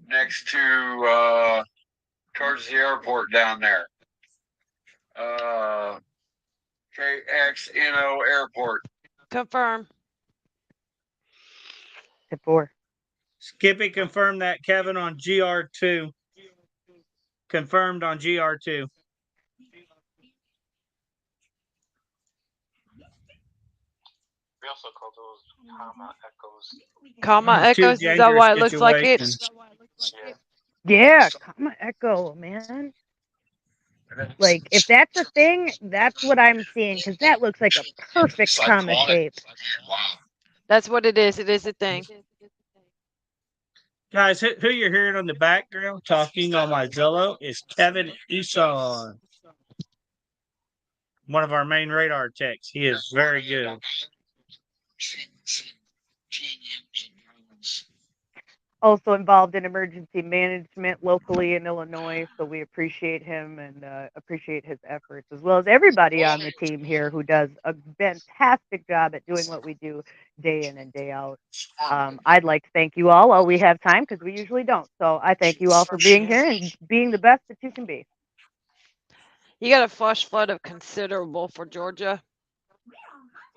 next to towards the airport down there. KXNO Airport. Confirm. Tip 4. Skippy confirmed that, Kevin, on GR2. Confirmed on GR2. We also call those comma echoes. Comma Two echoes, is that dangerous why it looks like it? situations. Yeah, comma echo, man. Like, if that's a thing, that's what I'm seeing, because that looks like a perfect comma shape. Wow. That's what it is. It is a thing. Guys, who you're hearing on the background talking on my Zillow is Kevin Eson, one of our main radar techs. He is very good. Also involved in emergency management locally in Illinois, so we appreciate him and appreciate his efforts, as well as everybody on the team here who does a fantastic job at doing what we do day in and day out. I'd like to thank you all while we have time, because we usually don't. So I thank you all for being here and being the best that you can be. You got a flash flood of considerable for Georgia.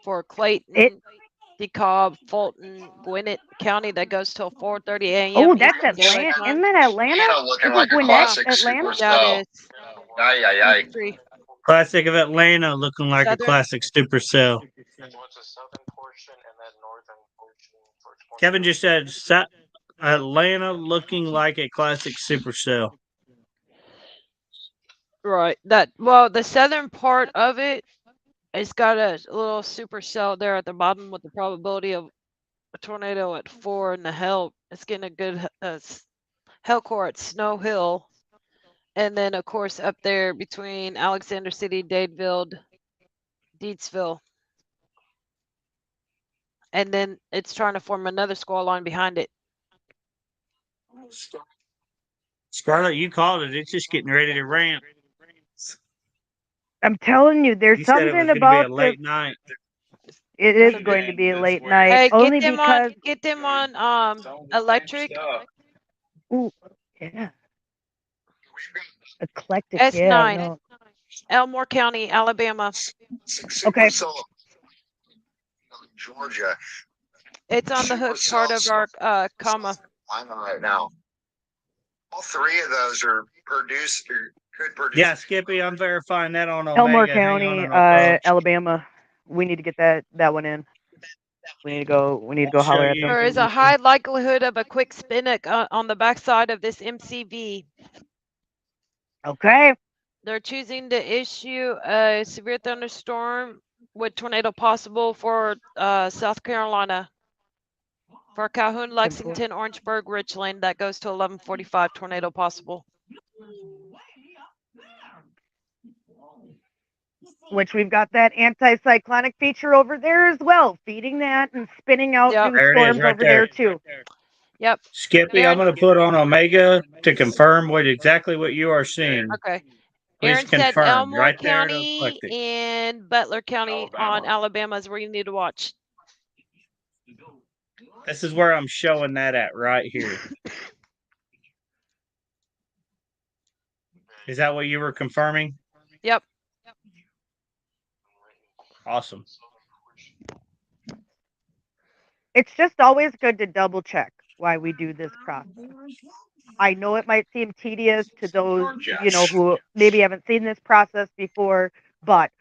For Clayton, DeKalb, Fulton, Gwinnett County, that goes till 4:30 a.m. Oh, that's Eastern Daylight Atlanta. Time. Isn't that Atlanta? Looking like a Gwinnett, classic Atlanta? super Yeah, cell. it is. Aye, aye, aye. History. Classic of Atlanta looking like Southern. a classic supercell. What's the southern portion and then northern portion for 20? Kevin just said Atlanta looking like a classic supercell. Right. The southern part of it, it's got a little supercell there at the bottom with the probability of a tornado at 4 and the hell. It's getting a good hell core at Snow Hill. And then, of course, up there between Alexander City, Dadeville, Deedsville. And then it's trying to form another squall line behind it. Scarlett, you called it. It's just getting ready to ramp. I'm telling you, there's You said it was something going to about be a late this. night. It is going to be a late night, Hey, only because. get them on electric. Ooh, yeah. Eclectic. S9. Yeah, no. Elmore County, Alabama. Okay. Georgia. It's on the hook part of our comma. I'm on right now. All three of those are produced or could produce. Yeah, Skippy, I'm verifying that on Omega. Elmore Hang on County, a minute, folks. Alabama. We need to get that one in. We need to go holler at them. There is a high likelihood of a quick spinnock on the backside of this MCV. Okay. They're choosing to issue a severe thunderstorm with tornado possible for South Carolina. For Calhoun, Lexington, Orangeburg, Richland, that goes to 11:45 tornado possible. Which we've got that anticyclonic feature over there as well, feeding that and spinning out new storms over there too. Yep. Skippy, I'm going to put on Omega to confirm exactly what you are seeing. Okay. Please Aaron said confirm Elmore right County and Butler County on Alabama is where you need to watch. This is where I'm showing that at right here. Is that what you were confirming? Yep. Awesome. It's just always good to double check why we do this process. I know it might seem tedious to those, who maybe haven't seen this process before, but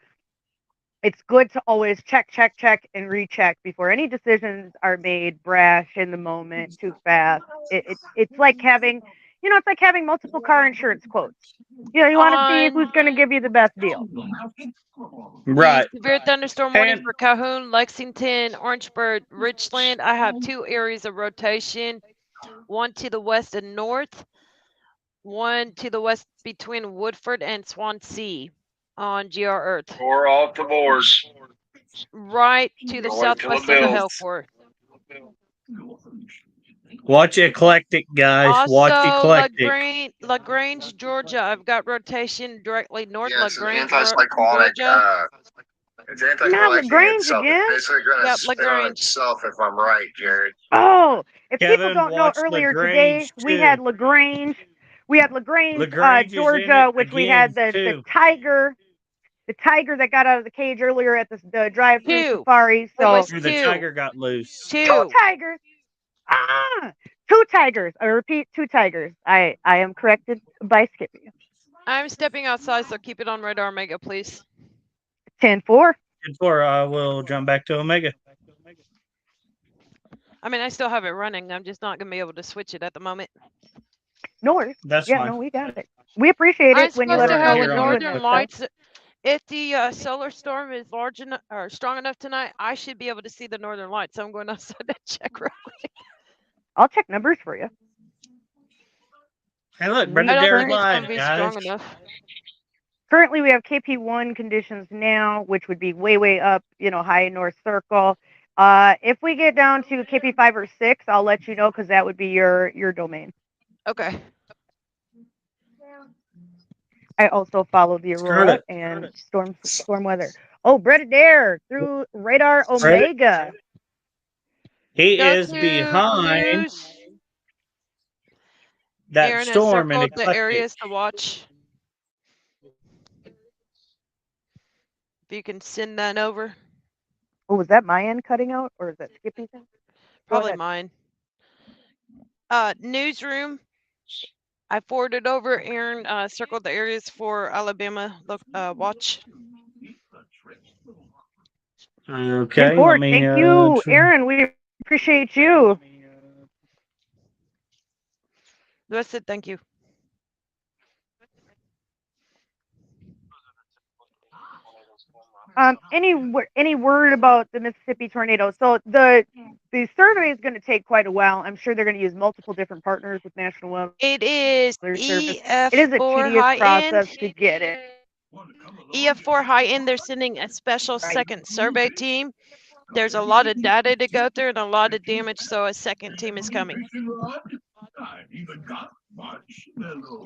it's good to always check, and recheck before any decisions are made brash in the moment, too fast. It's like having, it's like having multiple car insurance quotes. You want to see who's going to give you the best deal. Right. Severe thunderstorm warning for Calhoun, Lexington, Orangeburg, Richland. I have 2 areas of rotation. One to the west and north. One to the west between Woodford and Swansea on GR Earth. Or off the boards. Right to the southwest of the Hellport. Watch Eclectic, guys. Also, watch Eclectic. LaGrange, Georgia. I've got rotation directly north LaGrange, Georgia. It's anti-collecting LaGrange itself. again? It's basically going to Yep, spin on LaGrange. itself, if I'm right, Jared. Oh, if people Kevin, don't know, watch earlier today LaGrange we too. had LaGrange. We had LaGrange, LaGrange is in Georgia, it which we again, had the too. tiger, that got out of the cage earlier at the drive-through Two. safari. It So was Where the two. tiger got loose. two Two. tigers. Two tigers. I repeat, two tigers. I am corrected by Skippy. I'm stepping outside, so keep it on radar, Omega, please. 10-4. 10-4, I will jump back to Omega. I mean, I still have it running. I'm just not gonna be able to switch it at the moment. No worries. That's Yeah, fine. no, we got it. We appreciate I'm it when you supposed let to us know have when the you're doing northern this stuff. lights. If the solar storm is large enough or strong enough tonight, I should be able to see the northern lights. So I'm going outside to check real quick. I'll check numbers for you. Hey, look, We Brenda I don't Dare's think it's live, gonna be guys. strong enough. Currently, we have KP1 conditions now, which would be way up, high north circle. If we get down to KP5 or 6, I'll let you know because that would be your domain. Okay. I also follow the Screw aurora it. and storm weather. Oh, Brett Adair through radar Omega. He Go is to behind news. that Aaron has storm in circled the Eclectic. areas to watch. If you can send that over. Oh, was that my end cutting out or is that Skippy's end? Probably ahead. mine. Newsroom. I forwarded over. Aaron circled the areas for Alabama watch. Okay, 10-4. let me. Thank you, Aaron. We appreciate you. That's it. Thank you. Any word about the Mississippi tornado? So the survey is going to take quite a while. I'm sure they're going to use multiple different partners with National Weather It is Service. EF4 It is a tedious high process end. to get it. EF4 high end. They're sending a special second survey team. There's a lot of data to go through and a lot of damage, so a second team is coming.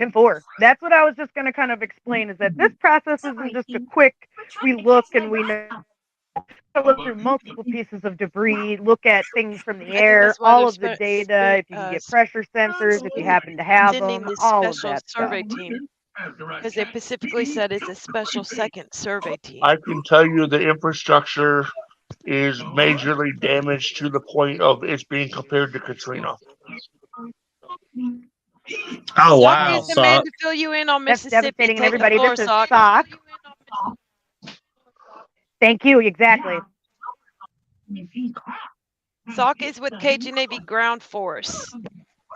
10-4. That's what I was just going to kind of explain, is that this process isn't just a quick, we look and we know. Look through multiple pieces of debris, look at things from the air, that's why all they're of the data, if you can get pressure sensors, if you happen to have sending them, this all of special that stuff. survey team. Because they specifically said it's a special second survey team. I can tell you the infrastructure is majorly damaged to the point of it's being compared to Katrina. Oh, Sock wow, is the man Sock. to fill you in on That's Mississippi. devastating. And Take the everybody, floor, this is Sock. Sock. Thank you, exactly. Sock is with Cajun Navy Ground Force.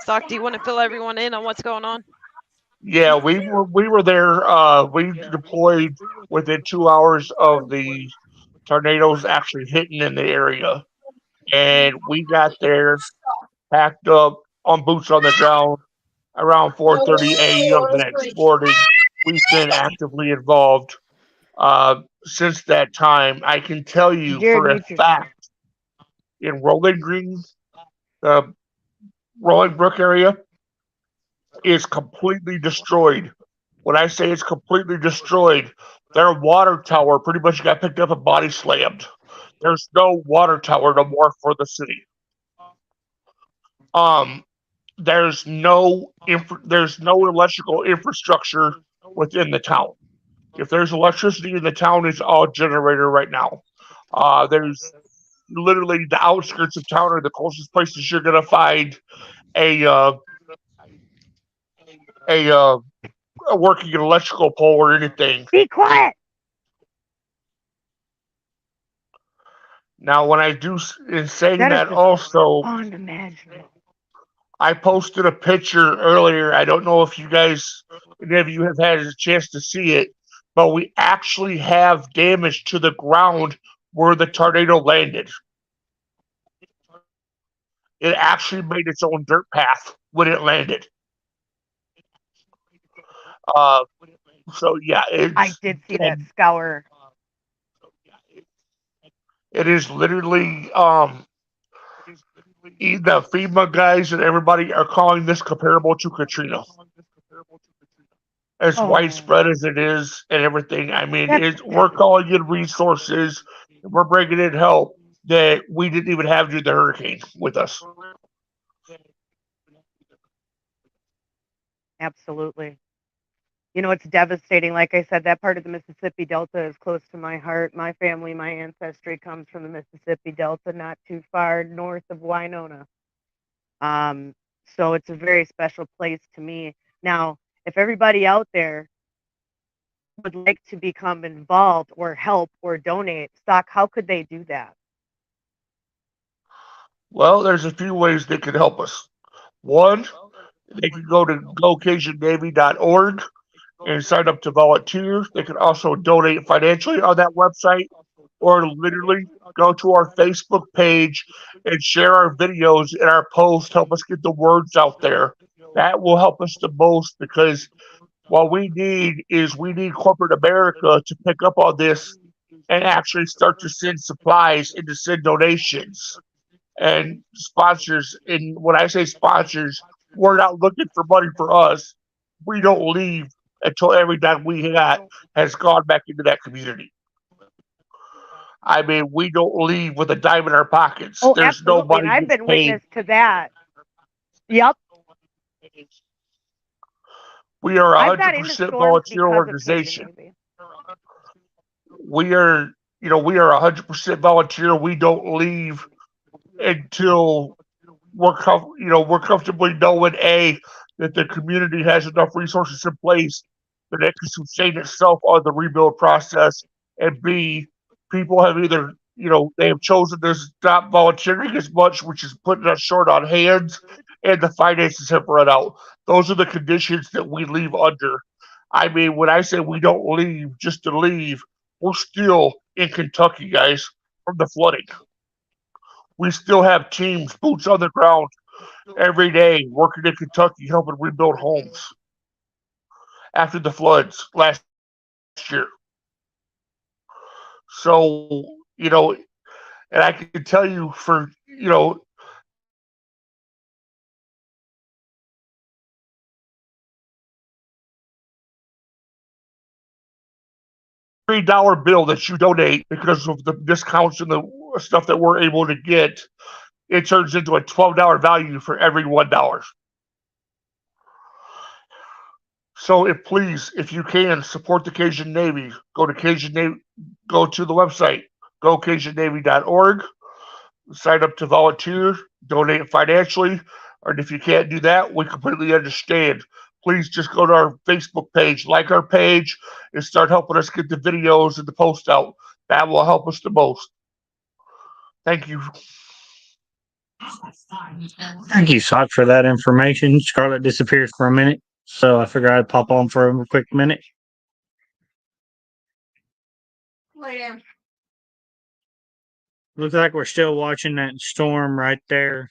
Sock, do you want to fill everyone in on what's going on? Yeah, we were there. We deployed within 2 hours of the tornadoes actually hitting in the area, and we got there, packed up on boots on the ground around 4:30 a.m. the next morning. We've been actively involved since that time. I can tell you Jared, for a mute yourself. fact, in Rolling Green, the Rolling Brook area is completely destroyed. When I say it's completely destroyed, their water tower pretty much got picked up and body slammed. There's no water tower no more for the city. There's no electrical infrastructure within the town. If there's electricity in the town, it's all generator right now. There's literally the outskirts of town are the closest places you're gonna find a working electrical pole or anything. Be quiet. Now, when I do, in saying That is that just also, unimaginable. I posted a picture earlier. I don't know if you guys, any of you have had a chance to see it, but we actually have damage to the ground where the tornado landed. It actually made its own dirt path when it landed. So yeah, I did see that scour. It is literally the FEMA guys and everybody are calling this comparable to Katrina. as Oh. widespread as it is and everything. I mean, That's- we're calling in resources, we're bringing in help that we didn't even have during the hurricane with us. Absolutely. You know, it's devastating. Like I said, that part of the Mississippi Delta is close to my heart. My family, my ancestry comes from the Mississippi Delta, not too far north of Winona. So it's a very special place to me. Now, if everybody out there would like to become involved or help or donate, Stock, how could they do that? Well, there's a few ways they can help us. One, they can go to gocajunNavy.org and sign up to volunteer. They can also donate financially on that website, or literally go to our Facebook page and share our videos and our posts, help us get the words out there. That will help us the most, because what we need corporate America to pick up on this and actually start to send supplies and to send donations and sponsors. And when I say sponsors, we're not looking for money for us. We don't leave until every dime we got has gone back into that community. I mean, we don't leave with a dime in our pockets. Oh, There's no absolutely. And money I've gets been paid. witness to that. Yep. We are a I've got into 100% storms volunteer because of organization. Cajun Navy. We are, we are 100% volunteer. We don't leave until we're comfortably knowing that the community has enough resources in place that it can sustain itself on the rebuild process, and B, people have either they have chosen to stop volunteering as much, which is putting us short on hands, and the finances have run out. Those are the conditions that we leave under. I mean, when I say we don't leave just to leave, we're still in Kentucky, guys, from the flooding. We still have teams, boots on the ground, every day working in Kentucky helping rebuild homes after the floods last year. So, and I can tell you for, $3 bill that you donate, because of the discounts and the stuff that we're able to get, it turns into a $12 value for every $1. So if you can support the Cajun Navy, go to the website, gocajunNavy.org, sign up to volunteer, donate financially, and if you can't do that, we completely understand. Please just go to our Facebook page, like our page, and start helping us get the videos and the post out. That will help us the most. Thank you. Thank you, Sock, for that information. Scarlett disappeared for a minute, so I figured I'd pop on for a quick minute. Looks like we're still watching that storm right there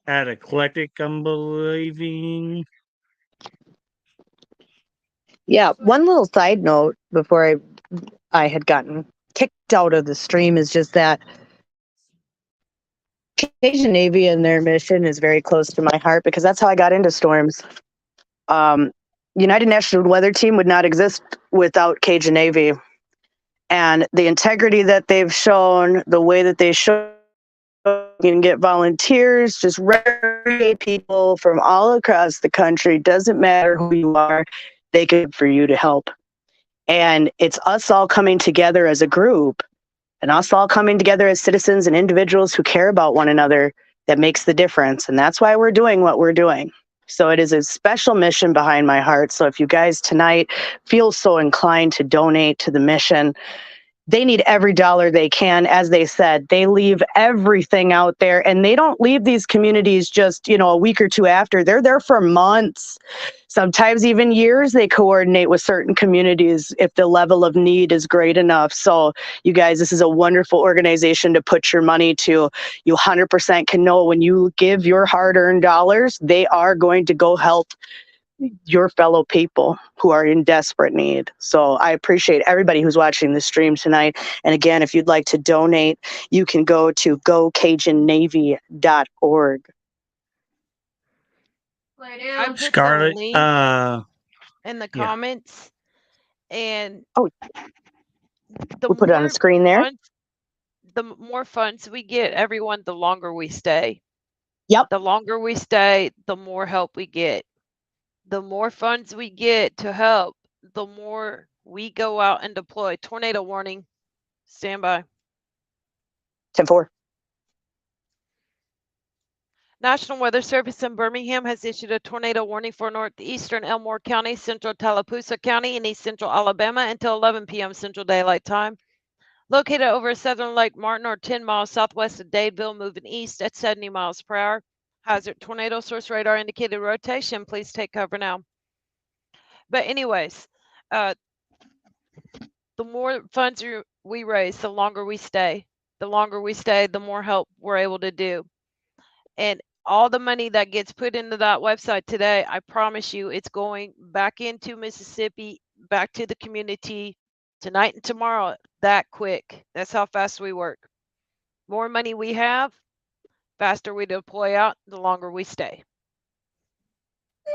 at Eclectic, I'm believing. Yeah, one little side note before I had gotten kicked out of the stream is just that Cajun Navy and their mission is very close to my heart, because that's how I got into storms. United Nations Weather Team would not exist without Cajun Navy. And the integrity that they've shown, the way that they show, you can get volunteers, just regular people from all across the country, doesn't matter who you are, they can for you to help. And it's us all coming together as a group, and us all coming together as citizens and individuals who care about one another, that makes the difference. And that's why we're doing what we're doing. So it is a special mission behind my heart. So if you guys tonight feel so inclined to donate to the mission, they need every dollar they can. As they said, they leave everything out there, and they don't leave these communities just, a week or two after. They're there for months, sometimes even years. They coordinate with certain communities if the level of need is great enough. So you guys, this is a wonderful organization to put your money to. You 100% can know when you give your hard-earned dollars, they are going to go help your fellow people who are in desperate need. So I appreciate everybody who's watching the stream tonight. And again, if you'd like to donate, you can go to gocajunNavy.org. I put the Scarlett, link. in the Yeah. comments. And Oh, the we'll put it on the more screen there. funds, the more funds we get, everyone, the longer we stay. Yep. The longer we stay, the more help we get. The more funds we get to help, the more we go out and deploy. Tornado warning. Stand by. 10-4. National Weather Service in Birmingham has issued a tornado warning for northeastern Elmore County, central Tallapoosa County, and east central Alabama until 11 p.m. Central Daylight Time. Located over southern Lake Martin or 10 miles southwest of Dadeville, moving east at 70 miles per hour. Hazard tornado source radar indicated rotation. Please take cover now. But anyways, the more funds we raise, the longer we stay. The longer we stay, the more help we're able to do. And all the money that gets put into that website today, I promise you, it's going back into Mississippi, back to the community tonight and tomorrow, that quick. That's how fast we work. More money we have, faster we deploy out, the longer we stay.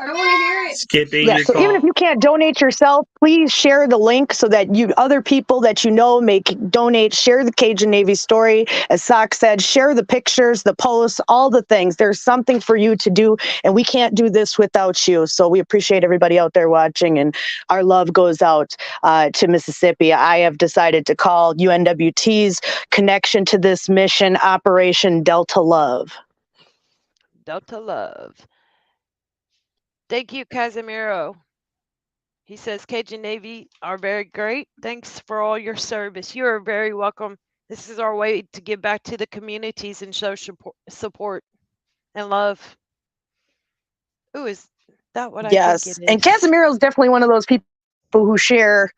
I want to hear it. Skippy, Yeah, your so even if call. you can't donate yourself, please share the link so that other people that you know may donate. Share the Cajun Navy story. As Sock said, share the pictures, the posts, all the things. There's something for you to do, and we can't do this without you. So we appreciate everybody out there watching, and our love goes out to Mississippi. I have decided to call UNWT's connection to this mission Operation Delta Love. Delta Love. Thank you, Casimiro. He says, Cajun Navy are very great. Thanks for all your service. You are very welcome. This is our way to give back to the communities and show support and love. Ooh, is that what I think Yes, it is? and Casimiro is definitely one of those people who share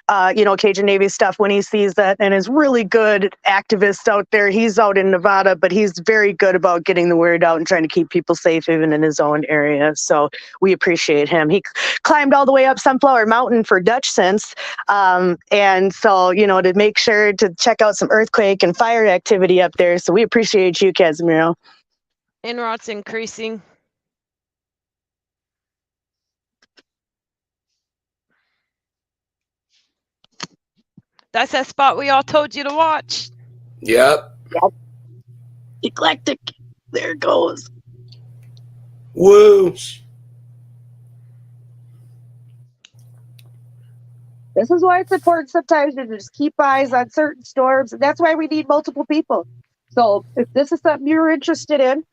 Cajun Navy stuff when he sees that, and is really good activist out there. He's out in Nevada, but he's very good about getting the word out and trying to keep people safe even in his own area. So we appreciate him. He climbed all the way up Sunflower Mountain for Dutch Sense. And so, to make sure to check out some earthquake and fire activity up there. So we appreciate you, Casimiro. En-routes increasing. That's that spot we all told you to watch. Yep. Eclectic. There it goes. Woo. This is why it's important sometimes to just keep eyes on certain storms. That's why we need multiple people. So if this is something you're interested in,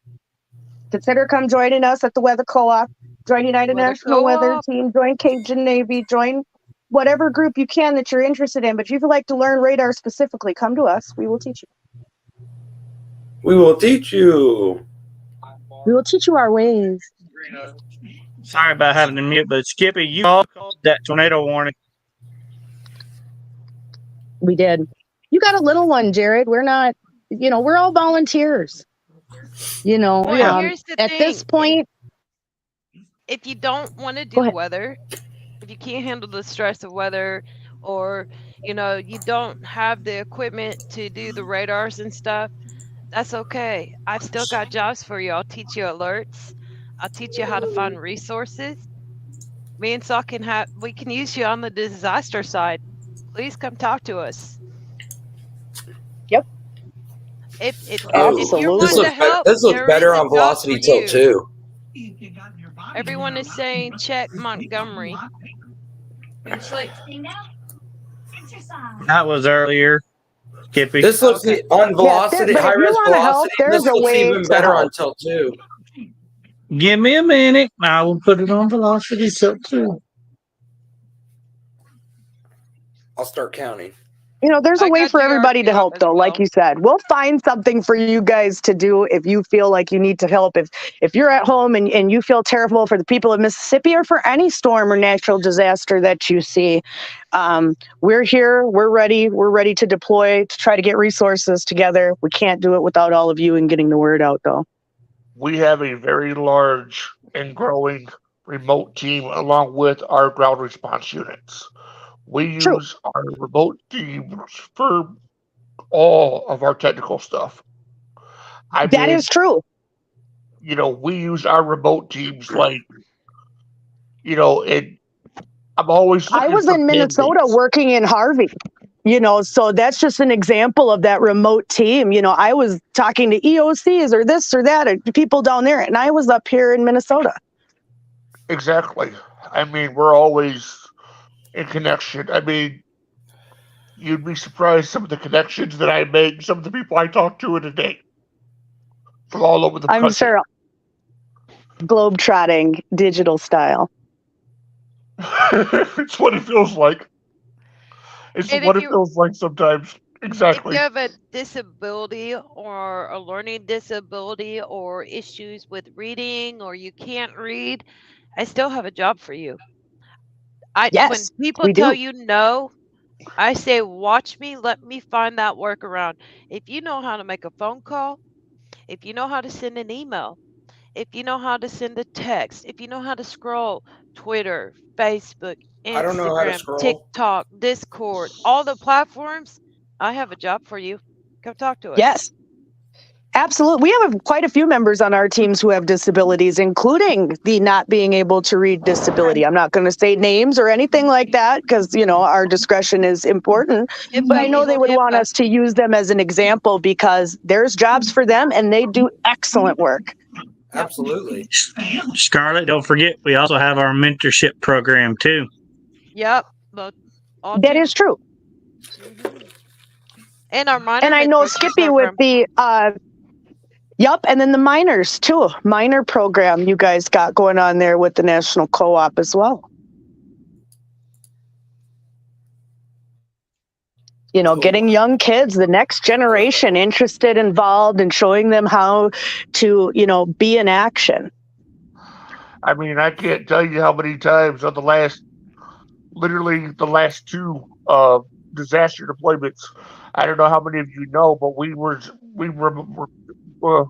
consider come joining us at the Weather Co-op, join United Weather National Weather Co-op. Team, join Cajun Navy, join whatever group you can that you're interested in. But if you'd like to learn radar specifically, come to us. We will teach you. We will teach you. We will teach you our ways. Sorry about having to mute, but Skippy, you called that tornado warning. We did. You got a little one, Jared. We're not, we're all volunteers. Well, here's the at thing. this point, if you don't want to Go do ahead. weather, if you can't handle the stress of weather, or you don't have the equipment to do the radars and stuff, that's okay. I've still got jobs for you. I'll teach you alerts. I'll teach you how to find resources. Me and Saul we can use you on the disaster side. Please come talk to us. Yep. If you're Absolutely. wanting to help, This looks there better is a on job Velocity for Tilt you. 2. Everyone is saying check Montgomery. That was earlier. Skippy. This looks Okay. on Velocity, but if high you res wanna help, Velocity. there's This a looks way even to better help. on Tilt 2. Give me a minute. I will put it on Velocity Tilt 2. I'll start counting. There's a I way got for everybody GRQ to up help, as though. Like well. you said, we'll find something for you guys to do if you feel like you need to help. If you're at home and you feel terrible for the people of Mississippi or for any storm or natural disaster that you see, we're here. We're ready to deploy to try to get resources together. We can't do it without all of you and getting the word out, though. We have a very large and growing remote team along with our ground response units. We True. use our remote teams for all of our technical stuff. That is true. We use our remote teams like, in I'm always I looking was for in Minnesota candidates. working in Harvey, so that's just an example of that remote team. I was talking to EOCs or this or that, or people down there, and I was up here in Minnesota. Exactly. I mean, we're always in connection. I mean, you'd be surprised some of the connections that I make, some of the people I talk to in a day from all over the I'm country. sure globetrotting digital style. It's what it feels like. It's And what if it you feels like sometimes. if Exactly. you have a disability or a learning disability or issues with reading or you can't read, I still have a job for you. When Yes, people we tell do. you no, I say, watch me, let me find that workaround. If you know how to make a phone call, if you know how to send an email, if you know how to send a text, if you know how to scroll Twitter, Facebook, I don't know how to Instagram, scroll. TikTok, Discord, all the platforms, I have a job for you. Come talk to us. Yes, absolutely. We have quite a few members on our teams who have disabilities, including the not being able to read disability. I'm not going to say names or anything like that because, our discretion is important. But I HIPAA, we know they hold would want HIPAA. us to use them as an example because there's jobs for them and they do excellent work. Absolutely. Scarlett, don't forget, we also have our mentorship program too. Yep. But all That teams. is true. Mhm. And our minor And I know mentorship Skippy with program. the and then the minors too. Minor program you guys got going on there with the National Co-op as well. Getting young kids, the next generation interested, involved, and showing them how to, be in action. I mean, I can't tell you how many times on literally the last two disaster deployments. I don't know how many of you know, but we were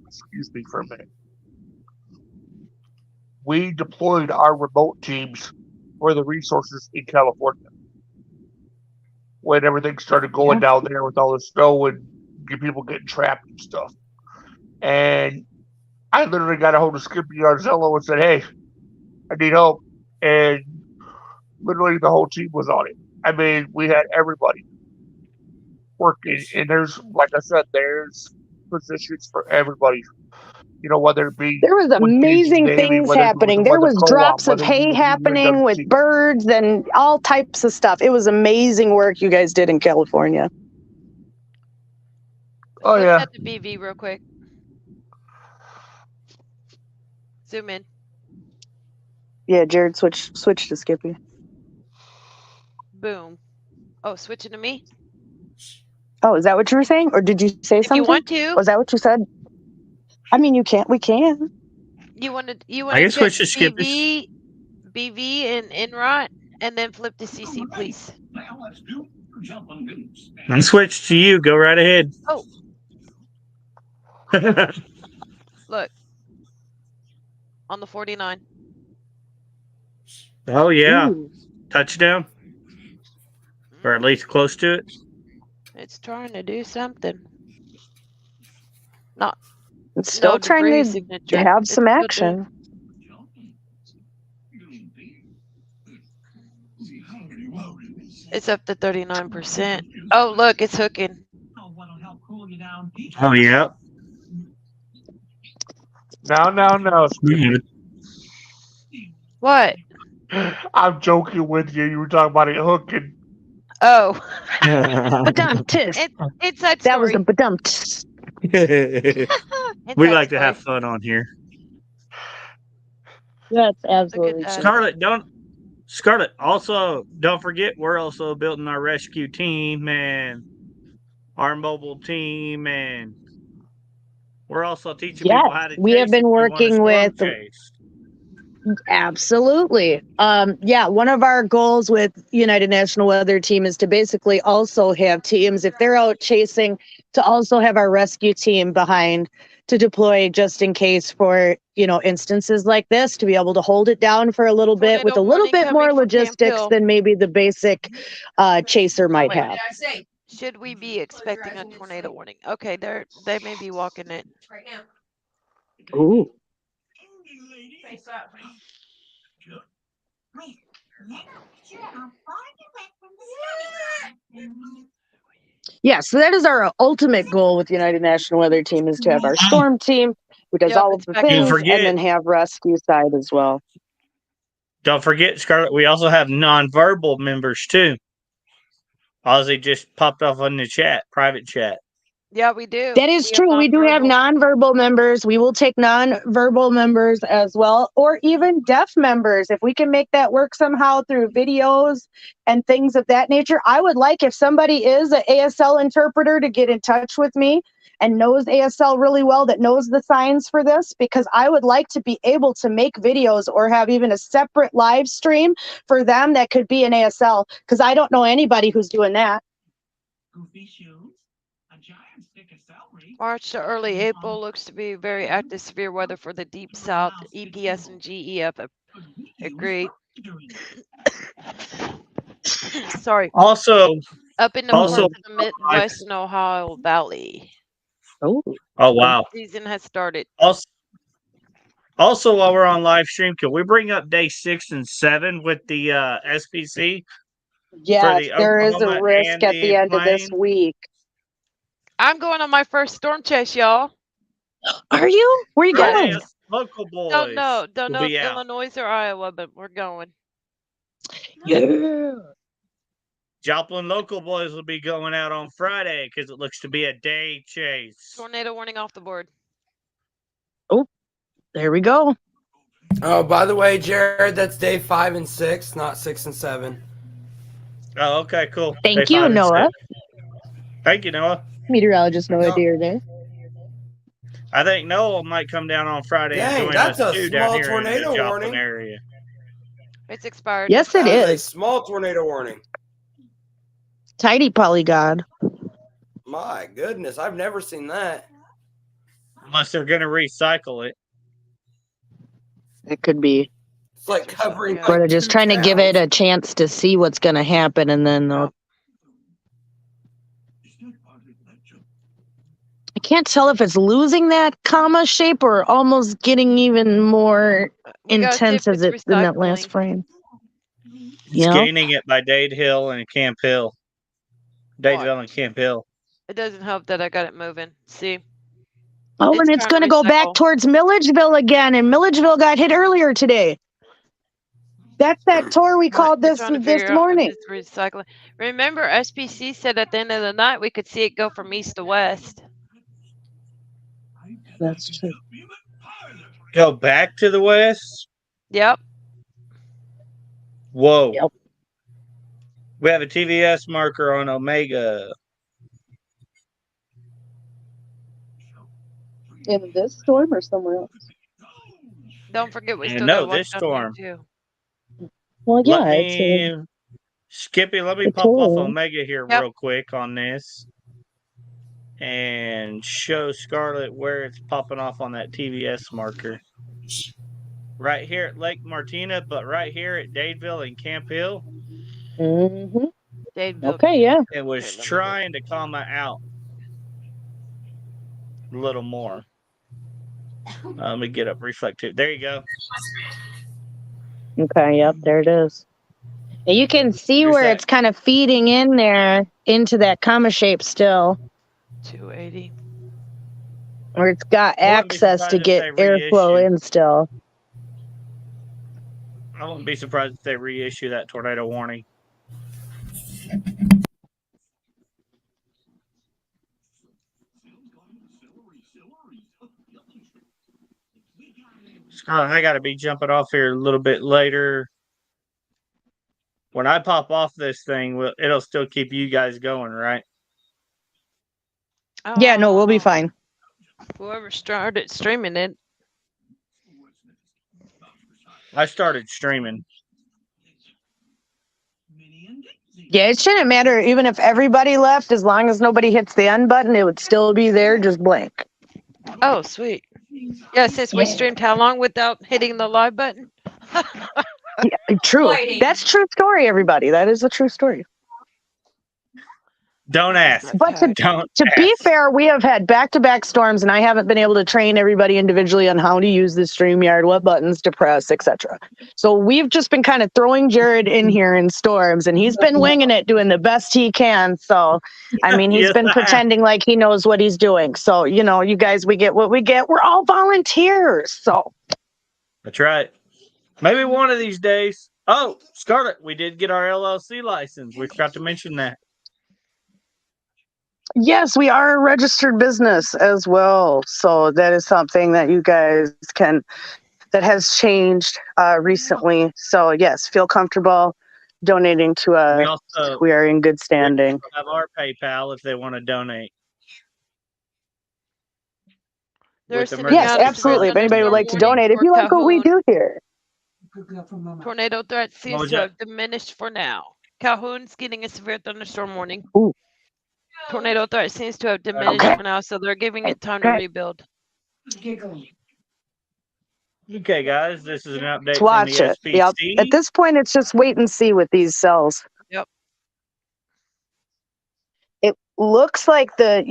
excuse me for a minute. We deployed our remote teams for the resources in California when everything started going down there with all the snow and people getting trapped and stuff. And I literally got a hold of Skippy Arzello and said, "Hey, I need help," and literally the whole team was on it. I mean, we had everybody working, and like I said, there's positions for everybody. Whether it be There was with Kansas amazing Navy, things whether it be with the happening. There Weather was Co-op, drops of whether it be hay with the happening with UNWT. birds and all types of stuff. It was amazing work you guys did in California. Oh Switch yeah, that to BV real quick. Zoom in. Yeah, Jared, switch to Skippy. Boom. Oh, switching to me? Oh, is that what you were saying? Or did you say If something? you want to. Was that what you said? I mean, we can. You want to I can check switch to Skippy. BV and Enrot, and then flip to CC, please. I'm switched to you. Go right ahead. Oh. Look. On the 49. Oh yeah. Ooh. Touchdown. Or at least close to it. It's trying to do something. Not. It's still no trying debris to signature. have some action. It's up to 39%. Oh, look, it's hooking. Oh yeah. No, Skippy. What? I'm joking with you. You were talking about it hooking. Oh. Inside story. That was the badumpt. We like to have fun on here. That's absolutely true. Scarlett, also don't forget we're also building our rescue team and our mobile team, and we're also teaching people how to chase. We have been working with chase. Absolutely. One of our goals with United National Weather Team is to basically also have teams, if they're out chasing, to also have our rescue team behind to deploy just in case for, instances like this, to be able to hold it down for a little bit with a little bit more logistics than maybe the basic chaser might have. Should we be expecting a tornado warning? Okay, they may be walking it. Right now. Ooh. Yeah, so that is our ultimate goal with United National Weather Team, is to have our storm team who does Yep, all of it's the back in. things, forget- and then have rescue side as well. Don't forget, Scarlett, we also have nonverbal members too. Ozzy just popped off on the chat, private chat. Yeah, we do. That is We have true. We do have nonverbal. nonverbal members. We will take nonverbal members as well, or even deaf members. If we can make that work somehow through videos and things of that nature. I would like, if somebody is an ASL interpreter, to get in touch with me and knows ASL really well, that knows the signs for this, because I would like to be able to make videos or have even a separate live stream for them that could be an ASL, because I don't know anybody who's doing that. March to early April looks to be very active severe weather for the deep south. EPS and GEF agreed. Sorry. Also, Up in the parts of the Midwest and Ohio Valley. Oh wow. Season has started. Also, while we're on live stream, can we bring up day 6 and 7 with the SPC? Yes, there is a Oklahoma risk and at the the end of this plane? week. I'm going on my first storm chase, y'all. Are you? Where you Yes. going? Local boys. Don't know will if be out. Illinois or Iowa, but we're going. Yeah. Joplin local boys will be going out on Friday because it looks to be a day chase. Tornado warning off the board. Oh, there we go. Oh, by the way, Jared, that's day 5 and 6, not 6 and 7. Oh, okay, cool. Thank Day you, 5 and Noah. 6. Thank you, Noah. Meteorologist Noah Yep. Deer there. I think Noah might come down on Friday and Dang, join that's us a too down small here in tornado the Joplin warning. area. It's expired. Yes, it That is a is. small tornado warning. Tiny polygon. My goodness, I've never seen that. Unless they're going to recycle it. It could be. It's like covering. Yeah. Or they're Like just 2 trying to give it towns. a chance to see what's going to happen, and then they'll. I can't tell if it's losing that comma shape or almost getting even more We gotta see intense if as it's it's in that last recycling. frame. It's Yeah. gaining it by Dade Hill and Camp Hill. Dadeville and Camp Hill. It doesn't help that I got it moving. See? Oh, It's and it's trying going to to go back recycle. towards Milledgeville again, and Milledgeville got hit earlier today. That's that tour we called We're this trying to this figure out morning. if it's recycling. Remember, SPC said at the end of the night we could see it go from east to west. That's true. Go back to the west? Yep. Whoa. Yep. We have a TVS marker on Omega. In this storm or somewhere else? Don't forget we And still no, got this watch down storm. here too. Well, yeah, Let it's me, Skippy, let me a pop off tour. Omega here Yep. real quick on this. And show Scarlett where it's popping off on that TVS marker. Right here at Lake Martina, but right here at Dadeville and Camp Hill, Mm-hmm. Dadeville. Okay, yeah. it was Here, let me trying to comma out a little more. Let me get up reflective. There you go. Okay, yep, there it is. And you can see Here's where that. it's kind of feeding in there into that comma shape still, 280. where it's got I wouldn't be access to surprised if get they airflow reissue. in still. I wouldn't be surprised if they reissue that tornado warning. Scarlett, I got to be jumping off here a little bit later. When I pop off this thing, it'll still keep you guys going, right? Yeah, no, we'll be Oh, fine. whoever started streaming it. I started streaming. Yeah, it shouldn't matter even if everybody left, as long as nobody hits the end button, it would still be there, just blank. Oh, sweet. Yeah, since we Yeah. streamed how long without hitting the live button? Yeah, true. Lighting. That's true story, everybody. That is a true story. Don't ask. But Okay. Don't to be ask. fair, we have had back-to-back storms, and I haven't been able to train everybody individually on how to use the StreamYard, what buttons to press, etc. So we've just been kind of throwing Jared in here in storms, and he's been winging it, doing the best he can. So, I mean, he's Yes, been I have. pretending like he knows what he's doing. So, you know, you guys, we get what we get. We're all volunteers. So, That's right. Maybe one of these days. Oh, Scarlett, we did get our LLC license. We forgot to mention that. yes, we are a registered business as well. So that is something that you guys can, that has changed recently. So yes, feel comfortable donating to We us. also We are in good standing. have our PayPal if they want to donate. They're With sending Yes, out a severe absolutely. If anybody would thunderstorm like to warning donate, if for you like what we Calhoun. do here. Tornado threat What seems was to that? have diminished for now. Calhoun's getting a severe thunderstorm warning. Ooh. Tornado threat seems to have diminished Okay. for now, so they're giving it time to Okay. rebuild. Okay, guys, this is an update Let's from watch the it. Yep. SPC. At this point, it's just wait and see with these cells. Yep. It looks like the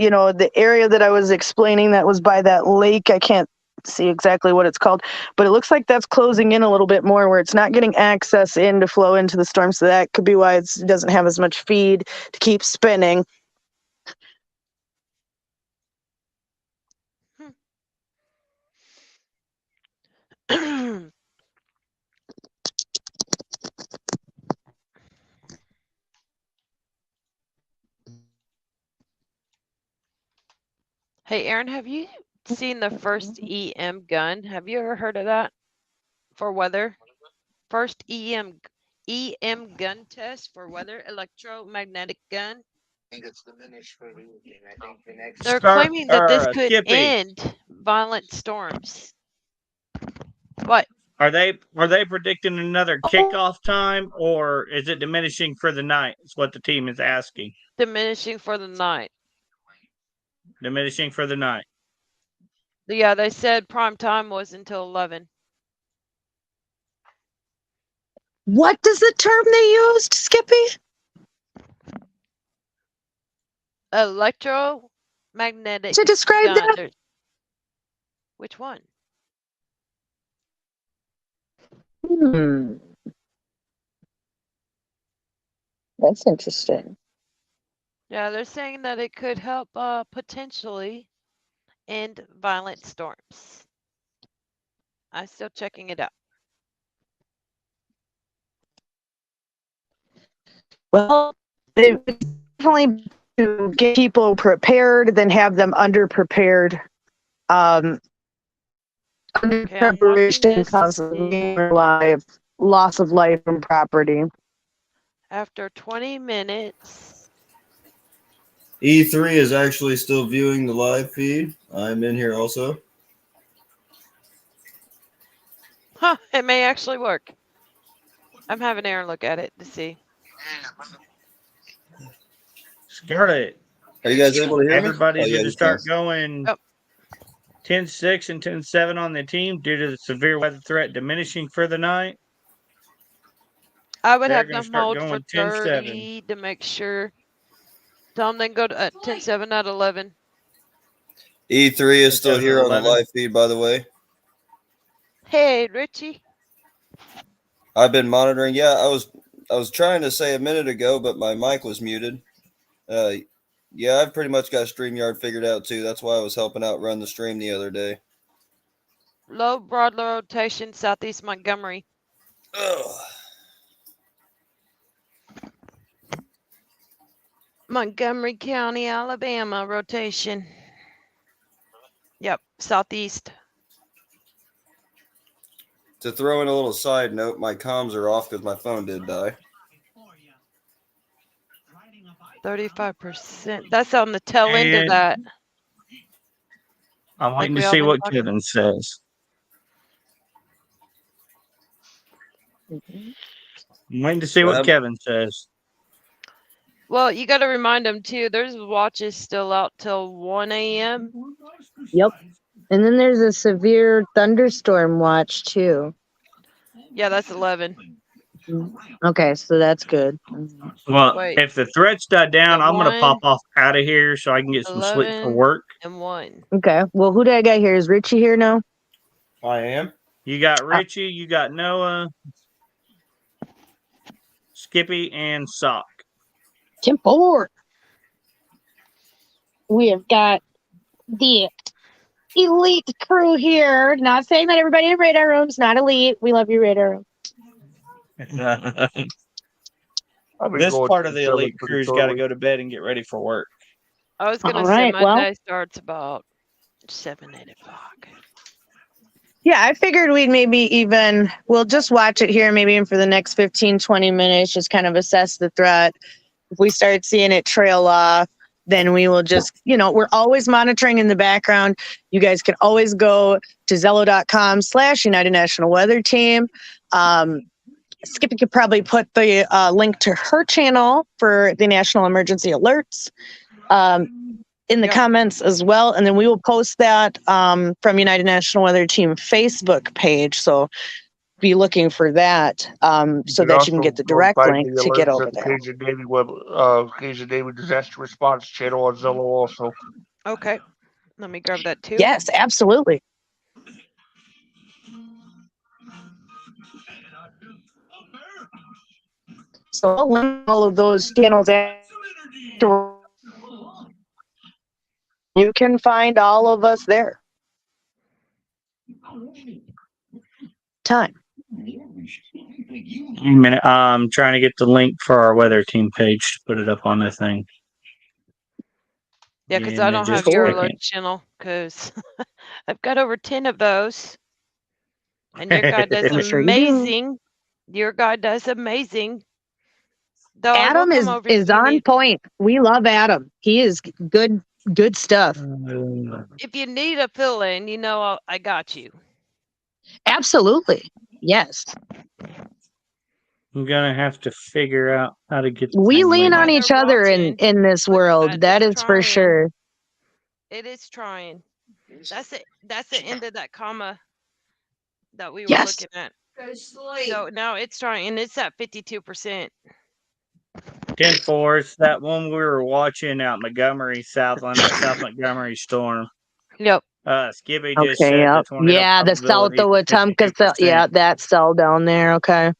area that I was explaining that was by that lake. I can't see exactly what it's called, but it looks like that's closing in a little bit more where it's not getting access in to flow into the storm. So that could be why it doesn't have as much feed to keep spinning. Hey, Aaron, have you seen the first EM gun? Have you ever heard of that for weather? First EM gun test for weather, electromagnetic gun. I think it's diminished for the evening. I think the next. They're claiming that this could Skippy, end violent storms. What? are they predicting another kickoff time, or is it diminishing for the night? Is what the team is asking. Diminishing for the night. Diminishing for the night. Yeah, they said prime time was until 11. What is the term they used, Skippy? Electromagnetic To describe gun. that? Which one? That's interesting. Yeah, they're saying that it could help potentially end violent storms. I'm still checking it out. Well, they definitely to get people prepared than have them underprepared. Under Okay, I'm watching preparation this to causes see. loss of life and property. After 20 minutes. E3 is actually still viewing the live feed. I'm in here also. Huh, it may actually work. I'm having Aaron look at it to see. Scarlett, Are you guys able to hear me? everybody's Oh, yeah, going to you start can. going Yep. 10-6 and 10-7 on the team due to the severe weather threat diminishing for the night. I would They're have gonna them start hold for going 10-7. 30 to make sure. Tell them they can go to 10-7 at 11. E3 is still 10-7 here and on the 11. live feed, by the way. Hey, Richie. I've been monitoring. Yeah, I was trying to say a minute ago, but my mic was muted. Yeah, I've pretty much got StreamYard figured out too. That's why I was helping out run the stream the other day. Low broad rotation, southeast Montgomery. Ugh. Montgomery County, Alabama rotation. Yep, southeast. To throw in a little side note, my comms are off because my phone did die. 35%. That's on the tail end of And that. I'm Like waiting we to all see been what talking. Kevin says. I'm waiting to see what Kevin says. Well, you got to remind them too. There's watches still out till 1 a.m. Yep. And then there's a severe thunderstorm watch too. Yeah, that's 11. Okay, so that's good. Well, Wait. if the threats die down, Got I'm gonna pop 1, off out of here so I can get some sleep for 11, work. and 1. Okay. Well, who did I got here? Is Richie here now? I am. You got Richie, you got Noah, Skippy, and Sock. 10-4. We have got the elite crew here. Not saying that everybody in radar room's not elite. We love you, radar room. This part of the elite pretty crew's got to shortly. go to bed and get ready for work. I was gonna All say right, my well- day starts about 7, 8 o'clock. Yeah, I figured we'd we'll just watch it here, maybe even for the next 15, 20 minutes, just kind of assess the threat. If we start seeing it trail off, then we will just, we're always monitoring in the background. You guys can always go to Zello.com/United National Weather Team. Skippy could probably put the link to her channel for the National Emergency Alerts in the comments as well. And then we will post that from United National Weather Team Facebook page. So be looking for that so that you can get the direct link to get over there. Cajun Navy Disaster Response channel on Zello also. Okay. Let me grab that too. Yes, absolutely. So I'll link all of those channels after. You can find all of us there. Time. A minute, I'm trying to get the link for our weather team page to put it up on the thing. Yeah, because Yeah, I don't just have your a second. alert channel because I've got over 10 of those. And your guy does I'm sure you do. amazing. Your guy does amazing. Though I will Adam come over if is you on need- point. We love Adam. He is good stuff. If you need a fill-in, I got you. Absolutely. Yes. I'm gonna have to figure out how to get. We lean why on they're each other watching. in this Look at world. that. That It's is for trying. sure. It is trying. That's the end of that comma that we were Yes. looking at. So now it's trying, and it's at 52%. 10-4. It's that one we were watching out Montgomery, Southland, that South Montgomery storm. Yep. Skippy just Okay. said the Yep. tornado Yeah, the South of probability is Wetumpka. 52%. Yeah, that cell down there. Okay.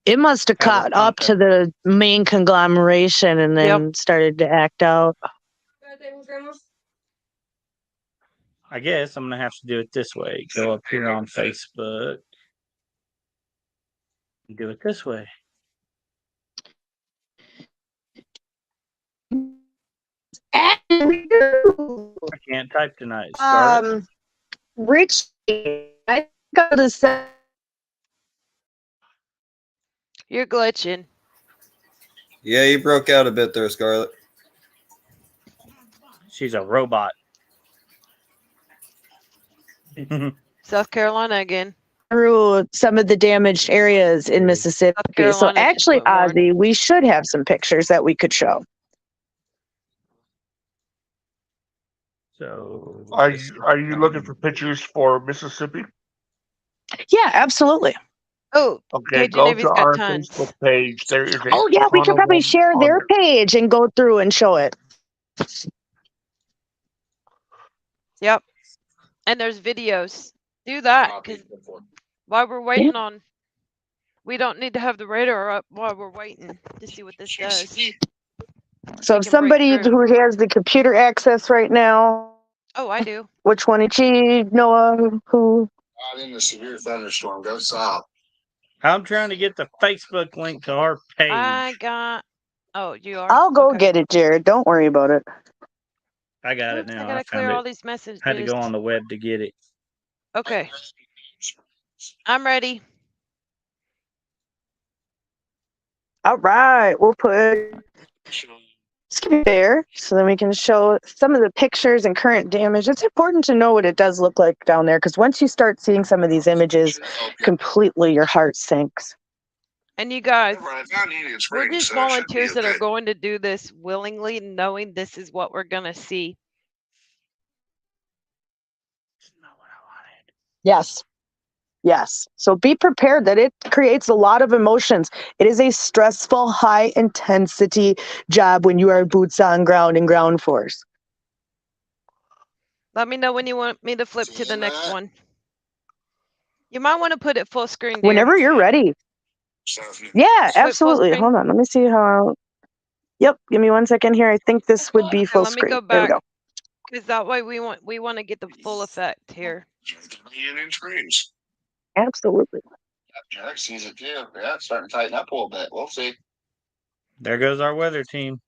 It must have caught up to the main conglomeration and then started to act out. I guess I'm gonna have to do it this way. Go up here on Facebook. And do it this way. I can't type tonight. Scarlett. Rich, I got to say, You're glitching. Yeah, you broke out a bit there, Scarlett. She's a robot. South Carolina again. through some of the damaged areas in Mississippi. So Carolina just actually, went one. Ozzy, we should have some pictures that we could show. So Are you looking for pictures for Mississippi? Yeah, absolutely. Oh, Okay, KJ go Navy's to got our tons. Facebook page. There is a Oh yeah, we ton could of probably them share on their there. page and go through and show it. Yep. And there's videos. Do that because while we're waiting on, we don't need to have the radar up while we're waiting to see what this does. So We if can break somebody through. who has the computer access right now, Oh, I do. which one? Ichi, Noah, who? Not in the severe thunderstorm. Go south. I'm trying to get the Facebook link to our page. I got. Oh, you are. I'll go Okay. get it, Jared. Don't worry about it. I got it Oops, now. I gotta I clear found all it. these messages. Had to go on the web to get it. Okay. I'm ready. All right, we'll put Skippy there so then we can show some of the pictures and current damage. It's important to know what it does look like down there because once you start seeing some of these images, completely your heart sinks. And you guys, We're we're just volunteers that are going to do this willingly, knowing this is what we're gonna see. Yes. Yes. So be prepared that it creates a lot of emotions. It is a stressful, high intensity job when you are boots on ground and ground force. Let me know when you want me to flip to the next one. You might want to put it full screen, dear. Whenever you're ready. Yeah, Flip full absolutely. screen. Hold on. Let me see how. Yep. Give me 1 second here. I think this would be Okay, full let me screen. go There we back. go. Because that way we want to get the full effect here. Absolutely. Jack sees it too. Yeah, it's starting to tighten up a little bit. We'll see. There goes our weather team.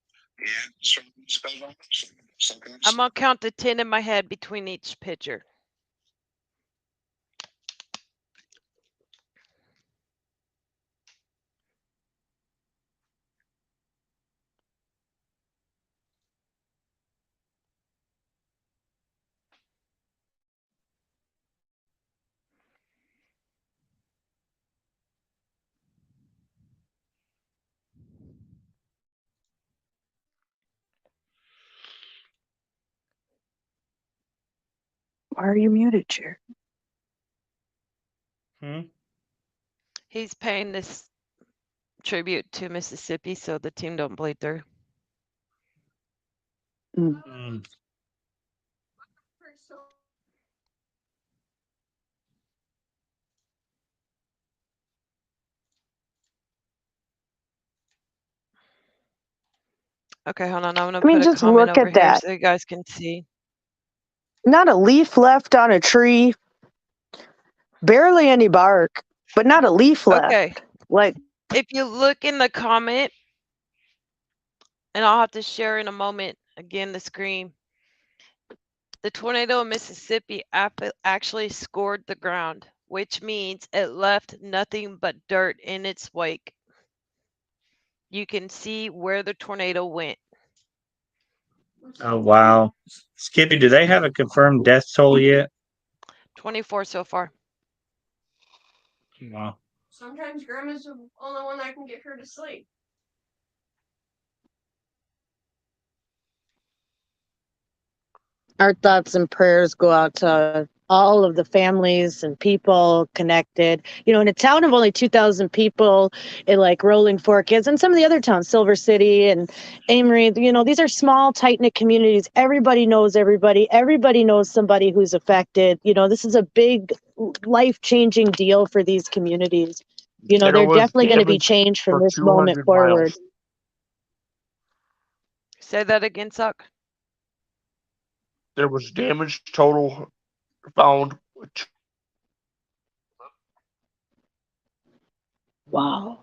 I'm gonna count to 10 in my head between each picture. Why are you muted, Chair? He's paying this tribute to Mississippi so the team don't bleed through. Okay, hold on. I'm gonna put a just comment look over at here that. so you guys can see. Not a leaf left on a tree. Barely any bark, but not a leaf left. Okay. Like, if you look in the comment, and I'll have to share in a moment again the screen. The tornado in Mississippi actually scored the ground, which means it left nothing but dirt in its wake. You can see where the tornado went. Oh, wow. Skippy, do they have a confirmed death toll yet? 24 so far. Wow. Sometimes Grandma's the only one that can get her to sleep. Our thoughts and prayers go out to all of the families and people connected. You know, in a town of only 2,000 people, in like Rolling Fork is, and some of the other towns, Silver City and Amory, you know, these are small, tight-knit communities. Everybody knows everybody. Everybody knows somebody who's affected. You know, this is a big, life-changing deal for these communities. You know, they're definitely going to be changed from this moment forward. Say that again, Suck. There was damage total found. Wow.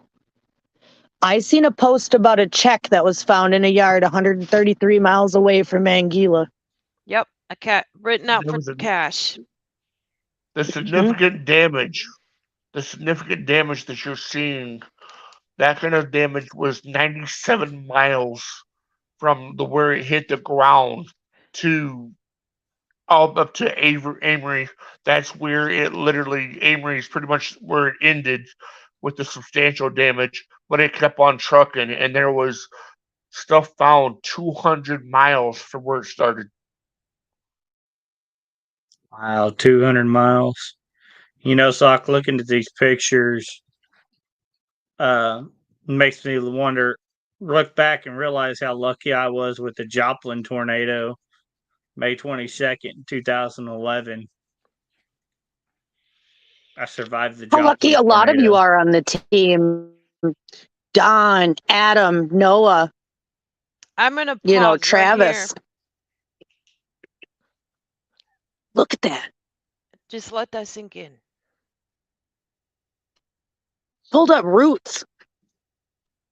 I seen a post about a check that was found in a yard 133 miles away from Anguilla. Yep, a cat written out for cash. The significant damage, that you're seeing, that kind of damage was 97 miles from where it hit the ground to up to Amory. That's where it literally, Amory is pretty much where it ended with the substantial damage, but it kept on trucking, and there was stuff found 200 miles from where it started. Wow, 200 miles. You know, Sock, looking at these pictures makes me wonder, look back and realize how lucky I was with the Joplin tornado, May 22nd, 2011. I survived the Joplin How lucky a lot of tornado. you are on the team. Don, Adam, Noah. I'm going to pause you know, right Travis. here. Look at that. Just let that sink in. Pulled up roots.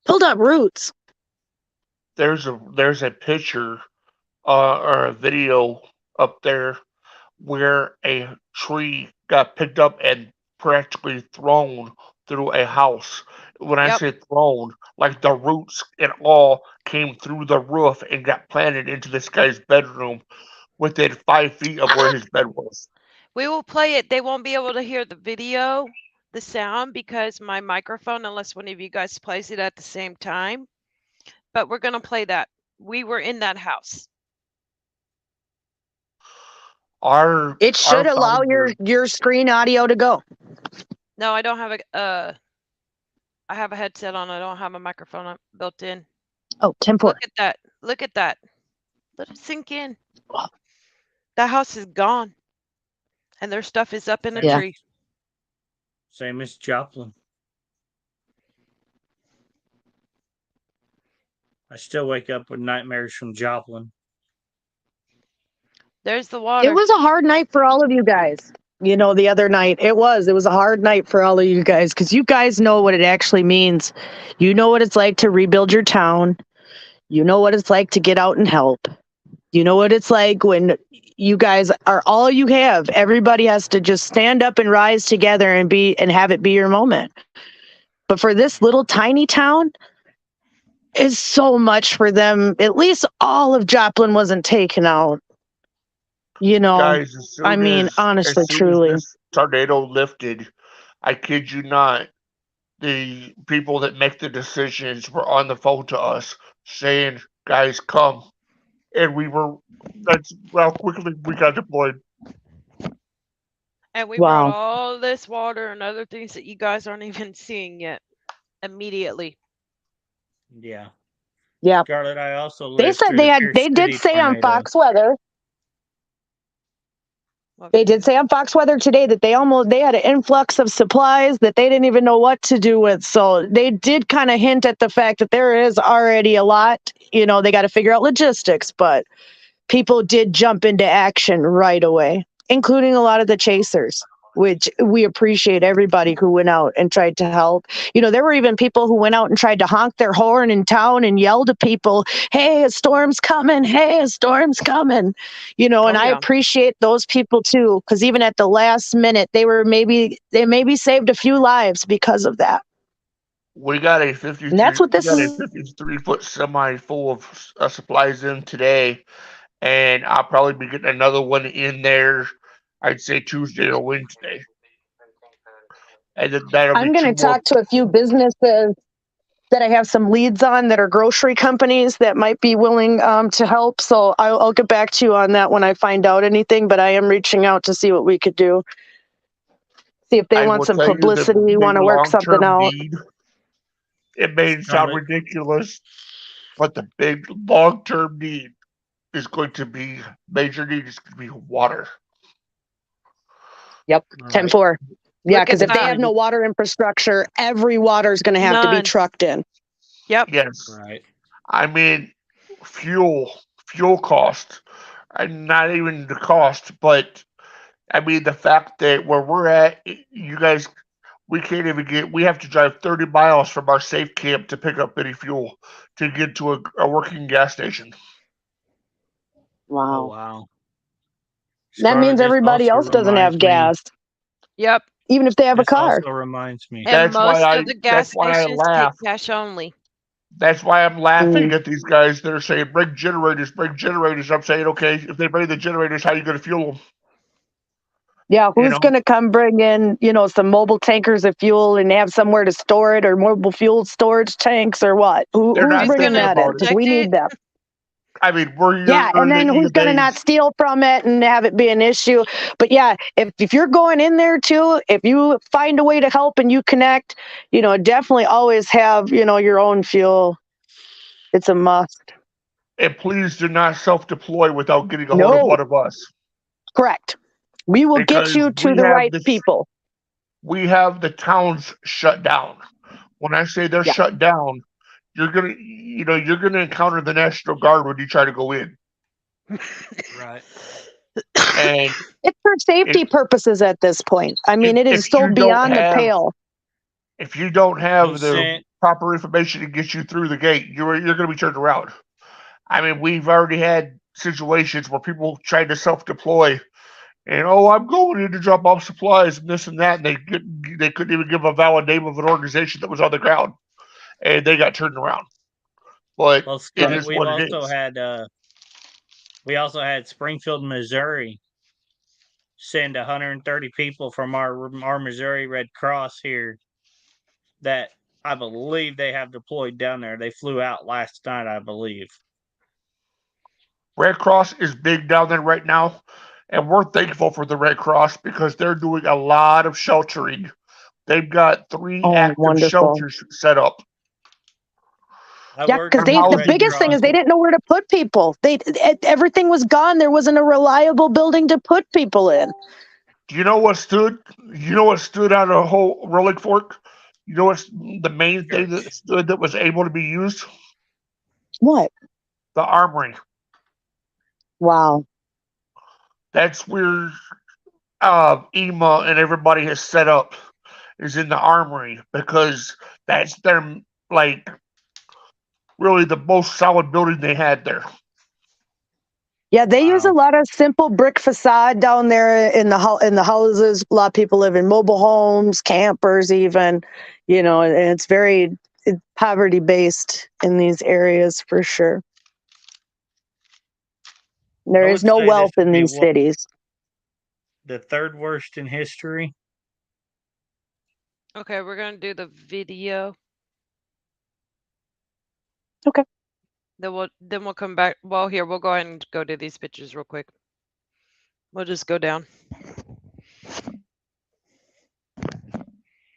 Pulled up roots. There's a picture or a video up there where a tree got picked up and practically thrown through a house. When I say thrown, like the roots and all came through the roof and got planted into this guy's bedroom within 5 feet of where his bed was. We will play it. They won't be able to hear the video, the sound, because my microphone, unless one of you guys plays it at the same time. But we're going to play that. We were in that house. It should allow your screen audio to go. No, I don't have a. I have a headset on. I don't have a microphone built in. Oh, 10-4. Look at that. Look at that. Let it sink in. That house is gone. And their stuff is up in a tree. Same as Joplin. I still wake up with nightmares from Joplin. There's the water. It was a hard night for all of you guys. You know, the other night, it was a hard night for all of you guys, because you guys know what it actually means. You know what it's like to rebuild your town. You know what it's like to get out and help. You know what it's like when you guys are all you have. Everybody has to just stand up and rise together and have it be your moment. But for this little tiny town, is so much for them. At least all of Joplin wasn't taken out. You know, Guys, honestly, as soon truly. as this tornado lifted, I kid you not, the people that make the decisions were on the phone to us saying, guys, come. And that's how quickly we got deployed. And we brought all this water and other things that you guys aren't even seeing yet. Immediately. Yeah. Yeah. Scarlett, I also They lived said through they the had. Pierce They did City say on tornado. Fox Weather. They did say on Fox Weather today that they had an influx of supplies that they didn't even know what to do with. So they did kind of hint at the fact that there is already a lot. You know, they got to figure out logistics, but people did jump into action right away, including a lot of the chasers, which we appreciate everybody who went out and tried to help. You know, there were even people who went out and tried to honk their horn in town and yell to people, hey, a storm's coming. Hey, a storm's coming. You know, and I appreciate those people too, because even at the last minute, they maybe saved a few lives because of that. We got a 53-foot semi full of supplies in today, and I'll probably be getting another one in there, I'd say Tuesday or Wednesday. And then I'm going to talk to a few businesses that I have some leads on that are grocery companies that might be willing to help. So I'll get back to you on that when I find out anything, but I am reaching out to see what we could do. See if they want some publicity, want to work something out. It may sound ridiculous, but the big long-term need is going to be, major need is going to be water. Yep, 10-4. Yeah, because if they have no water infrastructure, every water is going to have to be trucked in. Yep. Yes. Right. I mean, fuel cost, and not even the cost, but I mean the fact that where we're at, you guys, we can't even we have to drive 30 miles from our safe camp to pick up any fuel to get to a working gas station. Wow. Oh, wow. That means everybody else doesn't have gas. Yep. Even if they have a car. Also reminds me. And most of the gas stations take cash only. That's why I'm laughing at these guys that are saying, bring generators, bring generators. I'm saying, okay, if they bring the generators, how are you going to fuel them? Yeah, who's going to come bring in, some mobile tankers of fuel and have somewhere to store it, or mobile fuel storage tanks, or what? Who's bringing that in? Because we need them. I mean, and then who's going to not steal from it and have it be an issue? But yeah, if you're going in there too, if you find a way to help and you connect, definitely always have, your own fuel. It's a must. And please do not self-deploy without getting a hold of one of us. Correct. We will get you to the right people. We have the towns shut down. When I say they're shut down, you're gonna encounter the National Guard when you try to go in. Right. And it's for safety purposes at this point. I mean, it is so beyond the pale. If you don't have the proper information to get you through the gate, you're going to be turned around. I mean, we've already had situations where people tried to self-deploy, and I'm going in to drop off supplies and this and that, and they couldn't even give a valid name of an organization that was on the ground, and they got turned around. But it is what it is. We also had Springfield, Missouri, send 130 people from our Missouri Red Cross here that I believe they have deployed down there. They flew out last night, I believe. Red Cross is big down there right now. and we're thankful for the Red Cross because they're doing a lot of sheltering. They've got 3 Oh, active wonderful. shelters set up. I Yeah, worked because with the the Red biggest thing Cross. is they didn't know where to put people. Everything was gone. There wasn't a reliable building to put people in. Do you know what stood? You know what stood out of the whole Rolling Fork? You know what's the main thing that stood that was able to be used? What? The armory. Wow. That's where EMA and everybody has set up, is in the armory, because that's their, like, really the most solid building they had there. Yeah, they use a Wow. lot of simple brick facade down there in the houses. A lot of people live in mobile homes, campers, even. And it's very poverty based in these areas for sure. There I is would no say this wealth would in be these cities. the third worst in history. Okay, we're gonna do the video. Okay. Then we'll come back. Well, here we'll go ahead and go to these pictures real quick. We'll just go down.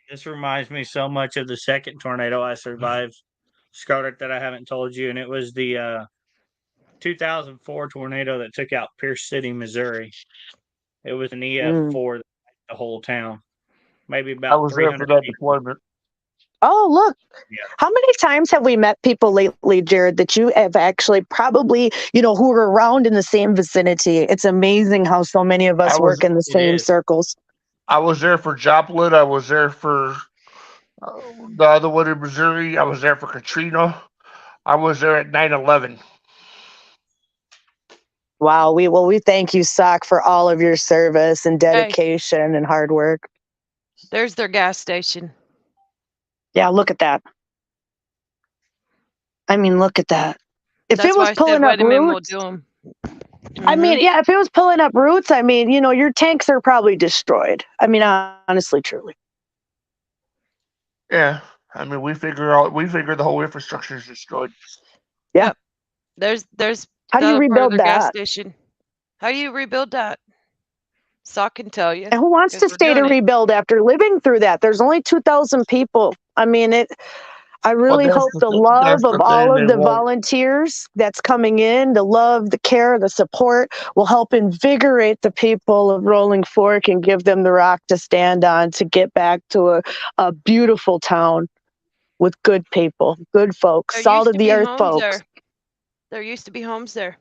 This reminds me so much of the second tornado I survived, Scarlett, that I haven't told you, and it was the 2004 tornado that took out Pierce City, Missouri. It was an EF4 that hit the whole town. Maybe I about was there 300 for that people. deployment. Oh, look. Yeah. How many times have we met people lately, Jared, that you have actually probably, who are around in the same vicinity? It's amazing how so many of us work in the same is. circles. I was there for Joplin. I was there for the other one in Missouri. I was there for Katrina. I was there at 9/11. Wow. We thank you, Sock, for all of your service and Hey, dedication and hard work. there's their gas station. Yeah, look at that. I mean, look at that. If That's it why was I said, pulling up wait a minute, we'll roots, do them. I mean, yeah, if it was pulling up roots, I mean, your tanks are probably destroyed. I mean, honestly, truly. Yeah, I mean, we figure the whole infrastructure is destroyed. Yeah. Yep. There's How do the you other part of rebuild their gas that? station. How do you rebuild that? Sock can tell you. And who wants 'Cause to we're stay to doing it. rebuild after living through that? There's only 2,000 people. I mean, I Well, really hope the that's love of the all thing. of They the won't. volunteers that's coming in, the love, the care, the support will help invigorate the people of Rolling Fork and give them the rock to stand on to get back to a beautiful town with good people, good folks, There salt used of to the be earth homes folks. there. There used to be homes there.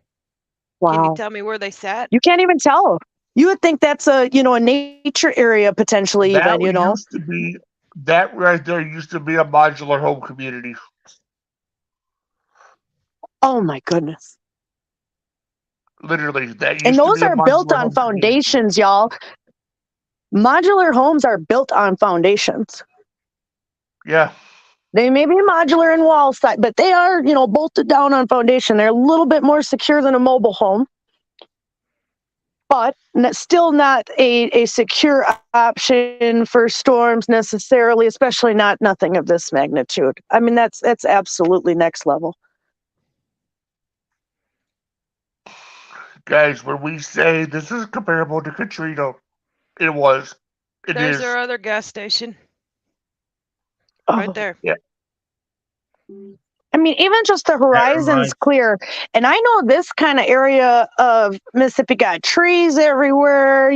Can you Wow. tell me where they sat? You can't even tell. You would think that's a nature area potentially That even. used to be that right there used to be a modular home community. Oh my goodness. Literally, that And used to those be a are built modular on home community. foundations, y'all. Modular homes are built on foundations. Yeah. They may be modular in wall side, but they are, bolted down on foundation. They're a little bit more secure than a mobile home, but still not a secure option for storms necessarily, especially nothing of this magnitude. I mean, that's absolutely next level. Guys, when we say this is comparable to Katrina, it was. It There's is. their other gas station. Oh, Right there. Yeah. I mean, even just the horizon's reminds- clear. And I know this kind of area of Mississippi got trees everywhere,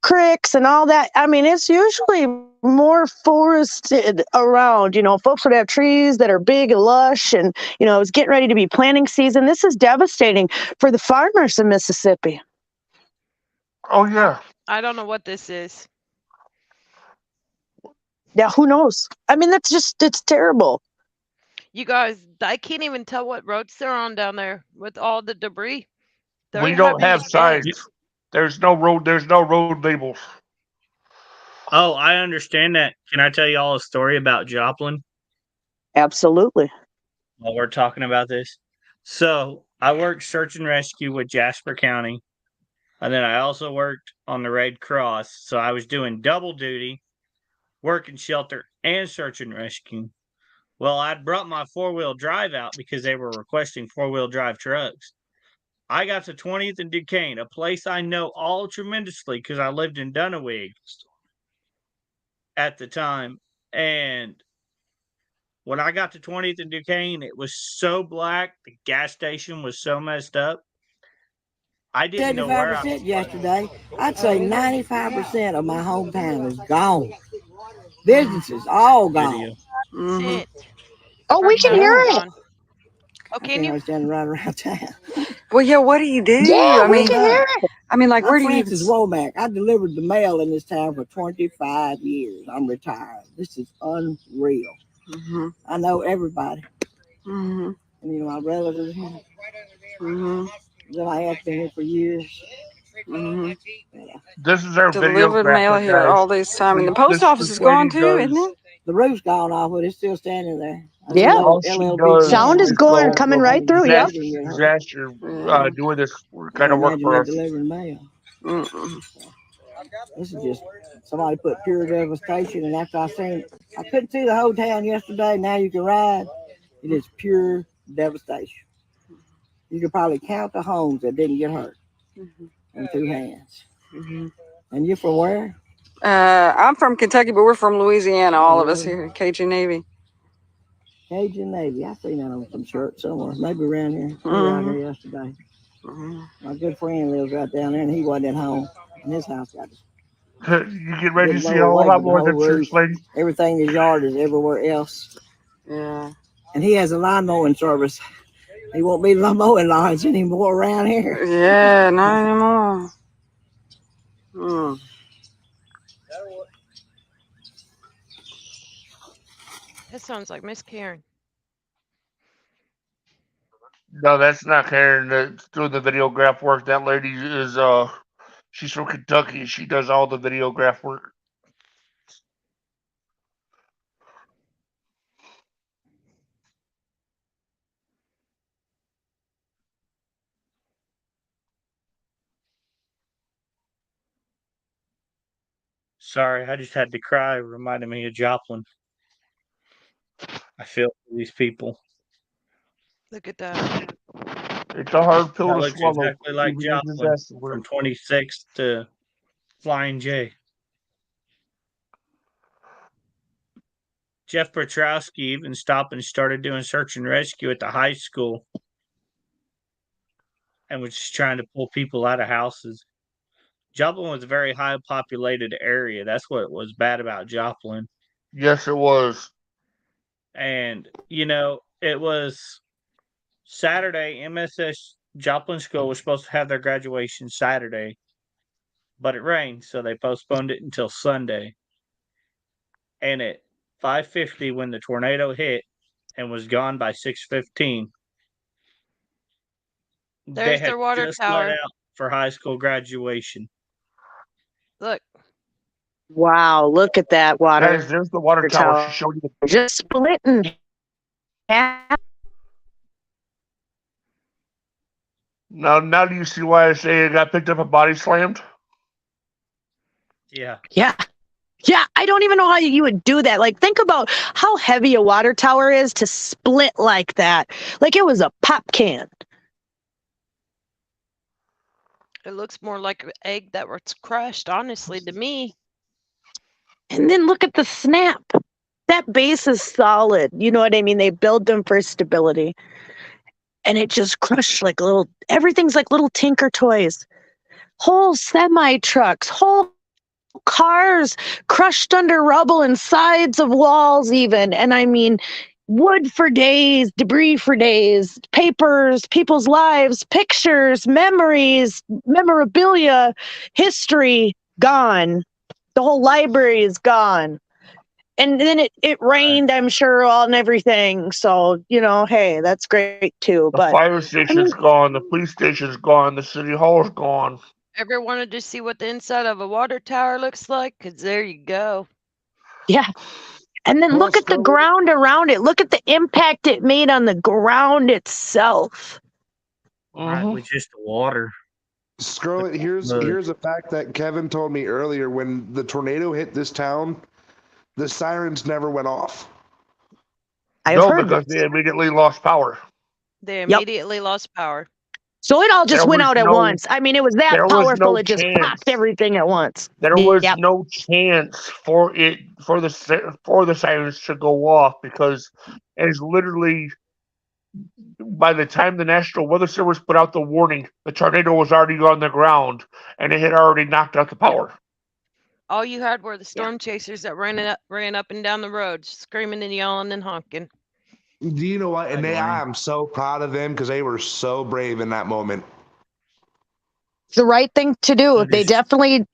creeks and all that. I mean, it's usually more forested around. Folks would have trees that are big and lush and, it's getting ready to be planting season. This is devastating for the farmers in Mississippi. Oh yeah. I don't know what this is. Yeah, who knows? I mean, it's terrible. You guys, I can't even tell what roads they're on down there with all the debris. They're We don't having have to get- signs. There's no road labels. Oh, I understand that. Can I tell you all a story about Joplin Absolutely. while we're talking about this? So I worked search and rescue with Jasper County, and then I also worked on the Red Cross. So I was doing double duty, working shelter and search and rescue. Well, I'd brought my 4-wheel drive out because they were requesting 4-wheel drive trucks. I got to 20th and Duquesne, a place I know all tremendously because I lived in Dunawig at the time. And when I got to 20th and Duquesne, it was so black. The gas station was so messed up. I didn't know where I was. Yesterday, I'd say 95% of my hometown is gone. Businesses all gone. Video. Shit. Oh, we can hear it. Gone. Oh, I can can't you? understand right around town. Well, yeah, what do you do? Yeah, I we mean, can hear it. I mean, like, I'm where do you even... Francis Womack. I delivered the mail in this town for 25 years. I'm retired. This is unreal. Mm-hmm. I know everybody. Mm-hmm. And, you know, my relatives here. Mm-hmm. Then I have been here for years. Mm-hmm. This is our Delivered mail videographer, here guys. all this time. And the post office is gone too, isn't it? The roof's gone off, but it's still standing there. Yeah. All she does Sound is is going, go coming from right through. Yep. disaster doing this kind Can't of work imagine for that us. delivering mail. Mm-mm. This is just somebody put pure devastation, and after I couldn't see the whole town yesterday. Now you can ride. It is pure devastation. You could probably count the homes that didn't get hurt in two hands. Mm-hmm. And you're from where? I'm from Kentucky, but we're from Louisiana, all of us here, Cajun Navy. Cajun Navy. I seen that on some shirt somewhere. Maybe around here. We were out here yesterday. My good friend lives right down there, and he wasn't at home. And his house got You get ready to see a whole lot more than church lady. Everything in his yard is everywhere else. Yeah. And he has a lawn mowing service. He won't be mowing lawns anymore around here. Yeah, not anymore. Hmm. That sounds like Miss Karen. No, that's not Karen that's doing the videograph work. That lady is she's from Kentucky. She does all the videograph work. Sorry, I just had to cry. It reminded me of Joplin. I feel for these people. Look at that. It's a hard pill That to looks swallow. exactly like Even in Joplin disaster work. from 26 to Flying J. Jeff Petrowski even stopped and started doing search and rescue at the high school and was just trying to pull people out of houses. Joplin was a very high populated area. That's what was bad about Joplin. Yes, it was. And, you know, it was Saturday. MSS Joplin School was supposed to have their graduation Saturday, but it rained, so they postponed it until Sunday. And at 5:50, when the tornado hit and was gone by 6:15, they There's had their water just tower. let out for high school graduation. Look. Wow, look at that water. Guys, there's the water tower. She showed you. Just splitting. Now do you see why I say it got picked up and body slammed? Yeah. Yeah. Yeah, I don't even know how you would do that. Like, think about how heavy a water tower is to split like that. Like it was a pop can. It looks more like an egg that was crushed, honestly, to me. And then look at the snap. That base is solid. You know what I mean? They build them for stability. And it just crushed like everything's like little tinker toys. Whole semi trucks, whole cars crushed under rubble and sides of walls even. And I mean, wood for days, debris for days, papers, people's lives, pictures, memories, memorabilia, history gone. The whole library is gone. And then it rained, I'm sure, on everything. So, you know, hey, that's great too. The fire station's gone. The police station's gone. The city hall's gone. Ever wanted to see what the inside of a water tower looks like? Because there you go. Yeah. And then look at the ground around it. Look at the impact it made on the ground itself. Right, with just the water. Scarlett, here's a fact that Kevin told me earlier. When the tornado hit this town, the sirens never went off. No, because they immediately lost power. They immediately lost power. So it all just There went was out at no- once. I mean, it was that there was powerful. no It just chance. popped everything at once. There was Yep. no chance for the sirens to go off because it's literally by the time the National Weather Service put out the warning, the tornado was already on the ground and it had already knocked out the power. All you had were the storm chasers that ran up and down the road, screaming and yelling and honking. Do you know what? And I am so proud of them because they were so brave in that moment. It's the right thing to do. They definitely,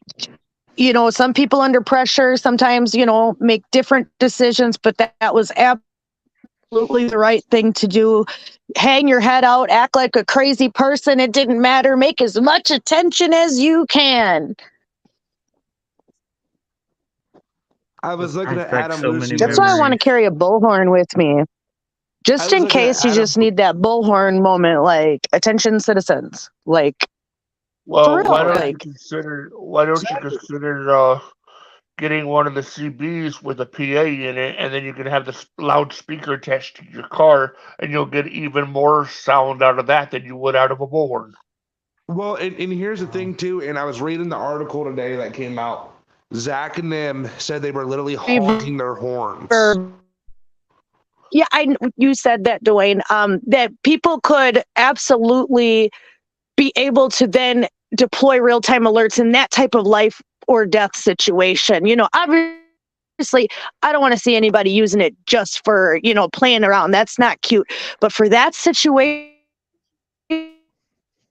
you know, some people under pressure sometimes, you know, make different decisions, but that was absolutely the right thing to do. Hang your head out, act like a crazy person. It didn't matter. Make as much attention as you can. I was looking at Brings back Adam so many Lucy. That's why I want to memories. carry a bullhorn with me. Just in case you just need that bullhorn moment, like attention citizens. Like, Well, for real, why don't like, you consider getting one of the CBs with a PA in it, and then you can have the loudspeaker attached to your car, and you'll get even more sound out of that than you would out of a bullhorn. Well, and here's the thing too, and I was reading the article today that came out. Zach and them said they were literally honking their horns. Yeah, you said that, Dwayne, that people could absolutely be able to then deploy real-time alerts in that type of life or death situation. You know, obviously, I don't want to see anybody using it just for, you know, playing around. That's not cute. But for that situation,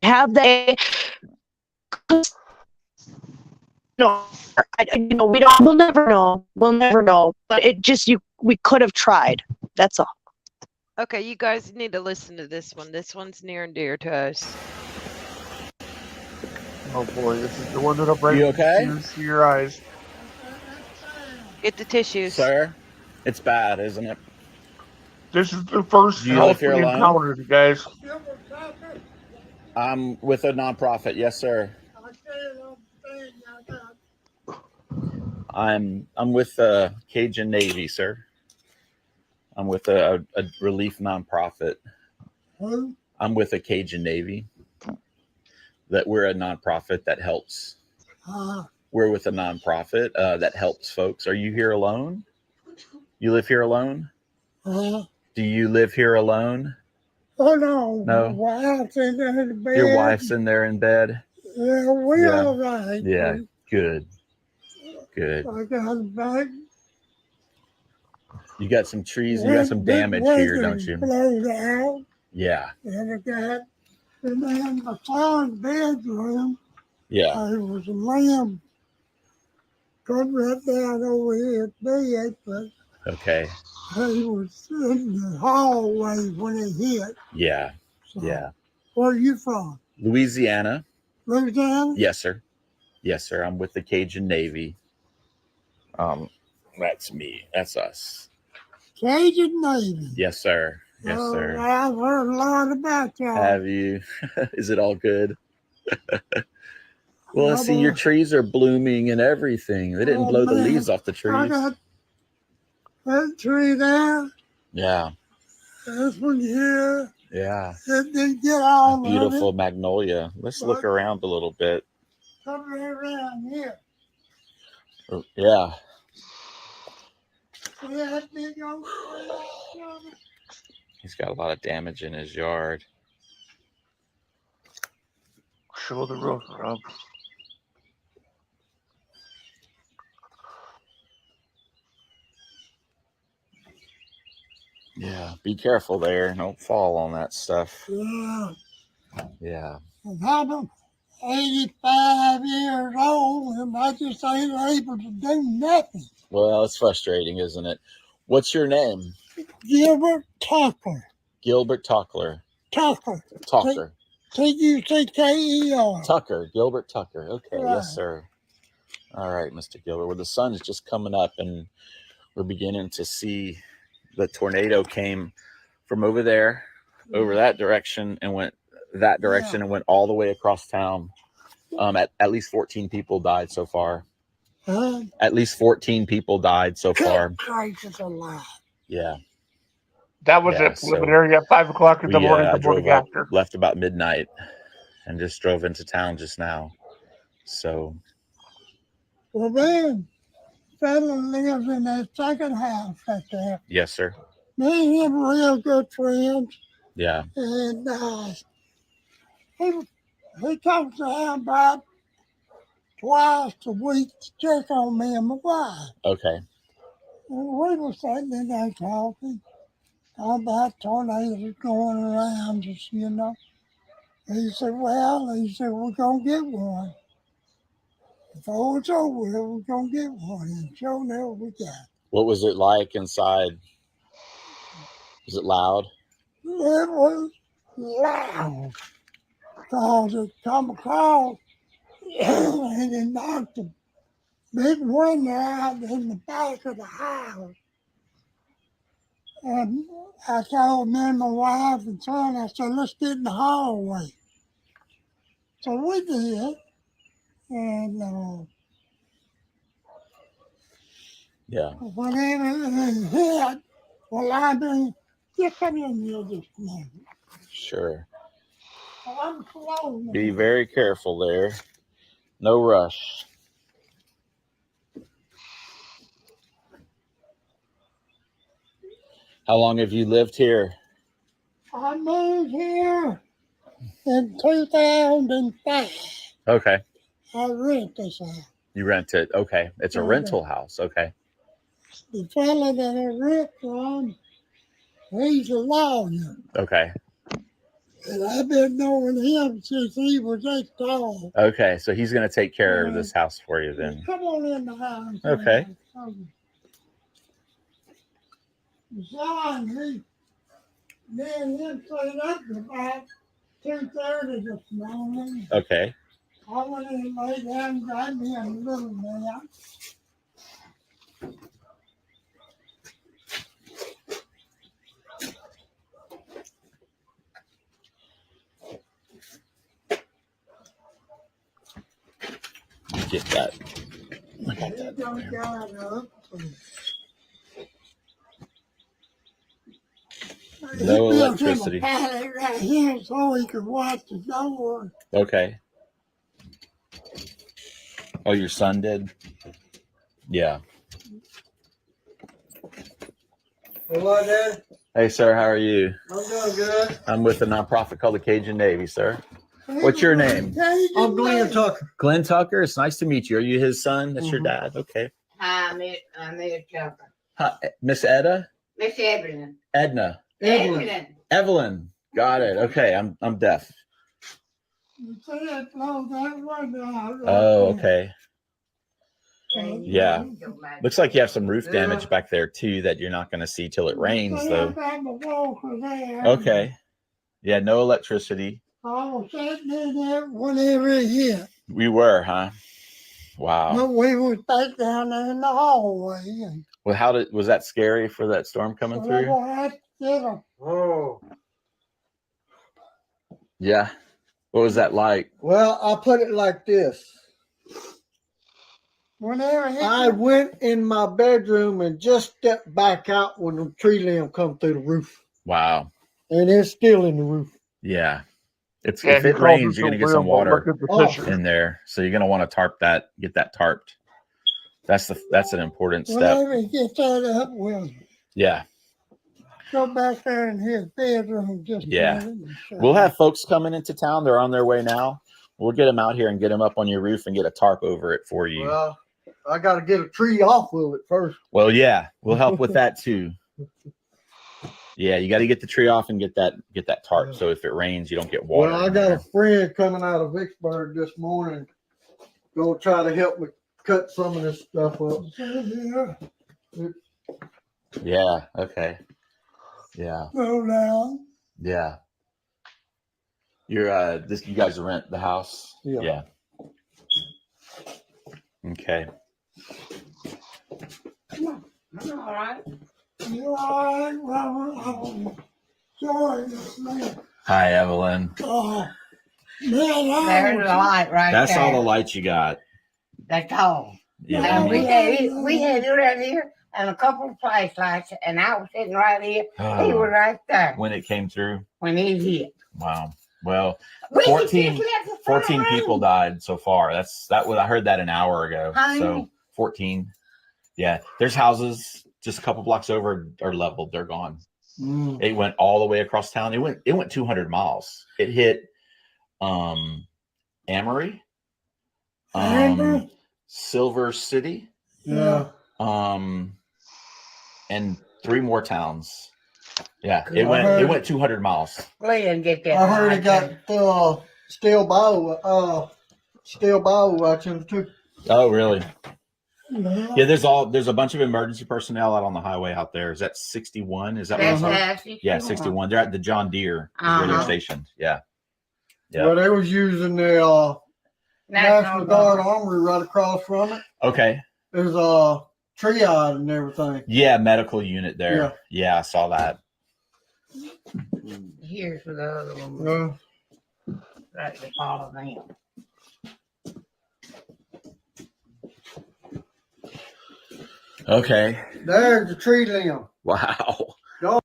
have that, we'll never know. We'll never know. But it just, we could have tried. That's all. Okay, you guys need to listen to this one. This one's near and dear to us. Oh boy, this is the one that'll bring You okay? tears to your eyes. Get the tissues. Sir, it's bad, isn't it? This is the first Do you live health here we alone? encountered, you guys. I'm with a nonprofit. Yes, sir. I'm with Cajun Navy, sir. I'm with a relief nonprofit. I'm with a Cajun Navy. That we're a nonprofit that helps. We're with a nonprofit that helps folks. Are you here alone? You live here alone? Do you live here alone? Oh no. No. My wife's in there in bed. Your wife's in there in bed? Yeah, we're Yeah. all right. Yeah, good. Good. I got back. You got some trees, you got some damage here, don't you? Blowed out. Yeah. And I got, and then my son's bedroom. Yeah. There was a lamb come right down over his bed, but Okay. he was in the hallway when it hit. Yeah. So, Yeah. where are you from? Louisiana. Louisiana? Yes, sir. Yes, sir. I'm with the Cajun Navy. That's me. That's us. Cajun Navy. Yes, sir. Yes, sir. I've heard a lot about y'all. Have you? Is it all good? Well, I see your trees are blooming and everything. They didn't blow the leaves off the I trees. got that tree there. Yeah. This one here. Yeah. It didn't get all Beautiful of it. magnolia. Let's look around a little bit. Come right around here. Yeah. See that big old tree? He's got a lot of damage in his yard. Show the roof, Rob. Yeah. Be careful there. Don't fall on that stuff. Yeah. Yeah. And I'm 85 years old and I just ain't able to do nothing. Well, it's frustrating, isn't it? What's your name? Gilbert Tucker. Gilbert Tucker. Tucker. Tucker. Tucker. Tucker. Gilbert Tucker. Okay. Right. Yes, sir. All right, Mr. Gilbert. Well, the sun's just coming up and we're beginning to see the tornado came from over there, over that direction, and went that direction and went all the way across town. At least 14 people died so far. At least 14 people died so far. Christ alive. Yeah. That was at preliminary at 5 o'clock in the morning. The morning after. Left about midnight. and just drove into town just now. So. Well, then, fella lives in that second house right there. Yes, sir. Me and him are real good friends. Yeah. And he comes down about twice a week to check on me and my wife. Okay. And we were sitting in there talking about tornadoes going around us, you know. He said, we're going to get one. Before it's over, we're going to get one. And sure enough, we got it. What was it like inside? Was it loud? It was loud because it come across and it knocked a big window out in the back of the house. And I told me and my wife and son, I said, let's get in the hallway. So we did. And yeah. Whenever it hit, well, I mean, just come in here just a minute. Sure. I'm slow now. Be very careful there. No rush. How long have you lived here? I moved here in 2005. Okay. I rent this house. You rent it. Okay. It's a rental house. Okay. The fella that I rent from, he's a lawyer. Okay. And I've been knowing him since he was that tall. Okay. So he's going to take care of this house for you then. Come on in the house. Okay. John, me and him stayed up about 2:30 this morning. Okay. I went in and lay down and got me a little nap. Get that. I got He that. done got up. No He built him a electricity. pallet right here so he could watch the door. Okay. Oh, your son did? Yeah. Hello, Dad. Hey, sir. How are you? I'm doing good. I'm with a nonprofit called the Cajun Navy, sir. What's your name? I'm Glenn Tucker. Glenn Tucker. It's nice to meet you. Are you his son? That's your dad. Okay. Hi, I'm Miss Tucker. Hi, Miss Edda? Miss Evelyn. Edna. Evelyn. Evelyn. Got it. Okay. I'm deaf. You see it blow that window out right Oh, there. okay. Yeah. Looks like you have some roof damage back there too that you're not going to see till it rains See, I though. got my walker there. Okay. Yeah, no electricity. I was sitting in there whenever it hit. We were, huh? Wow. But we was back down there in the hallway. And Well, was that scary for that storm coming through? Oh. Yeah. What was that like? Well, I'll put it like this. Whenever it hit, I went in my bedroom and just stepped back out when the tree limb come through the roof. Wow. And it's still in the roof. Yeah. If Yeah, it he rains, crawled you're going to into get the some rim, but water look at the picture. in there. So you're going to want to tarp that, get that tarped. That's an important step. whenever he gets that up, we'll Yeah. go back there in his bedroom and just Yeah. let him show. We'll have folks coming into town. They're on their way now. We'll get them out here and get them up on your roof and get a tarp over it for you. Well, I got to get a tree off of it first. Well, yeah, we'll help with that too. Yeah, you got to get the tree off and get that tarp. So if it rains, you don't get water. Well, I in got there. a friend coming out of Vicksburg this morning. Go try to help me cut some of this stuff up. Yeah. Okay. Yeah. Go down. Yeah. You're you guys rent the house? Yeah. Okay. I'm all right. You all right, Robert? Sorry, this man. Hi, Evelyn. Oh, man, There's the light right That's there. all the lights you got. That's all. Yeah. And we had it right here and a couple of flashlights, and I was sitting right here. He was right there When it came through. when he hit. Wow. Well, We 14 just left the front room. people died so far. That was I heard that an hour ago. How So many? 14. Yeah, there's houses just a couple blocks over are leveled. They're gone. It went all the way across town. It went 200 miles. It hit Amory, Silver City, Yeah. and 3 more towns. Yeah, Good. it went 200 miles. Go ahead and get that. I heard it got steel bow watching too. Oh, really? Yeah, there's a bunch of emergency personnel out on the highway out there. Is that 61? Is that That's what right. 61? Yeah, 61. They're at the John Deere is where they're stationed. Yeah. Yeah. Well, they was using the National Guard Armory right across from it. Okay. There's a triage and everything. Yeah, medical unit there. Yeah, I saw that. Here's for the other one. Right to follow them. Okay. There's the tree limb. Wow. Go.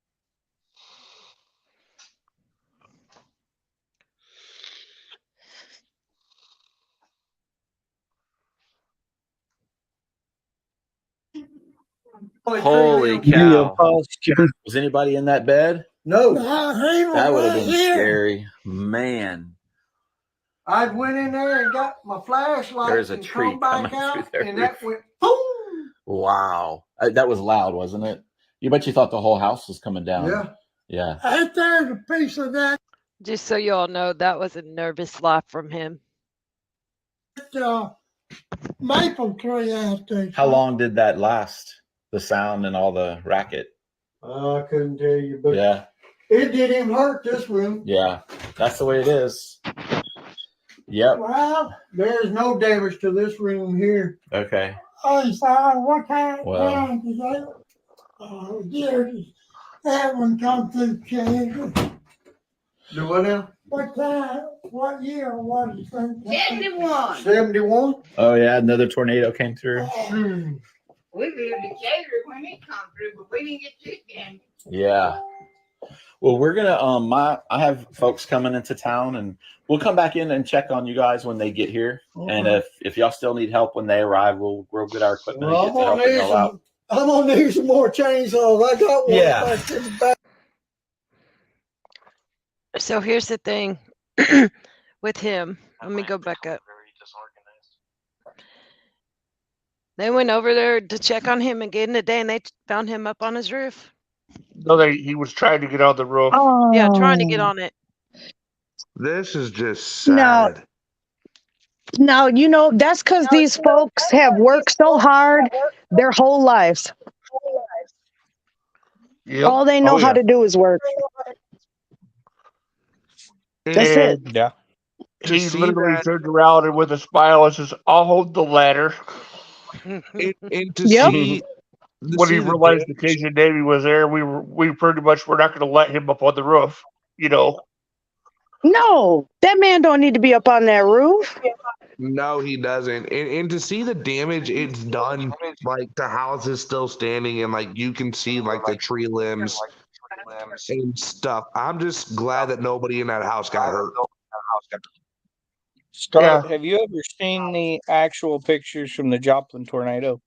Holy cow. Was anybody in that bed? No. That would have been scary. Man. I went in there and got my flashlight. There's a and tree come back coming out, through there. and that went boom. Wow. That was loud, wasn't it? You bet you thought the whole house was coming down. Yeah. Yeah. Right there's a piece of that Just so you all know, that was a nervous laugh from him. maple tree out there. How long did that last? The sound and all the racket? I couldn't tell you, but Yeah. it did him hurt this room. Yeah. That's the way it is. Yep. Well, there's no damage to this room here. Okay. I saw what kind Well. of years that one come through Kansas. Do what now? What year was it? 71. 71? Oh, yeah. Another tornado came through. We lived in Gator when it come through, but we didn't get too damaged. Yeah. Well, we're gonna I have folks coming into town, and we'll come back in and check on you guys when they get here. And if y'all still need help when they arrive, we'll get our equipment and get to helping y'all out. I'm gonna need some more chainsaws. I got one. Yeah. back in the back. So here's the thing with him. Let me go back up. They went over there to check on him again today, and they found him up on his roof. No, he was trying to get on the roof. Yeah, trying to get on it. This is just No, sad. you know, that's because these folks have worked so hard their whole lives. Yep. All they know how to do is work. That's it. And Yeah. he see literally that- turned around and with a smile and says, "I'll hold the ladder." And to Yep. see When he realized the Cajun Navy was there, we pretty much were not going to let him up on the roof. You know. No, that man don't need to be up on that roof. No, he doesn't. And to see the damage it's done, like the house is still standing and like you can see like the tree limbs and stuff. I'm just glad that nobody in that house got hurt. Scott, have you ever seen the actual pictures from the Joplin tornado?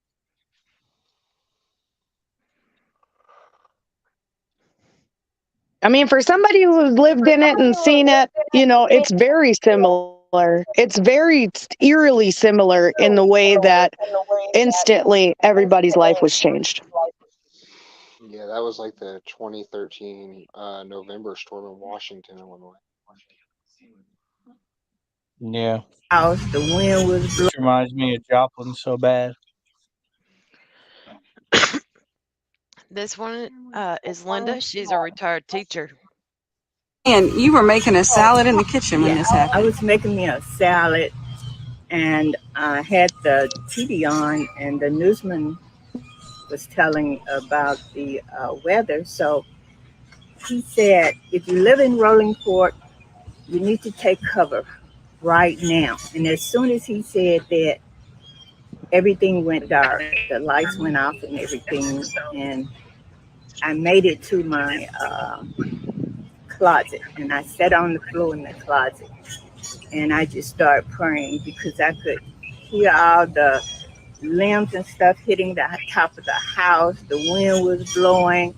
I mean, for somebody who's lived in it and seen it, you know, it's very similar. It's very eerily similar in the way that instantly everybody's life was changed. Yeah, that was like the 2013 November storm in Washington, Illinois. Yeah. The wind was blowing. This reminds me of Joplin so bad. This one is Linda. She's a retired teacher. And you were making a salad in the kitchen when this happened. I was making me a salad, and I had the TV on, and the newsman was telling about the weather. So he said, if you live in Rollingport, you need to take cover right now. And as soon as he said that, everything went dark. The lights went off and everything. And I made it to my closet, and I sat on the floor in the closet, and I just started praying because I could hear all the limbs and stuff hitting the top of the house. The wind was blowing.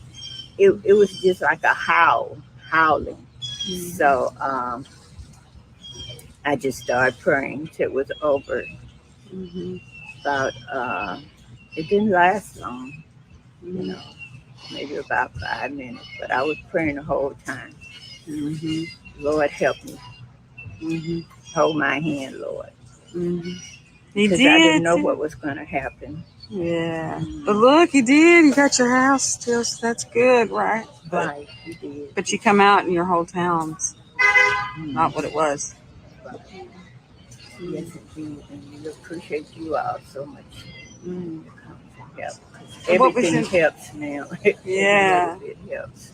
It was just like a howling. So I just started praying till it was over. About it didn't last long, maybe about 5 minutes, but I was praying the whole time. Lord, help me. Hold my hand, Lord. He Because did. I didn't know what was going to happen. Yeah. But look, you did. You got your house still, so that's good, right? Right, you did. But you come out and your whole town's not what it was. Yes, indeed. And we appreciate you all so much. Help. And what was Everything your- helps now. Yeah. It helps.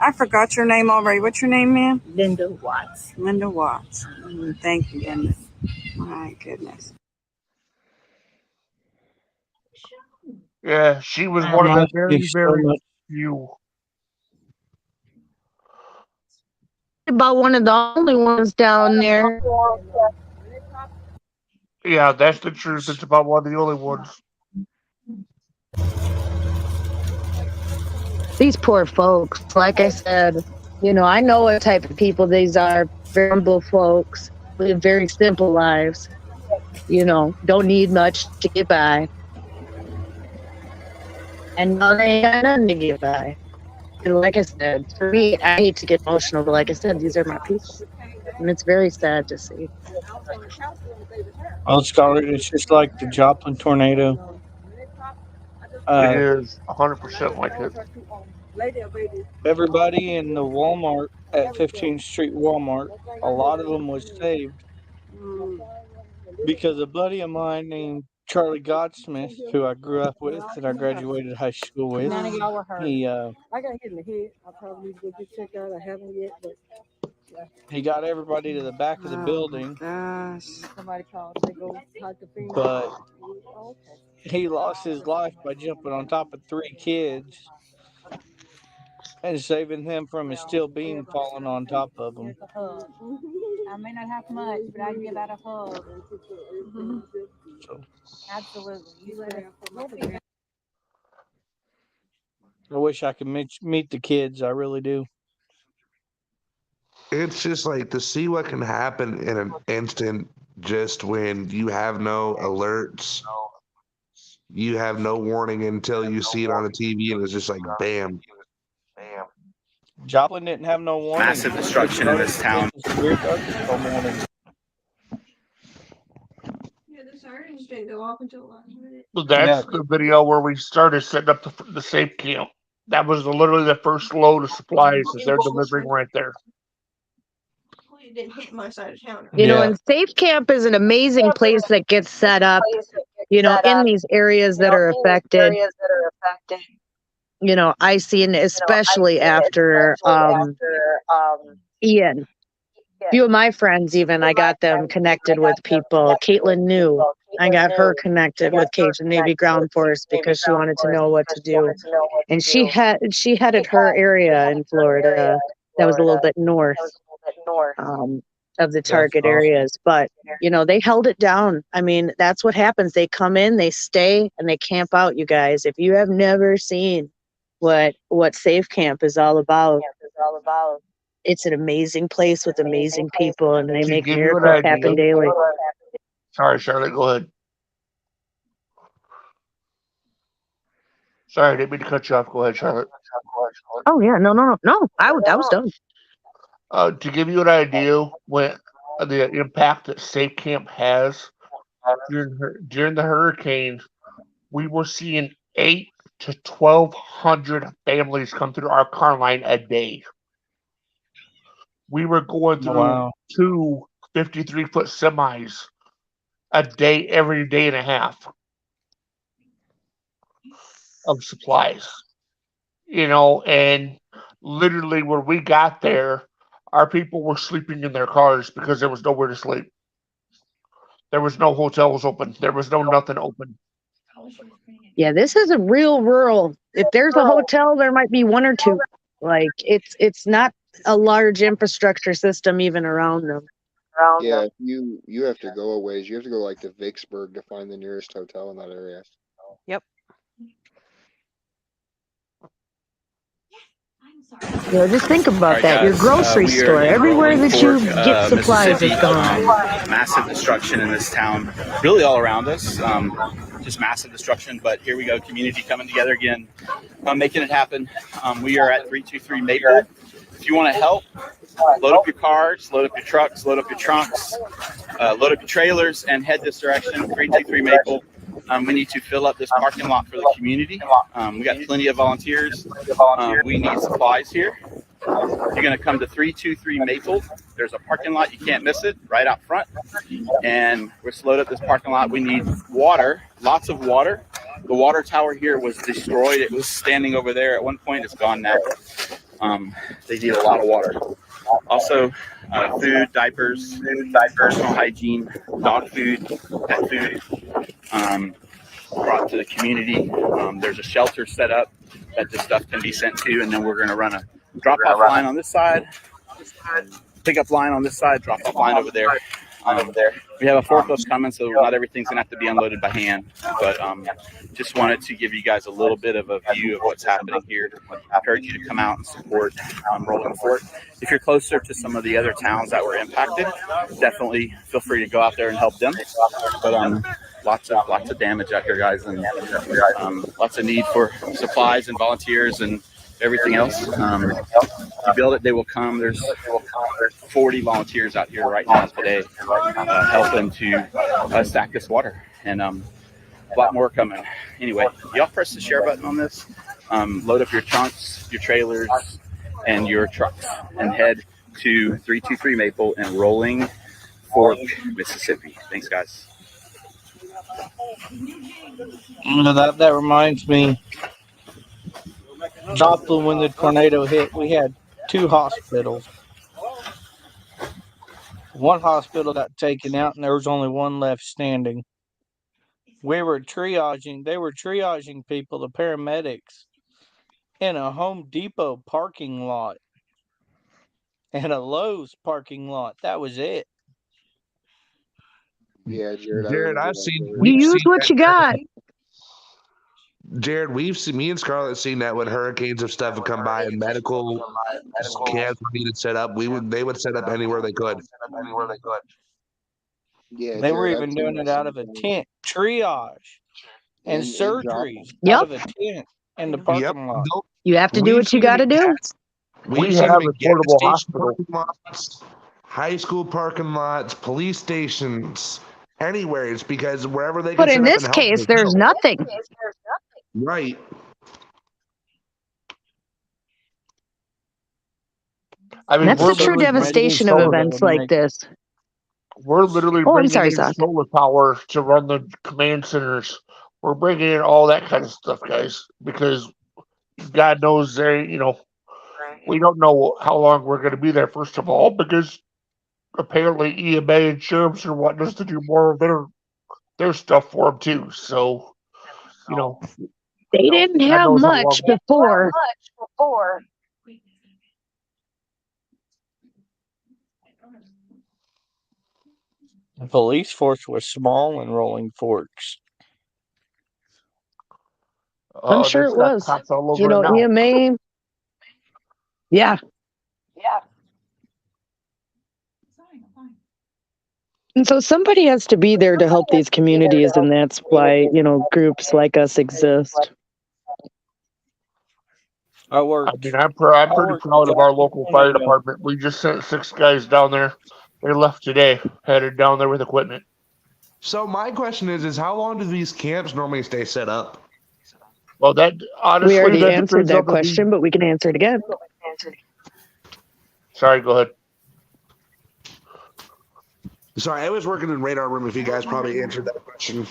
I forgot your name already. What's your name, ma'am? Linda Watts. Linda Watts. Thank you, Linda. My goodness. Yeah, she was That one of the reminds me so very much. few. About one of the only ones down there. Yeah, that's the truth. It's about one of the only ones. These poor folks, like I said, I know what type of people these are. Very humble folks, live very simple lives. Don't need much to get by. And now they ain't got nothing to get by. And like I said, for me, I hate to get emotional, but like I said, these are my people. And it's very sad to see. Well, Scarlett, it's just like the Joplin tornado. It is 100% like it. Everybody in the Walmart at 15th Street Walmart, a lot of them was saved because a buddy of mine named Charlie Godsmith, who I grew up with and I graduated high school with, None of y'all were hurt. he I got hit in the head. I probably need to go get checked out. I haven't yet, but he got everybody to the back of the building, Gosh. somebody called. They go type the finger. but Oh, okay. he lost his life by jumping on top of 3 kids and saving them from a steel beam falling on top of them. Here's a hug. I may not have much, but I can give out a hug. So Absolutely. You said I wish I could meet the kids. I really do. It's just like to see what can happen in an instant, just when you have no alerts, you have no warning until you see it on the TV, and it's just like bam. Joplin didn't have no warning. Massive destruction in this town. Yeah, the sirens didn't go off until the last minute. So that's the video where we started setting up the safe camp. That was literally the first load of supplies that they're delivering right there. It didn't hit my side of town. And Safe Camp is an amazing place that gets set up, in these areas that are affected. I seen especially after Ian. A few of my friends, even, I got them connected with people. Caitlin knew. I got her connected with Cajun Navy Ground Force because she wanted to know what to do. And she headed her area in Florida that was a little bit north of the target areas. But, they held it down. I mean, that's what happens. They come in, they stay, and they camp out, you guys. If you have never seen what Safe Camp is all about, it's an amazing place with amazing people, and they make miracles happen daily. Sorry, Charlotte, go ahead. Sorry, I didn't mean to cut you off. Go ahead, Charlotte. Oh yeah, no, I was done. To give you an idea, when the impact that Safe Camp has during the hurricane, we were seeing 800 to 1,200 families come through our car line a day. We were going through 2 53-foot semis a day, every day and a half of supplies. And literally when we got there, our people were sleeping in their cars because there was nowhere to sleep. There was no hotels open. There was no nothing open. Yeah, this is a real rural. If there's a hotel, there might be 1 or 2. Like it's not a large infrastructure system even around them. Yeah, you have to go a ways. You have to go like to Vicksburg to find the nearest hotel in that area. Yep. Just think about All right, that. Your guys. grocery We are store, in everywhere Rolling that you Fork, get supplies is Mississippi. gone. Massive destruction in this town, really all around us. Just massive destruction. But here we go, community coming together again, making it happen. We are at 323 Maple. If you want to help, load up your cars, load up your trucks, load up your trunks, load up your trailers, and head this direction, 323 Maple. We need to fill up this parking lot for the community. We got plenty of volunteers. We need supplies here. You're going to come to 323 Maple. There's a parking lot. You can't miss it, right out front. And we're to load up this parking lot. We need water, lots of water. The water tower here was destroyed. It was standing over there at one point. It's gone now. They need a lot of water. Also, food, diapers, personal hygiene, dog food, pet food, brought to the community. There's a shelter set up that this stuff can be sent to, and then we're going to run a drop-off line on this side, pick-up line on this side, drop-off line over there. We have a forklift coming, so not everything's going to have to be unloaded by hand. But just wanted to give you guys a little bit of a view of what's happening here. I encourage you to come out and support Rolling Fork. If you're closer to some of the other towns that were impacted, definitely feel free to go out there and help them. But lots of damage out here, guys, and lots of need for supplies and volunteers and everything else. You build it, they will come. There's 40 volunteers out here right now today helping to stack this water, and a lot more coming. Anyway, y'all press the share button on this. Load up your trunks, your trailers, and your trucks, and head to 323 Maple in Rolling Fork, Mississippi. Thanks, guys. That reminds me, Joplin, when the tornado hit, we had 2 hospitals. One hospital got taken out and there was only one left standing. They were triaging people, the paramedics, in a Home Depot parking lot and a Lowe's parking lot. That was it. Yeah, Jared. Jared, I I've seen. You use what you got. Jared, me and Scarlett seen that when hurricanes and stuff would come by and medical camps needed set up. They would set up anywhere they could. Yeah, They were Jared, even doing it out of a tent, triage and in surgeries Yep. out of a tent in the parking lot. You have to do what you got to do. We've seen them in gas station parking lots, high school parking lots, police stations, anywhere. It's because wherever they can But in set up this and help, case, they there's will. nothing. Right. I mean, That's we're the true literally bringing in devastation of solar. events like this. We're literally Oh, I'm bringing sorry, in Zach. solar power to run the command centers. We're bringing in all that kind of stuff, guys, because God knows we don't know how long we're going to be there, first of all, because apparently EMA and sheriffs are wanting us to do more of their stuff for them, too. So, They didn't God have knows how long. much before. The police force was small in Rolling Forks. I'm sure There's it got was. cops all over it now. EMA. Yeah. And so somebody has to be there to help these communities, and that's why, groups like us exist. I mean, I'm pretty proud of our local fire department. We just sent 6 guys down there. They left today, headed down there with equipment. So my question is how long do these camps normally stay set up? Well, that honestly, We already that answered depends on that the question, need. but we can answer it again. Sorry, go ahead. Sorry, I was working in radar room. If you guys probably answered that question.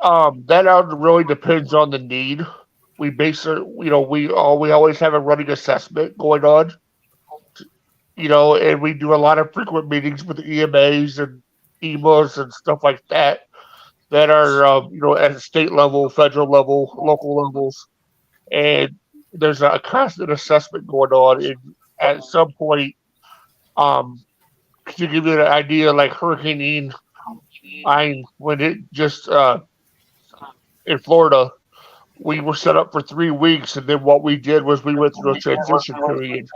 That really depends on the need. We base it, we always have a running assessment going on, and we do a lot of frequent meetings with the EMAs and EMAs and stuff like that are, at a state level, federal level, local levels. And there's a constant assessment going on. And at some point, to give you an idea, like Hurricane Ian, when it just in Florida, we were set up for 3 weeks, and then what we did was we went through a transition period.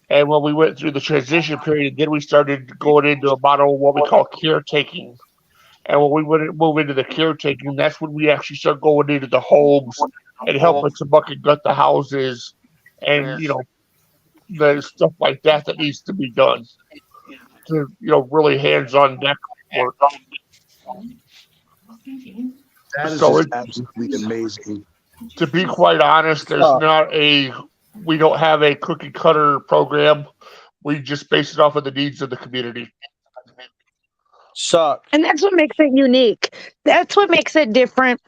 And when we went through the transition period, then we started going into a model of what we call caretaking. And when we went move into the caretaking, that's when we actually start going into the homes and helping to buck and gut the houses, and the stuff like that that needs to be done. To really hands-on deck work. That is So just absolutely amazing. to be quite honest, we don't have a cookie cutter program. We just base it off of the needs of the community. Suck. And that's what makes it unique. That's what makes it different,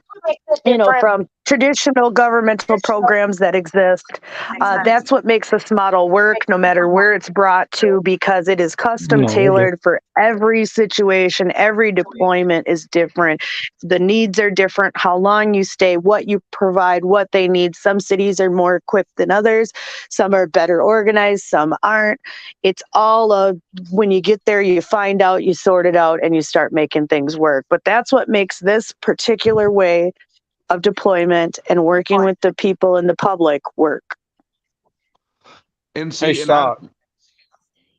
from traditional governmental programs that exist. That's what makes this model work, no matter where it's brought to, because it is custom tailored for every situation. Every deployment is different. The needs are different, how long you stay, what you provide, what they need. Some cities are more equipped than others. Some are better organized, some aren't. It's all when you get there, you find out, you sort it out, and you start making things work. But that's what makes this particular way of deployment and working with the people and the public work. And see,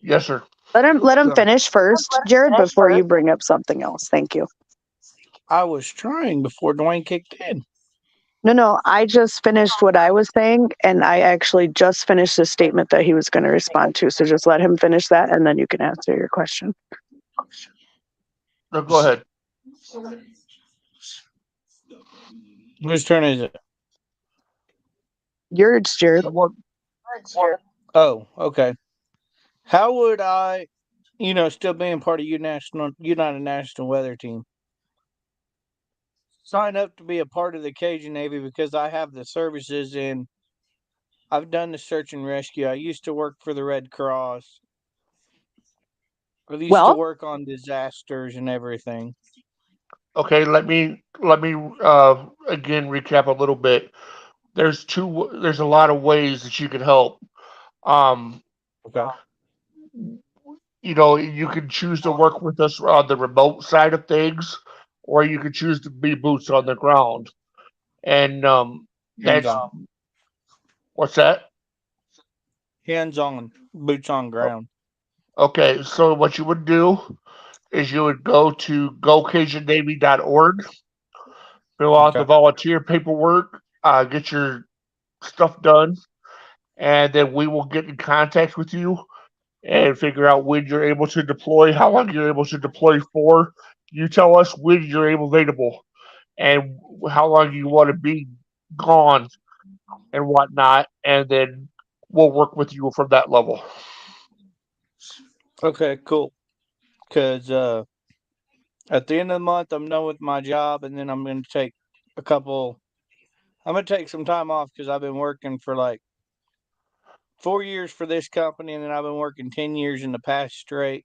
yes, sir. Let him finish first, Jared, before you bring up something else. Thank you. I was trying before Dwayne kicked in. No, I just finished what I was saying, and I actually just finished the statement that he was going to respond to. So just let him finish that, and then you can answer your question. No, go ahead. Whose turn is it? Yours, Jared. Oh, okay. How would I, still being part of United National Weather Team, sign up to be a part of the Cajun Navy? Because I have the services and I've done the search and rescue. I used to work for the Red Cross. I used to work on disasters and everything. Okay, let me again recap a little bit. There's a lot of ways that you can help. Okay. You can choose to work with us on the remote side of things, or you can choose to be boots on the ground. And that's what's that? Hands-on, boots on ground. Okay, so what you would do is you would go to gocajunNavy.org, fill out the volunteer paperwork, get your stuff done, and then we will get in contact with you and figure out when you're able to deploy, how long you're able to deploy for. You tell us when you're available and how long you want to be gone and whatnot, and then we'll work with you from that level. Okay, cool. Because at the end of the month, I'm done with my job, and then I'm going to take some time off because I've been working for like 4 years for this company, and then I've been working 10 years in the past straight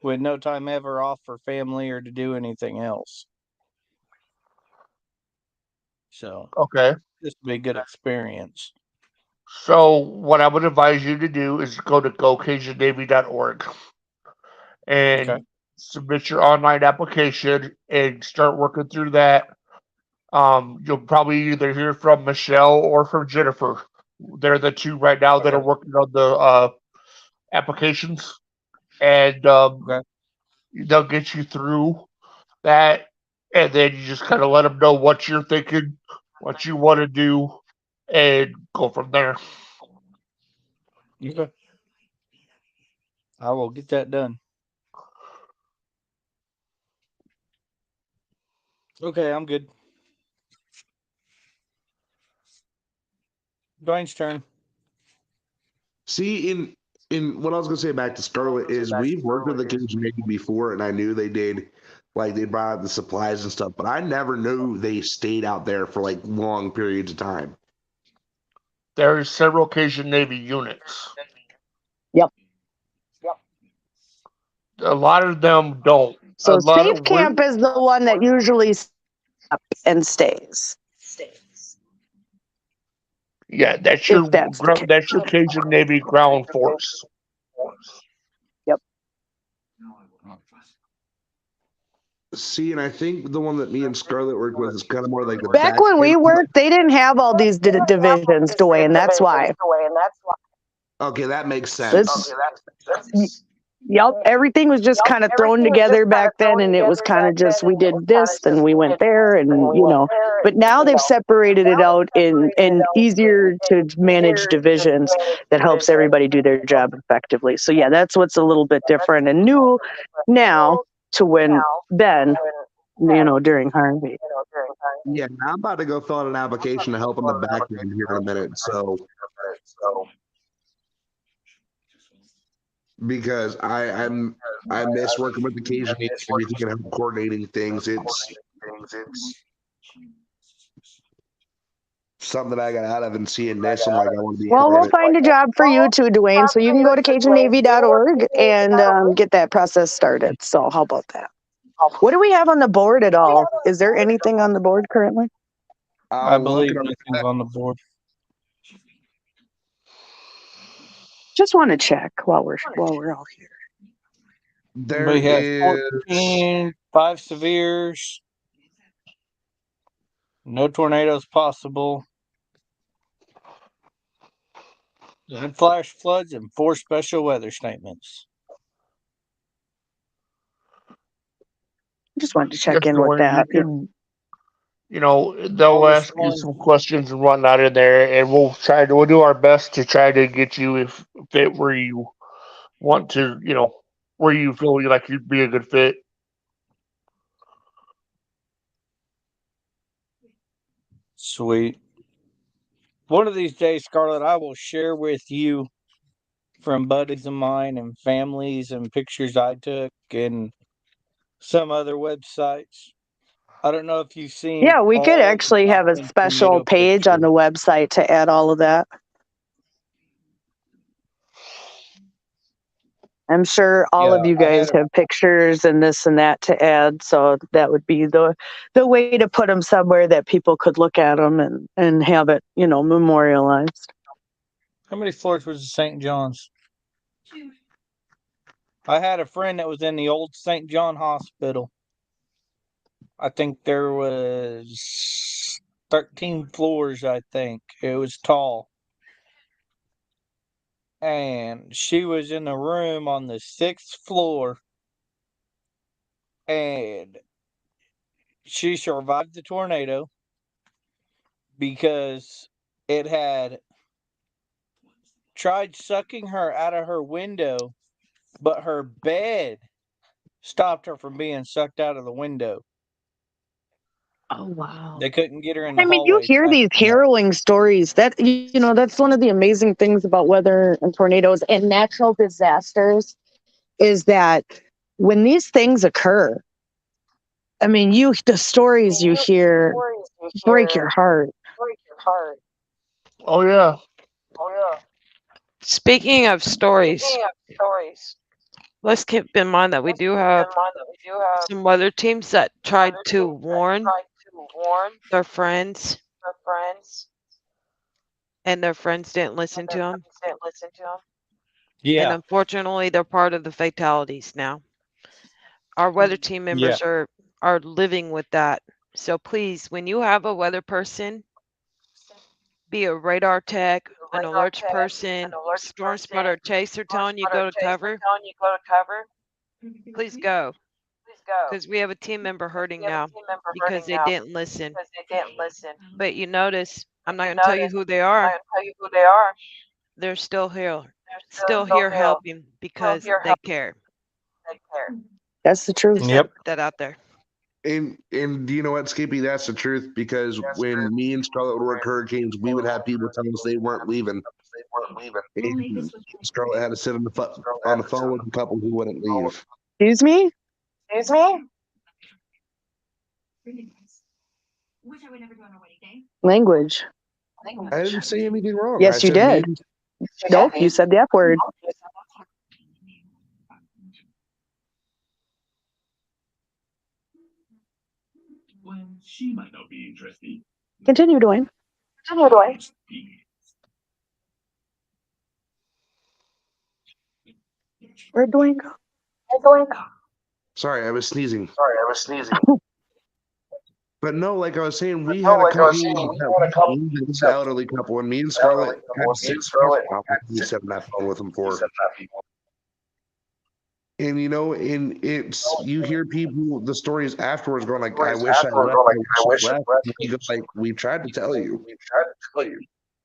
with no time ever off for family or to do anything else. So, okay, this will be a good experience. So what I would advise you to do is go to gocajunNavy.org and submit your online application and start working through that. You'll probably either hear from Michelle or from Jennifer. They're the two right now that are working on the applications, and they'll get you through that, and then you just kind of let them know what you're thinking, what you want to do, and go from there. Okay. I will get that done. Okay, I'm good. Dwayne's turn. See, in what I was gonna say back to Scarlet is we've worked with the Cajun Navy before, and I knew they did, like they brought out the supplies and stuff, but I never knew they stayed out there for like long periods of time. There are several Cajun Navy units. Yep. A lot of them don't. So Safe Camp is the one that usually up and stays. Yeah, that's if that's the case. that's your Cajun Navy ground force. Yep. See, and I think the one that me and Scarlett work with is kind of more like the Back when we worked, they didn't have all these divisions, Dwayne. That's why. Okay, that makes This, sense. yep, everything was just kind of thrown together back then, and it was kind of just we did this, then we went there, and But now they've separated it out in easier to manage divisions that helps everybody do their job effectively. So yeah, that's what's a little bit different and new now to when then, during Harvey. Yeah, I'm about to go fill out an application to help on the back end here in a minute. So, because I miss working with the Cajun Navy and everything and help coordinating things. It's something that I got out of and seeing this. I'm like, I want to be. Well, we'll find a job for you too, Dwayne. So you can go to CajunNavy.org and get that process started. So how about that? What do we have on the board at all? Is there anything on the board currently? I believe nothing's on the board. Just want to check while we're all here. We have 14, 5 severes, no tornadoes possible, and flash floods, and 4 special weather statements. Just wanted to check in with that. They'll ask you some questions and whatnot in there, and we'll do our best to try to get you fit where you want to, where you feel like you'd be a good fit. Sweet. One of these days, Scarlett, I will share with you from buddies of mine and families and pictures I took and some other websites. I don't know if you've seen. Yeah, we could actually have a special page on the website to add all of that. I'm sure all of you guys have pictures and this and that to add, so that would be the way to put them somewhere that people could look at them and have it, memorialized. How many floors was the St. John's? 2. I had a friend that was in the old St. John Hospital. I think there was 13 floors, I think. It was tall. And she was in a room on the 6th floor. And she survived the tornado because it had tried sucking her out of her window, but her bed stopped her from being sucked out of the window. Oh, wow. They couldn't get her in the I mean, you hallway hear fast these enough. harrowing stories. That that's one of the amazing things about weather and tornadoes and natural disasters is that when these things occur, I mean, the stories you hear break your heart. Oh yeah. Speaking of stories, let's keep in mind that we do have some weather teams that tried to warn their friends, and their friends didn't listen to them. Yeah. And unfortunately, they're part of the fatalities now. Our weather team members are living with that. So please, when you have a weather person, be a radar tech, an alerts person, storm spotter, chaser telling you go to cover, please go. Because we have a team member hurting now because they didn't listen. But you notice, I'm not going to tell you who they are. They're still here helping because they care. That's the truth. Just have to put that out there. And do you know what, Skippy? That's the truth, because when me and Scarlett would work hurricanes, we would have people tell us they weren't leaving. And Scarlett had to sit on the phone with a couple who wouldn't leave. Excuse me? Language. I didn't say anything wrong. Yes, you did. Nope, you said the F word. Well, she might not be interested. Continue, Dwayne. Where'd Dwayne go? Sorry, I was sneezing. But no, like I was saying, we had a couple this elderly couple, and me and Scarlett had 6 we sat on that phone with them for. And you know, and it's you hear people the stories afterwards going like, "I wish I left." You go like, "We tried to tell you."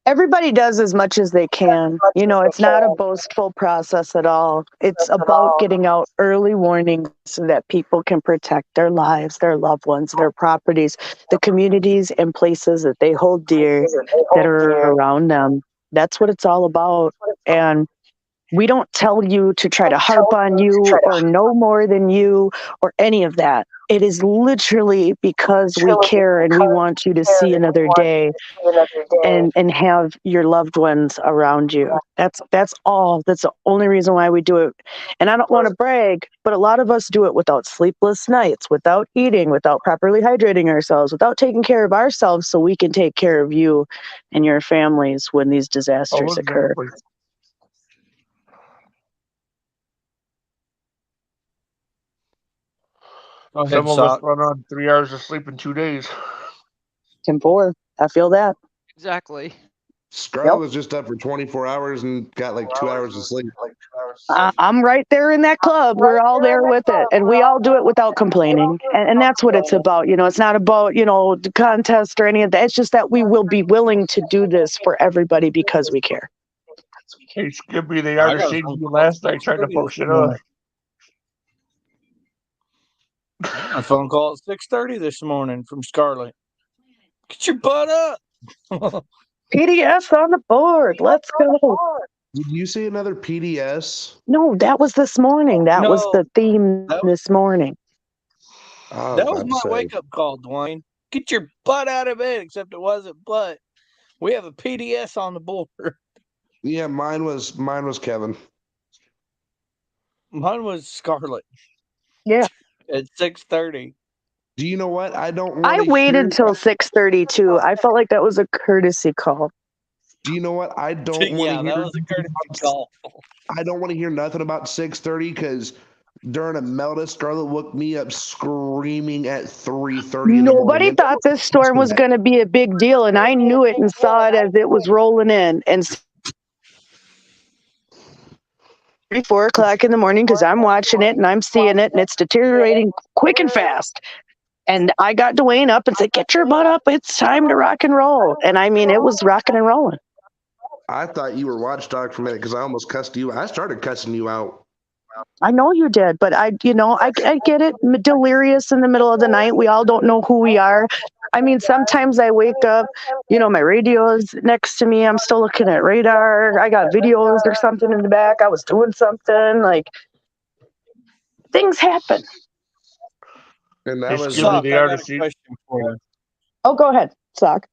Everybody does as much as they can. You know, it's not a boastful process at all. It's about getting out early warning so that people can protect their lives, their loved ones, their properties, the communities and places that they hold dear that are around them. That's what it's all about. And we don't tell you to try to harp on you or know more than you or any of that. It is literally because we care and we want you to see another day and have your loved ones around you. That's all. That's the only reason why we do it. And I don't want to brag, but a lot of us do it without sleepless nights, without eating, without properly hydrating ourselves, without taking care of ourselves so we can take care of you and your families when these disasters occur. Go ahead, Some of us Sock. run on 3 hours of sleep in 2 days. 10-4. I feel that. Exactly. Scarlett was just up for 24 hours and got like 2 hours of sleep. I'm right there in that club. We're all there with it. And we all do it without complaining. And that's what it's about. You know, it's not about, you know, the contest or any of that. It's just that we will be willing to do this for everybody because we care. Hey, Skippy, they already seen you last night trying to function up. A phone call at 6:30 this morning from Scarlett. Get your butt up. PDS on the board. Let's go. Did you see another PDS? No, that was this morning. That was the theme this morning. That was my wake-up call, Dwayne. Get your butt out of bed, except it wasn't butt. We have a PDS on the board. Yeah, mine was Kevin. Mine was Scarlett. Yeah. At 6:30. Do you know what? I don't. I waited till 6:30 too. I felt like that was a courtesy call. Do you know what? I don't want to Yeah, hear. that was a courtesy call. I don't want to hear nothing about 6:30 because during a meltdown, Scarlett woke me up screaming at 3:30 in the morning. Nobody thought this storm was going to be a big deal, and I knew it and saw it as it was rolling in. And 4 o'clock in the morning, because I'm watching it and I'm seeing it, and it's deteriorating quick and fast. And I got Dwayne up and said, "Get your butt up! It's time to rock and roll." And I mean, it was rocking and rolling. I thought you were watchdog for a minute because I almost cussed you. I started cussing you out. I know you did, but I get it. Delirious in the middle of the night. We all don't know who we are. I mean, sometimes I wake up, my radio is next to me. I'm still looking at radar. I got videos or something in the back. I was doing something. Like, things happen. And that was Sock, the artist. Oh, go ahead, Sock.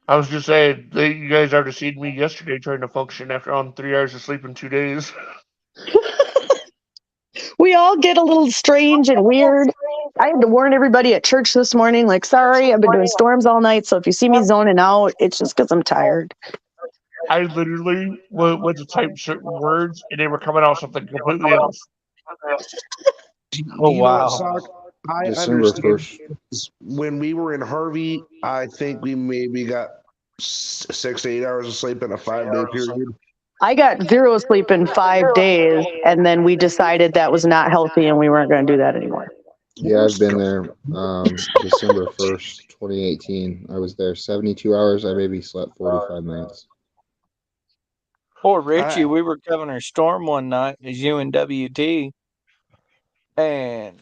I was just saying, you guys already seen me yesterday trying to function after on 3 hours of sleep in 2 days. We all get a little strange and weird. I had to warn everybody at church this morning, like, sorry, I've been doing storms all night, so if you see me zoning out, it's just because I'm tired. I literally went to type certain words, and they were coming out something completely else. Oh, wow. I December understand. 1st. When we were in Harvey, I think we maybe got 6 to 8 hours of sleep in a 5-day period. I got 0 sleep in 5 days, and then we decided that was not healthy and we weren't going to do that anymore. Yeah, I've been there. December 1st, 2018. I was there 72 hours. I maybe slept 45 minutes. Poor Richie, we were covering a storm one night as UNWT, and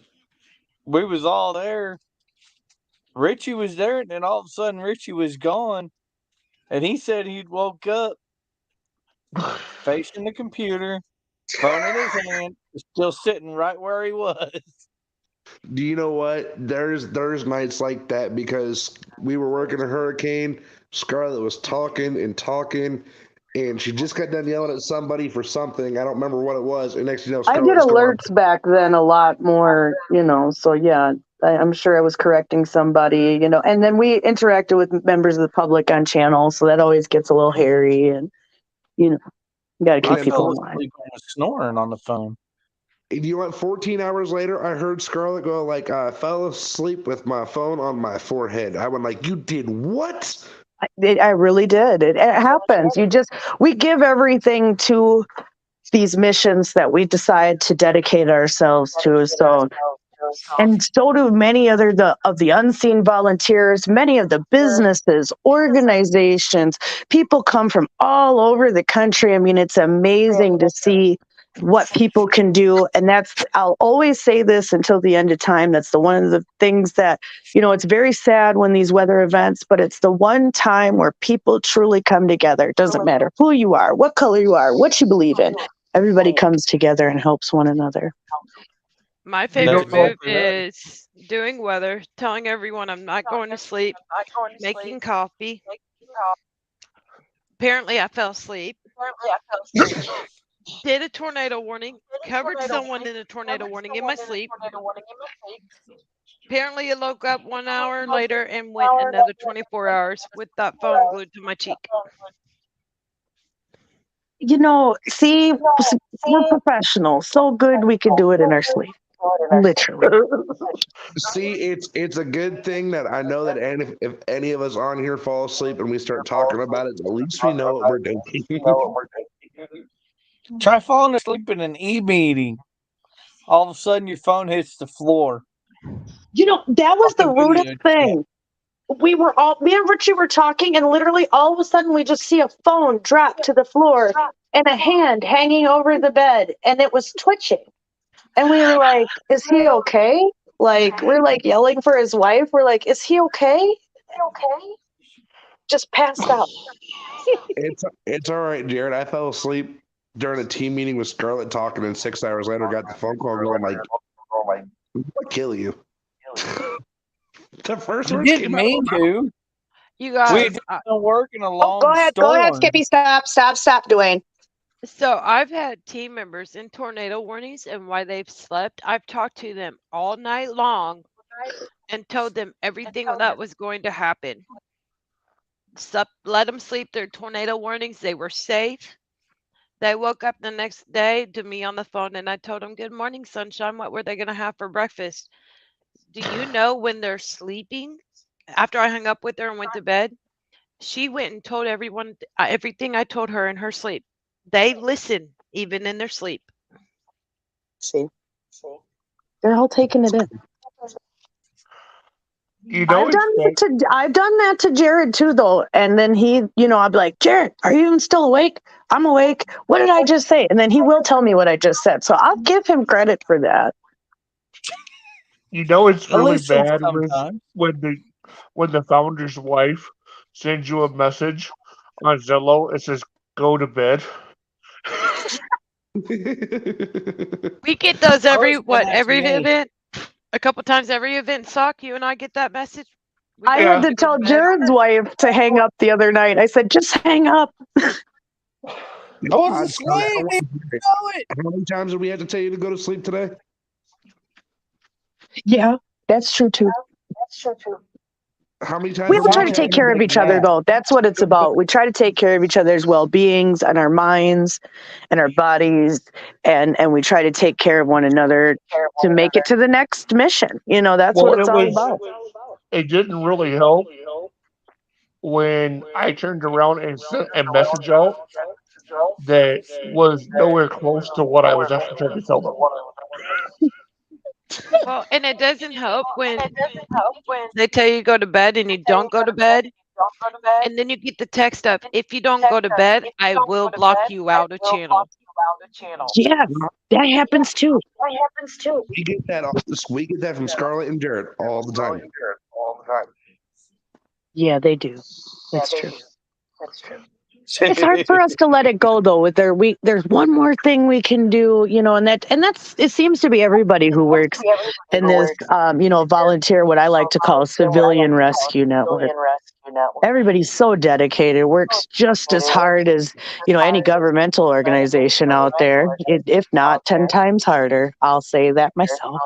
we was all there. Richie was there, and then all of a sudden Richie was gone, and he said he'd woke up facing the computer, phone in his hand, still sitting right where he was. Do you know what? There's nights like that because we were working a hurricane. Scarlett was talking, and she just got done yelling at somebody for something. I don't remember what it was. And next, I get alerts back then a lot more, so yeah, I'm sure I was correcting somebody, and then we interacted with members of the public on channels, so that always gets a little hairy, and You got to I keep people fell in line. Sleep on snoring on the phone. You want 14 hours later, I heard Scarlett go like, I fell asleep with my phone on my forehead. I went like, you did what? I really did. It happens. We give everything to these missions that we decide to dedicate ourselves to. So, and so do many of the unseen volunteers, many of the businesses, organizations. People come from all over the country. I mean, it's amazing to see what people can do. And I'll always say this until the end of time. That's one of the things that, it's very sad when these weather events, but it's the one time where people truly come together. It doesn't matter who you are, what color you are, what you believe in. Everybody comes together and helps one another. My favorite move is doing weather, telling everyone I'm not going to sleep, making coffee. Apparently, I fell asleep. Did a tornado warning, covered someone in a tornado warning in my sleep. Apparently, I woke up 1 hour later and went another 24 hours with that phone glued to my cheek. See, we're professionals. So good we could do it in our sleep. Literally. See, it's a good thing that I know that if any of us on here fall asleep and we start talking about it, at least we know what we're doing. Try falling asleep in an e-meeting. All of a sudden, your phone hits the floor. That was the rudest thing. Me and Richie were talking, and literally all of a sudden we just see a phone drop to the floor and a hand hanging over the bed, and it was twitching. And we were like, is he okay? Like, we're like yelling for his wife. We're like, is he okay? Just passed out. It's all right, Jared. I fell asleep during a team meeting with Scarlett talking, and 6 hours later got the phone call going like, "I'm gonna kill you." The first words didn't mean to. You guys, We've been working a long Go ahead, Skippy. Stop, Dwayne. So I've had team members in tornado warnings and why they've slept. I've talked to them all night long and told them everything that was going to happen. Let them sleep their tornado warnings. They were safe. They woke up the next day to me on the phone and I told them, good morning, sunshine. What were they going to have for breakfast? Do you know when they're sleeping? After I hung up with her and went to bed, she went and told everyone everything I told her in her sleep. They listen even in their sleep. See? They're all taking it in. I've done that to Jared too, though. And then he, I'd be like, Jared, are you even still awake? I'm awake. What did I just say? And then he will tell me what I just said. So I'll give him credit for that. It's really listen bad sometimes. when the founder's wife sends you a message on Zillow. It says, "Go to bed." We get those every event, a couple times every event. Sock, you and I get that message. I had to tell Jared's wife to hang up the other night. I said, just hang up. I was asleep. How many times did we have to tell you to go to sleep today? Yeah, that's true too. How many times? We all try to take care of each other, though. That's what it's about. We try to take care of each other's well-beings and our minds and our bodies, and we try to take care of one another to make it to the next mission. That's what it's all about. It didn't really help when I turned around and sent a message out that was nowhere close to what I was actually trying to tell them. Well, and it doesn't help when they tell you to go to bed and you don't go to bed. And then you get the text of, if you don't go to bed, I will block you out of channel. Yeah, that happens too. We get that from Scarlett and Jared all the time. Yeah, they do. That's true. It's hard for us to let it go, though. There's one more thing we can do, and that's it seems to be everybody who works in this, volunteer, what I like to call civilian rescue network. Everybody's so dedicated, works just as hard as any governmental organization out there, if not 10 times harder. I'll say that myself.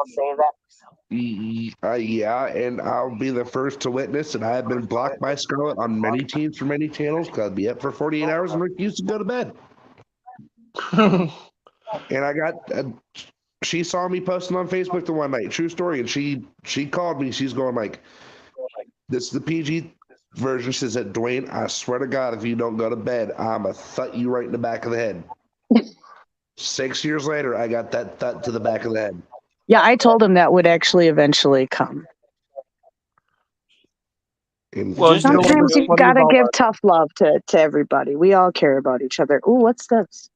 Yeah, and I'll be the first to witness that I have been blocked by Scarlett on many teams for many channels because I'd be up for 48 hours and refuse to go to bed. And I got, she saw me posting on Facebook the one night, true story, and she called me. She's going like, "This is the PG version." She says, "Dwayne, I swear to God, if you don't go to bed, I'ma thut you right in the back of the head." 6 years later, I got that thut to the back of the head. Yeah, I told him that would actually eventually come. Well, you know what's Sometimes you funny gotta about give tough love to everybody. We all care about each other. Ooh, what's this?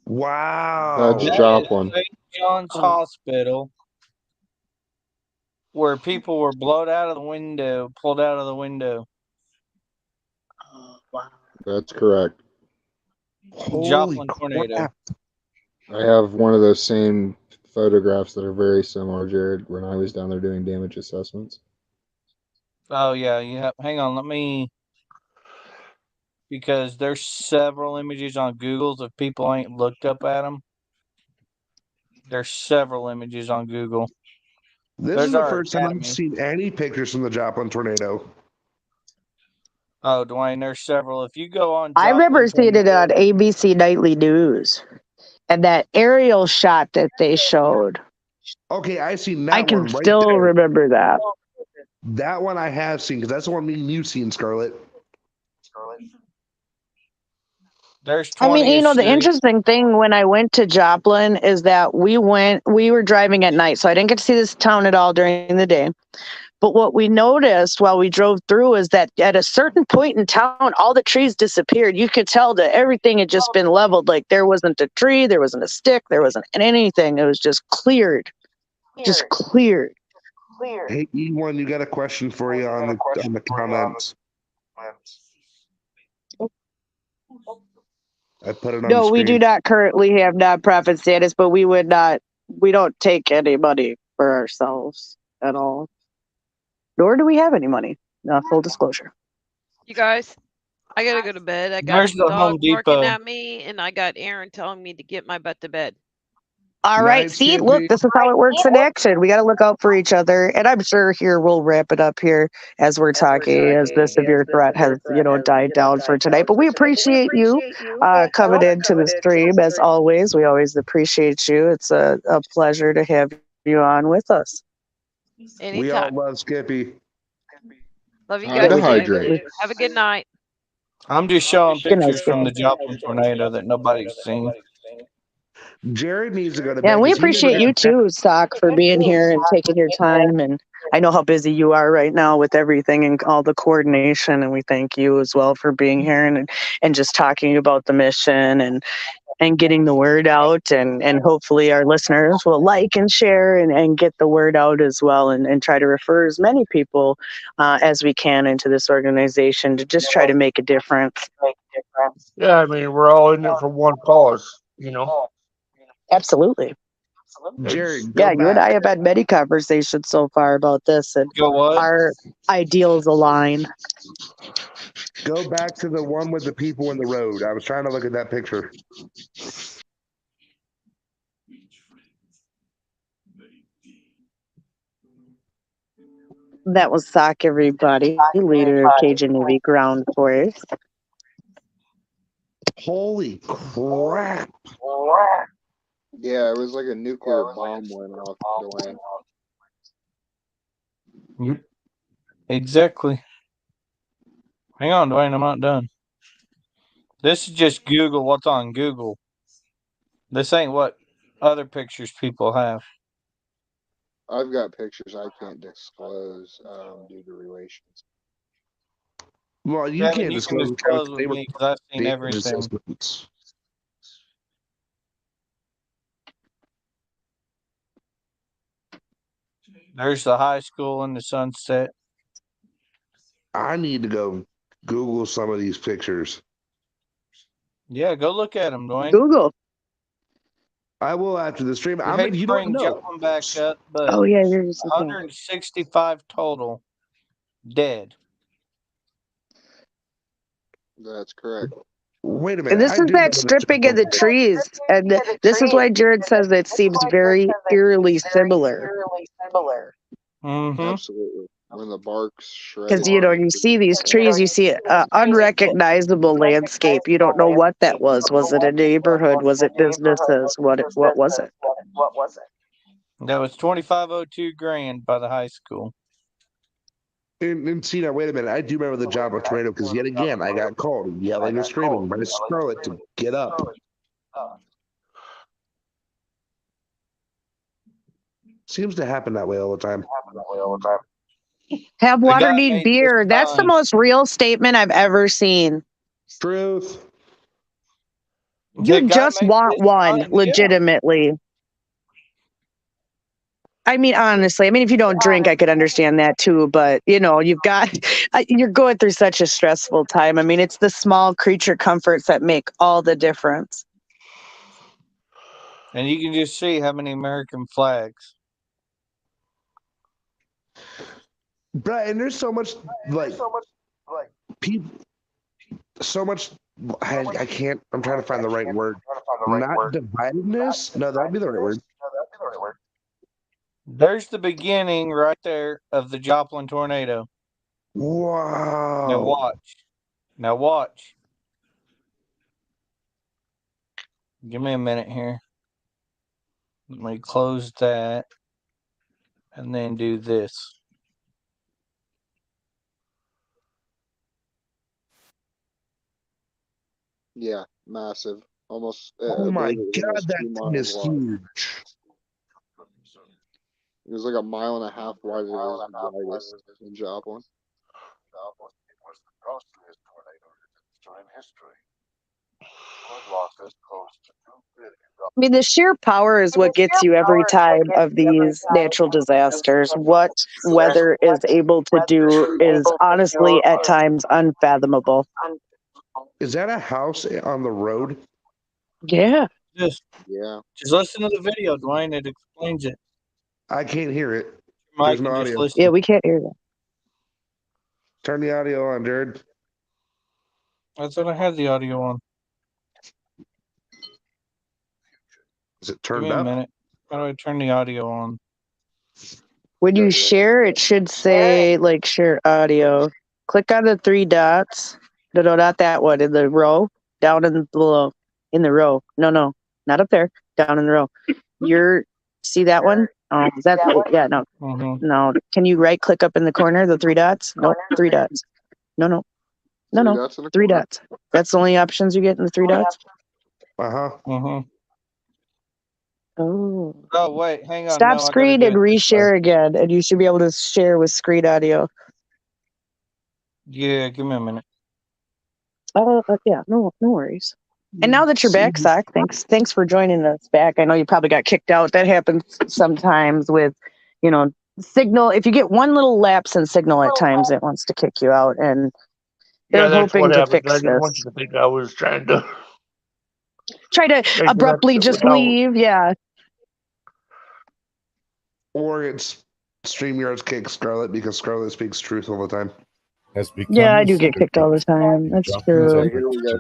Wow. That's That Joplin. is St. John's Hospital, where people were pulled out of the window. That's correct. Joplin tornado. I have one of those same photographs that are very similar, Jared, when I was down there doing damage assessments. Oh yeah. Hang on, let me, because there's several images on Google's. If people ain't looked up at them, there's several images on Google. This There's is the our first time I've academy. seen any pictures from the Joplin tornado. Oh, Dwayne, there's several. If you go on I remember Joplin seeing it tornado, on ABC Nightly News, and that aerial shot that they showed. Okay, I seen that I can one right still there. remember that. That one I have seen because that's the one me and you've seen, Scarlett. there's 20th I mean, you know, the Street. interesting thing when I went to Joplin is that we were driving at night, so I didn't get to see this town at all during the day. But what we noticed while we drove through is that at a certain point in town, all the trees disappeared. You could tell that everything had just been leveled. Like there wasn't a tree, there wasn't a stick, there wasn't anything. It was just cleared. Just cleared. Hey, E1, you got a question for you on the comments. I put it on the No, we screen. do not currently have nonprofit status, but we don't take any money for ourselves at all. Nor do we have any money. Full disclosure. You guys, I gotta go to bed. I got There's the dog Home barking Depot. at me, and I got Aaron telling me to get my butt to bed. All right. See, look, this is how it works in action. We got to look out for each other. And I'm sure here we'll wrap it up here as we're talking, as the severe threat has, died down for tonight. But we appreciate you coming into the stream as always. We always appreciate you. It's a pleasure to have you on with us. We all love Skippy. Love you Time guys to too. hydrate. Have a good night. I'm just showing Good night, pictures from the Skippy. Joplin tornado that nobody's seen. Jared needs to go to Yeah, bed. and we 'cause he never appreciate you got too, Sock, for being here and taking your time. And I know how busy you are right now with everything and all the coordination. And we thank you as well for being here and just talking about the mission and getting the word out. And hopefully our listeners will like and share and get the word out as well and try to refer as many people as we can into this organization to just try to make a difference. Yeah, I mean, we're all in it for one cause, Absolutely. Jared, Yeah, you and I have had many conversations so far about this, and our ideals align. Go back to the one with the people in the road. I was trying to look at that picture. That was Sock, everybody, leader of Cajun Navy Ground Force. Holy crap. Yeah, it was like a nuclear bomb went off, Dwayne. Exactly. Hang on, Dwayne, I'm not done. This is just Google what's on Google. This ain't what other pictures people have. I've got pictures I can't disclose due to relations. Well, you Kevin, can't you can disclose disclose with me because I've seen everything. There's the high school in the sunset. I need to go Google some of these pictures. Yeah, go look at them, Dwayne. Google. I will after the stream. I I hate mean, to you don't bring know. Joplin back up, but Oh, yeah, there's 165 total dead. That's correct. Wait a minute. And this I is do that know stripping of the trees. And this is why Jared says it seems very eerily similar. Mm-hmm. Absolutely. when the bark's shredded. Because you see these trees, you see unrecognizable landscape. You don't know what that was. Was it a neighborhood? Was it businesses? What was it? That was 2502 grand by the high school. And see now, wait a minute. I do remember the job of tornado because yet again I got called yelling and screaming by Scarlett to get up. Seems to happen that way all the time. Have The water, guy need made beer. this That's the sign. most real statement I've ever seen. Truth. The You guy just made want this one, sign, yeah. legitimately. I mean, honestly, if you don't drink, I could understand that too. But you've got, you're going through such a stressful time. I mean, it's the small creature comforts that make all the difference. And you can just see how many American flags. Bruh, and there's so much people, so much. I can't. I'm trying to find the right word. Not dividedness. No, that'd be the right word. There's the beginning right there of the Joplin tornado. Wow. Now watch. Now watch. Give me a minute here. Let me close that and then do this. Yeah, massive. Almost. Oh I my believe it was God, almost that 2 thing miles is wide. huge. It was like 1.5 miles wide. It was the widest in Joplin. I mean, the sheer power is what gets you every time of these natural disasters. What weather is able to do is honestly at times unfathomable. Is that a house on the road? Yeah. Just listen to the video, Dwayne. It explains it. I can't hear it. Mike, There's no just audio. listen. Yeah, we can't hear that. Turn the audio on, Jared. I thought I had the audio on. Is it Give turned me a up? minute. How do I turn the audio on? When you share, it should say like share audio. Click on the 3 dots. No, not that one. In the row, down in below, in the row. No, not up there. Down in the row. See that one? Oh, that's yeah. No, no. Can you right click up in the corner? The 3 dots? Nope. 3 dots. No. 3 dots in the 3 corner? dots. That's the only options you get in the 3 dots. Uh-huh. Oh. Oh wait, hang on. Stop No, I gotta screen do and it this way. reshare again, and you should be able to share with screen audio. Yeah, give me a minute. Oh, yeah, no worries. And now that you're back, Sock, thanks for joining us back. I know you probably got kicked out. That happens sometimes with, signal. If you get one little lapse in signal at times, it wants to kick you out. And they're Yeah, that's hoping what to happened. I fix didn't want this. you to think I was trying to Try to make an abruptly exit just without. leave. Yeah. Or it's StreamYard's kick Scarlett because Scarlett speaks truth all the time. Yeah, I do get kicked all the time. That's true.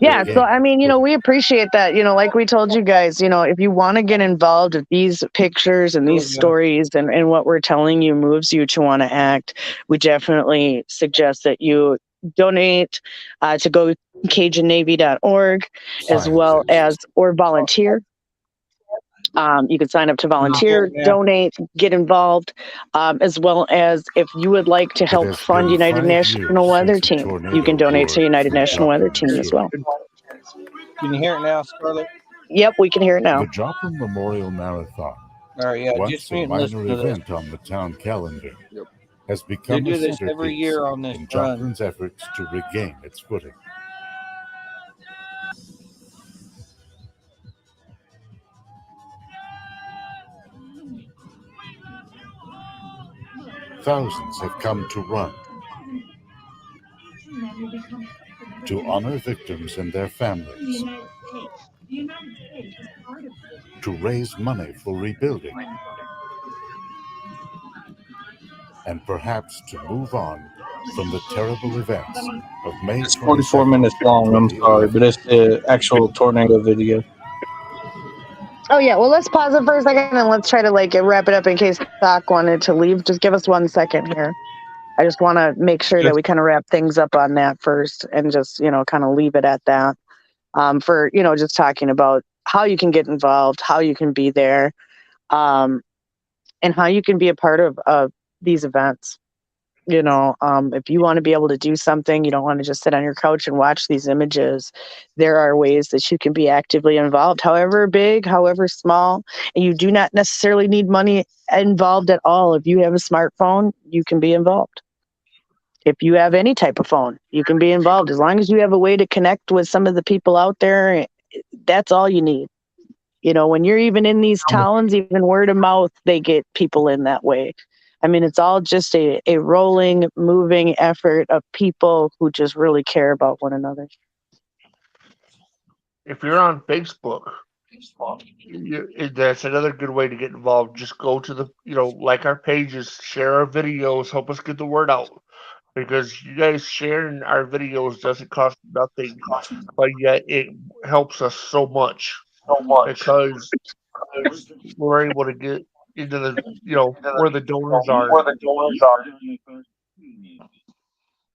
Yeah, so we appreciate that. Like we told you guys, if you want to get involved with these pictures and these stories and what we're telling you moves you to want to act, we definitely suggest that you donate to go CajunNavy.org as well as or volunteer. You can sign up to volunteer, donate, get involved, as well as if you would like to help fund United National Weather Team, you can donate to United National Weather Team as well. Can you hear it now, Scarlett? Yep, we can hear it now. The Joplin Memorial Marathon, All right, yeah, once just a mute and listen minor to this. event on the town calendar, has They become do a this every centerpiece year on this in run. Joplin's efforts to regain its footing. Thousands have come to run, to honor victims and their families, to raise money for rebuilding, and perhaps to move on from the terrible events of May 22nd. It's 44 minutes long. I'm sorry, but it's the actual tornado video. Oh yeah, well let's pause it for a second and let's try to wrap it up in case Doc wanted to leave. Just give us 1 second here. I just want to make sure that we kind of wrap things up on that first and just, kind of leave it at that. For, just talking about how you can get involved, how you can be there, and how you can be a part of these events. If you want to be able to do something, you don't want to just sit on your couch and watch these images. There are ways that you can be actively involved, however big, however small, and you do not necessarily need money involved at all. If you have a smartphone, you can be involved. If you have any type of phone, you can be involved. As long as you have a way to connect with some of the people out there, that's all you need. When you're even in these towns, even word of mouth, they get people in that way. I mean, it's all just a rolling, moving effort of people who just really care about one another. If you're on Facebook, that's another good way to get involved. Just go to the, like our pages, share our videos, help us get the word out. Because you guys sharing our videos doesn't cost nothing, but yet it helps us so much. Because we're able to get into the, where the donors are.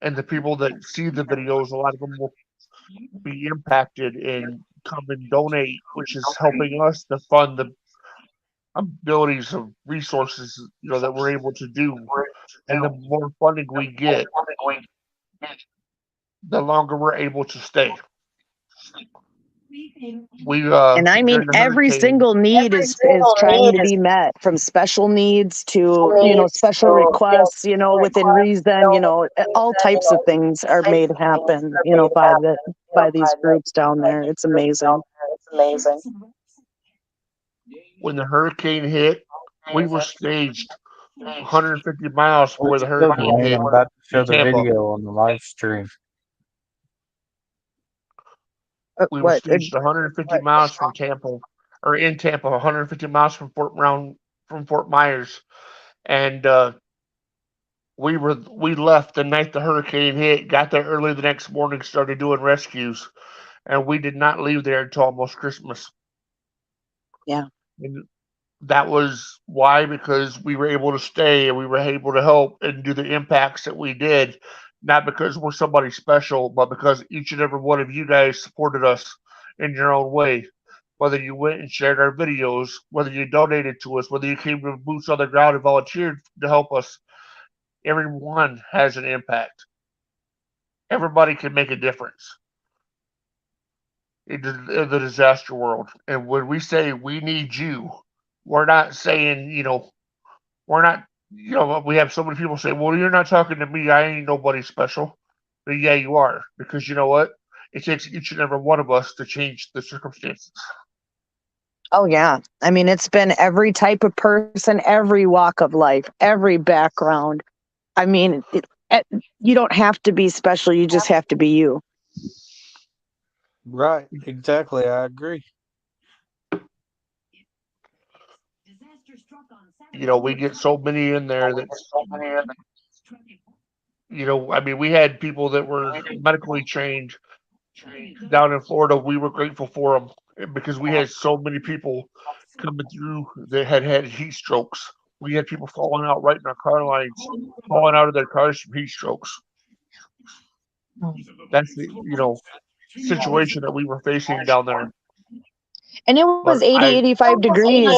And the people that see the videos, a lot of them will be impacted and come and donate, which is helping us to fund the abilities of resources, that we're able to do. And the more funding we get, the longer we're able to stay. And I mean, every single need is trying to be met, from special needs to, special requests, within reason, all types of things are made happen, by these groups down there. It's amazing. When the hurricane hit, we were staged 150 miles from where the hurricane hit. I'm about to show in the Tampa. video on the live stream. We were staged 150 miles from Tampa, or in Tampa, 150 miles from Fort Myers, and we left the night the hurricane hit. Got there early the next morning, started doing rescues, and we did not leave there until almost Christmas. Yeah, and that was why, because we were able to stay and we were able to help and do the impacts that we did. Not because we're somebody special, but because each and every one of you guys supported us in your own way. Whether you went and shared our videos, whether you donated to us, whether you came to boots on the ground and volunteered to help us, everyone has an impact. Everybody can make a difference in the disaster world. And when we say we need you, we're not saying, we're not, we have so many people say, well, you're not talking to me. I ain't nobody special. But yeah, you are. Because you know what? It takes each and every one of us to change the circumstances. Oh, yeah. I mean, it's been every type of person, every walk of life, every background. I mean, you don't have to be special. You just have to be you. Right. Exactly. I agree. We get so many in there that, I mean, we had people that were medically trained down in Florida. We were grateful for them because we had so many people coming through that had heat strokes. We had people falling out right in our car lines, falling out of their cars from heat strokes. That's the, situation that we were facing down there. And it was 85 degrees,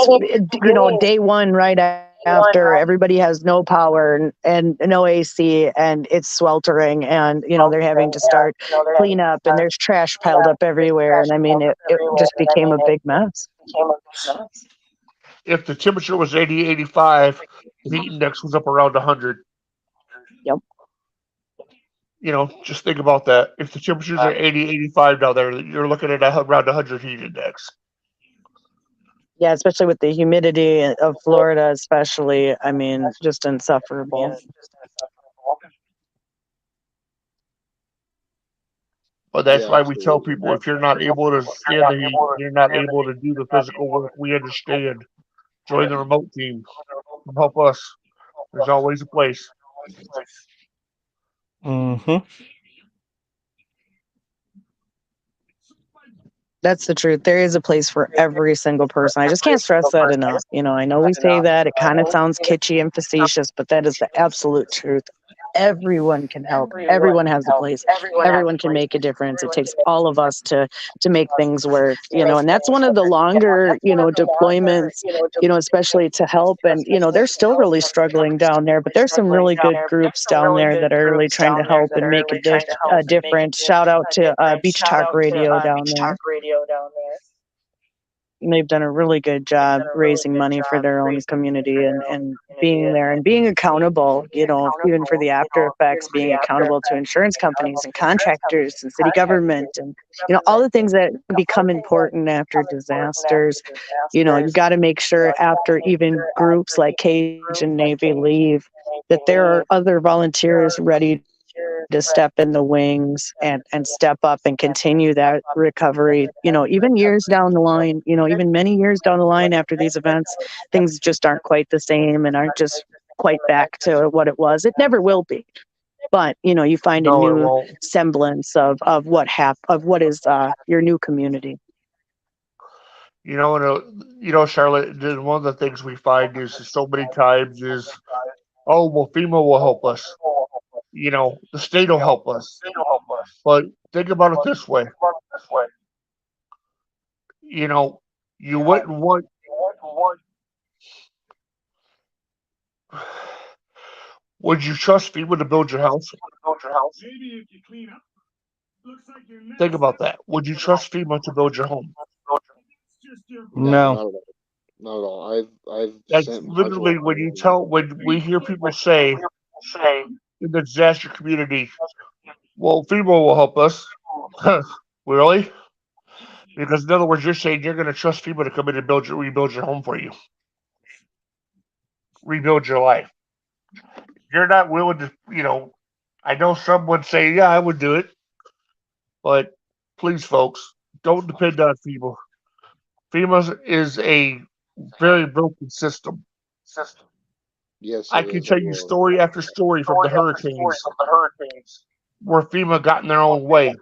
day one, right after. Everybody has no power and no AC, and it's sweltering, and, they're having to start clean up, and there's trash piled up everywhere. And I mean, it just became a big mess. If the temperature was 80, 85, the heat index was up around 100. Yep. Just think about that. If the temperatures are 80, 85 down there, you're looking at around 100 heat index. Yeah, especially with the humidity of Florida, especially. I mean, just insufferable. But that's why we tell people, if you're not able to stand the heat, you're not able to do the physical work, we understand. Join the remote team. Help us. There's always a place. Mm-hmm. That's the truth. There is a place for every single person. I just can't stress that enough. I know we say that. It kind of sounds kitschy and facetious, but that is the absolute truth. everyone can help. Everyone has a place. Everyone can make a difference. It takes all of us to make things work, and that's one of the longer, deployments, especially to help. And, they're still really struggling down there, but there's some really good groups down there that are really trying to help and make a difference. Shout out to Beach Talk Radio down there. And they've done a really good job raising money for their own community and being there and being accountable, even for the after effects, being accountable to insurance companies and contractors and city government and, all the things that become important after disasters. You got to make sure after even groups like Cajun Navy leave that there are other volunteers ready to step in the wings and step up and continue that recovery, even years down the line, even many years down the line after these events, things just aren't quite the same and aren't just quite back to what it was. It never will be. But, you find a new semblance of what is your new community. Charlotte, one of the things we find is so many times is, oh, well, FEMA will help us. The state will help us. But think about it this way. You wouldn't want. Would you trust FEMA to build your house? Think about that. Would you trust FEMA to build your home? No. Not at all. I've That's sent literally when we hear people say in the disaster community, well, FEMA will help us. Really? Because in other words, you're saying you're going to trust FEMA to come in and rebuild your home for you, rebuild your life. You're not willing to, I know some would say, yeah, I would do it, but please, folks, don't depend on FEMA. FEMA is a very broken system. Yes, I can tell you story after story from the hurricanes where FEMA got in their own way.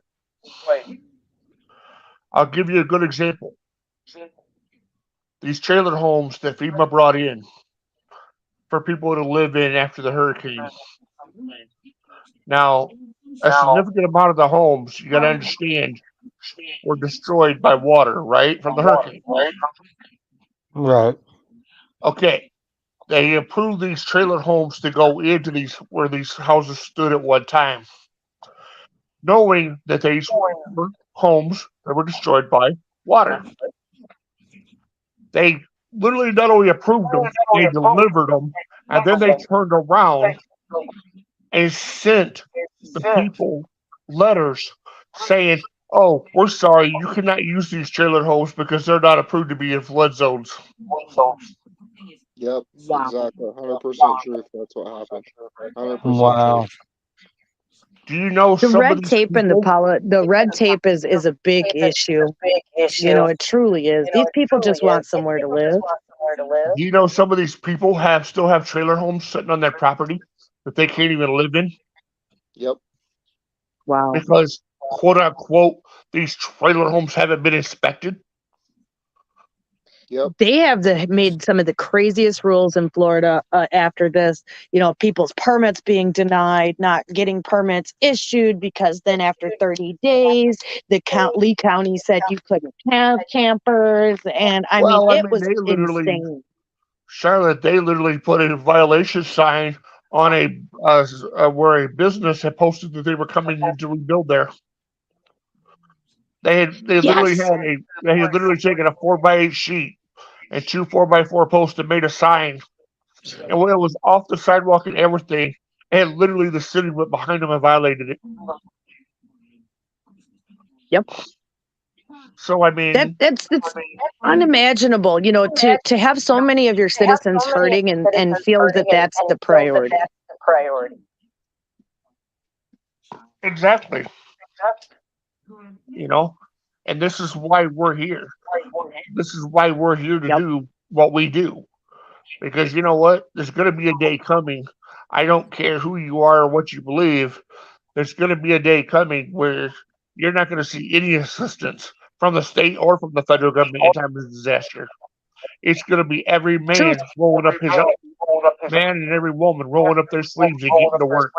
I'll give you a good example. These trailer homes that FEMA brought in for people to live in after the hurricane. Now, a significant amount of the homes, you got to understand, were destroyed by water, right? From the hurricane. Right. Okay. They approved these trailer homes to go into where these houses stood at one time, knowing that these were homes that were destroyed by water. They literally not only approved them, they delivered them, and then they turned around and sent the people letters saying, oh, we're sorry, you cannot use these trailer homes because they're not approved to be in flood zones. Yep, exactly. 100% truth. That's what happened. 100% Wow. truth. Do you know The some red of these tape and people? the red tape is a big issue. It truly is. These people just want somewhere to live. Do you know some of these people still have trailer homes sitting on their property that they can't even live in? Yep. Wow. Because, quote unquote, these trailer homes haven't been inspected. Yep. They have made some of the craziest rules in Florida after this. People's permits being denied, not getting permits issued because then after 30 days, Lee County said you couldn't have campers, and it was they literally, insane. Charlotte, they literally put a violation sign on where a business had posted that they were coming in to rebuild there. They literally taken a 4x8 sheet and 2 4x4 posts and made a sign. And when it was off the sidewalk and everything, and literally the city went behind them and violated it. Yep. So it's unimaginable, to have so many of your citizens hurting and feel that that's the priority. Exactly. And this is why we're here. This is why we're here to do what we do. Because you know what? There's going to be a day coming. I don't care who you are or what you believe. There's going to be a day coming where you're not going to see any assistance from the state or from the federal government in time of disaster. It's going to be every man rolling up his own. man and every woman rolling up their sleeves and getting to work.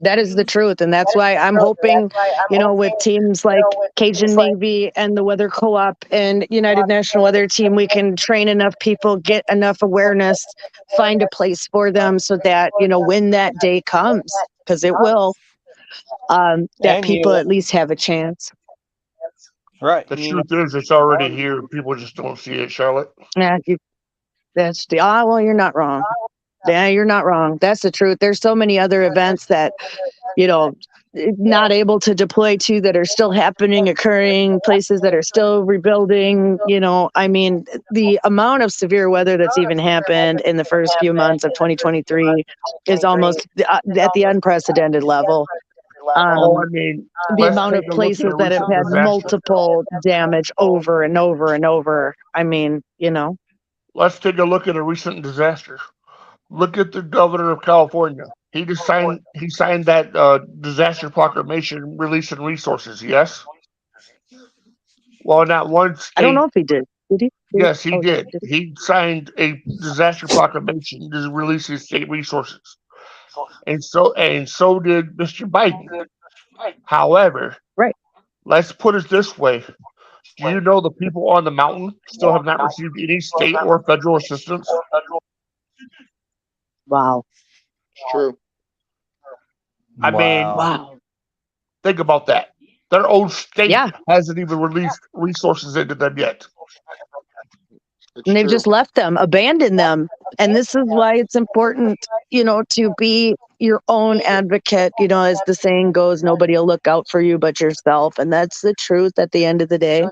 That is the truth. And that's why I'm hoping, with teams like Cajun Navy and the Weather Co-op and United National Weather Team, we can train enough people, get enough awareness, find a place for them so that, when that day comes, because it will, that And people at least have a chance. Right. The truth is, it's already here. People just don't see it, Charlotte. Yeah, well, you're not wrong. Yeah, you're not wrong. That's the truth. There's so many other events that, not able to deploy to that are still happening, occurring, places that are still rebuilding. The amount of severe weather that's even happened in the first few months of 2023 is almost at the unprecedented level. The let's amount of take a look at places a that have recent had disaster. multiple damage over and over and over. Let's take a look at a recent disaster. Look at the governor of California. He signed that disaster proclamation releasing resources. Yes. Well, not one state. I don't know if he did. Did he? Yes, he Oh, did. He signed a disaster proclamation to release his state resources, and so did Mr. Biden. However, let's put it this way: do you know the people on the mountain still have not received any state or federal assistance? Wow. It's true. I mean, think about that. Their own state hasn't even released resources into them yet. And they've just left them, abandoned them. And this is why it's important, to be your own advocate. As the saying goes, nobody will look out for you but yourself. And that's the truth at the end of the day.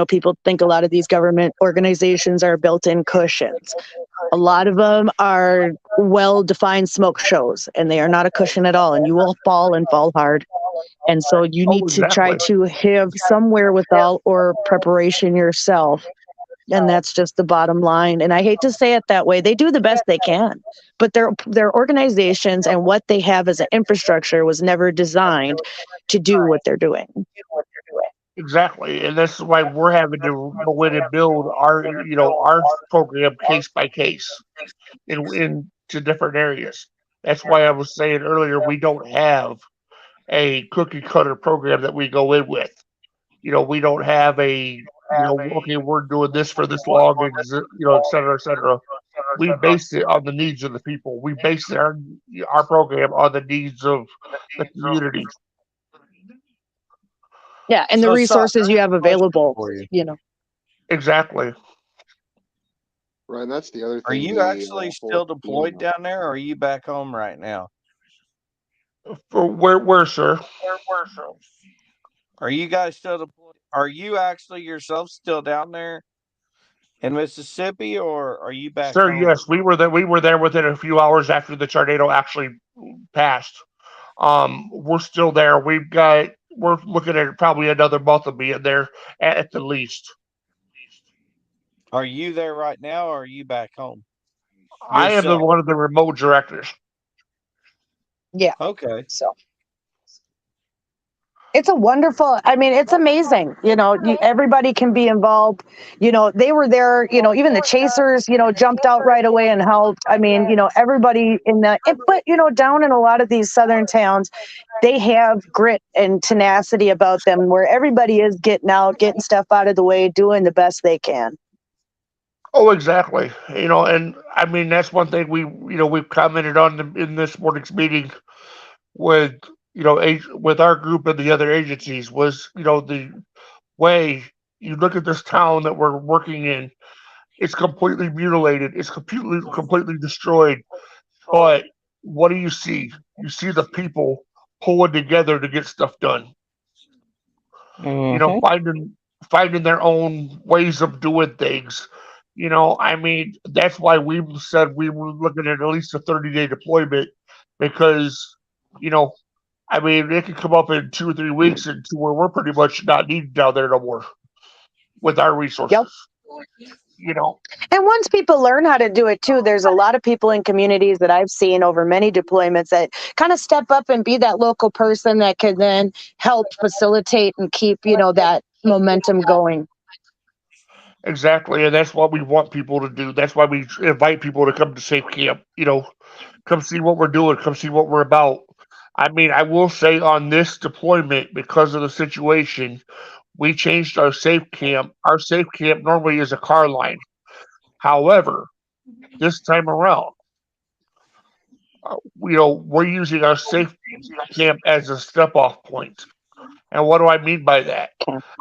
People think a lot of these government organizations are built-in cushions. A lot of them are well-defined smoke shows, and they are not a cushion at all. And you will fall and fall hard. And so you need to try to have some wherewithal or preparation yourself. And that's just the bottom line. And I hate to say it that way. They do the best they can, but their organizations and what they have as an infrastructure was never designed to do what they're doing. Exactly, and that's why we're having to go in and build our program case by case into different areas. That's why I was saying earlier we don't have a cookie cutter program that we go in with. We don't have okay, we're doing this for this long, et cetera, et cetera. We base it on the needs of the people. We base our program on the needs of the community. Yeah, and the resources you have available, Exactly. Right, and that's the other thing. Are you actually still deployed down there, or are you back home right now? For where, sir? Are you guys still deployed? Are you actually yourself still down there in Mississippi, or are you back Sir, home? yes, we were there. We were there within a few hours after the tornado actually passed. We're still there. We're looking at probably another month of being there at the least. Are you there right now, or are you back home? I am one of the remote directors. Yeah. Okay. So it's it's amazing. Everybody can be involved. They were there, even the chasers, jumped out right away and helped. Everybody but down in a lot of these southern towns, they have grit and tenacity about them where everybody is getting out, getting stuff out of the way, doing the best they can. Oh, exactly. And that's one thing we've commented on in this morning's meeting with with our group and the other agencies was the way you look at this town that we're working in. It's completely mutilated. It's completely destroyed. But what do you see? You see the people pulling together to get stuff done. Finding their own ways of doing things. That's why we said we were looking at least a 30-day deployment because, it could come up in 2 or 3 weeks and to where we're pretty much not needed down there no more with our resources. And once people learn how to do it too, there's a lot of people in communities that I've seen over many deployments that kind of step up and be that local person that can then help facilitate and keep, that momentum going. Exactly, and that's what we want people to do. That's why we invite people to come to Safe Camp. Come see what we're doing. Come see what we're about. I mean, I will say on this deployment, because of the situation, we changed our Safe Camp. Our Safe Camp normally is a car line. However, this time around, we're using our Safe Camp as a step-off point. And what do I mean by that?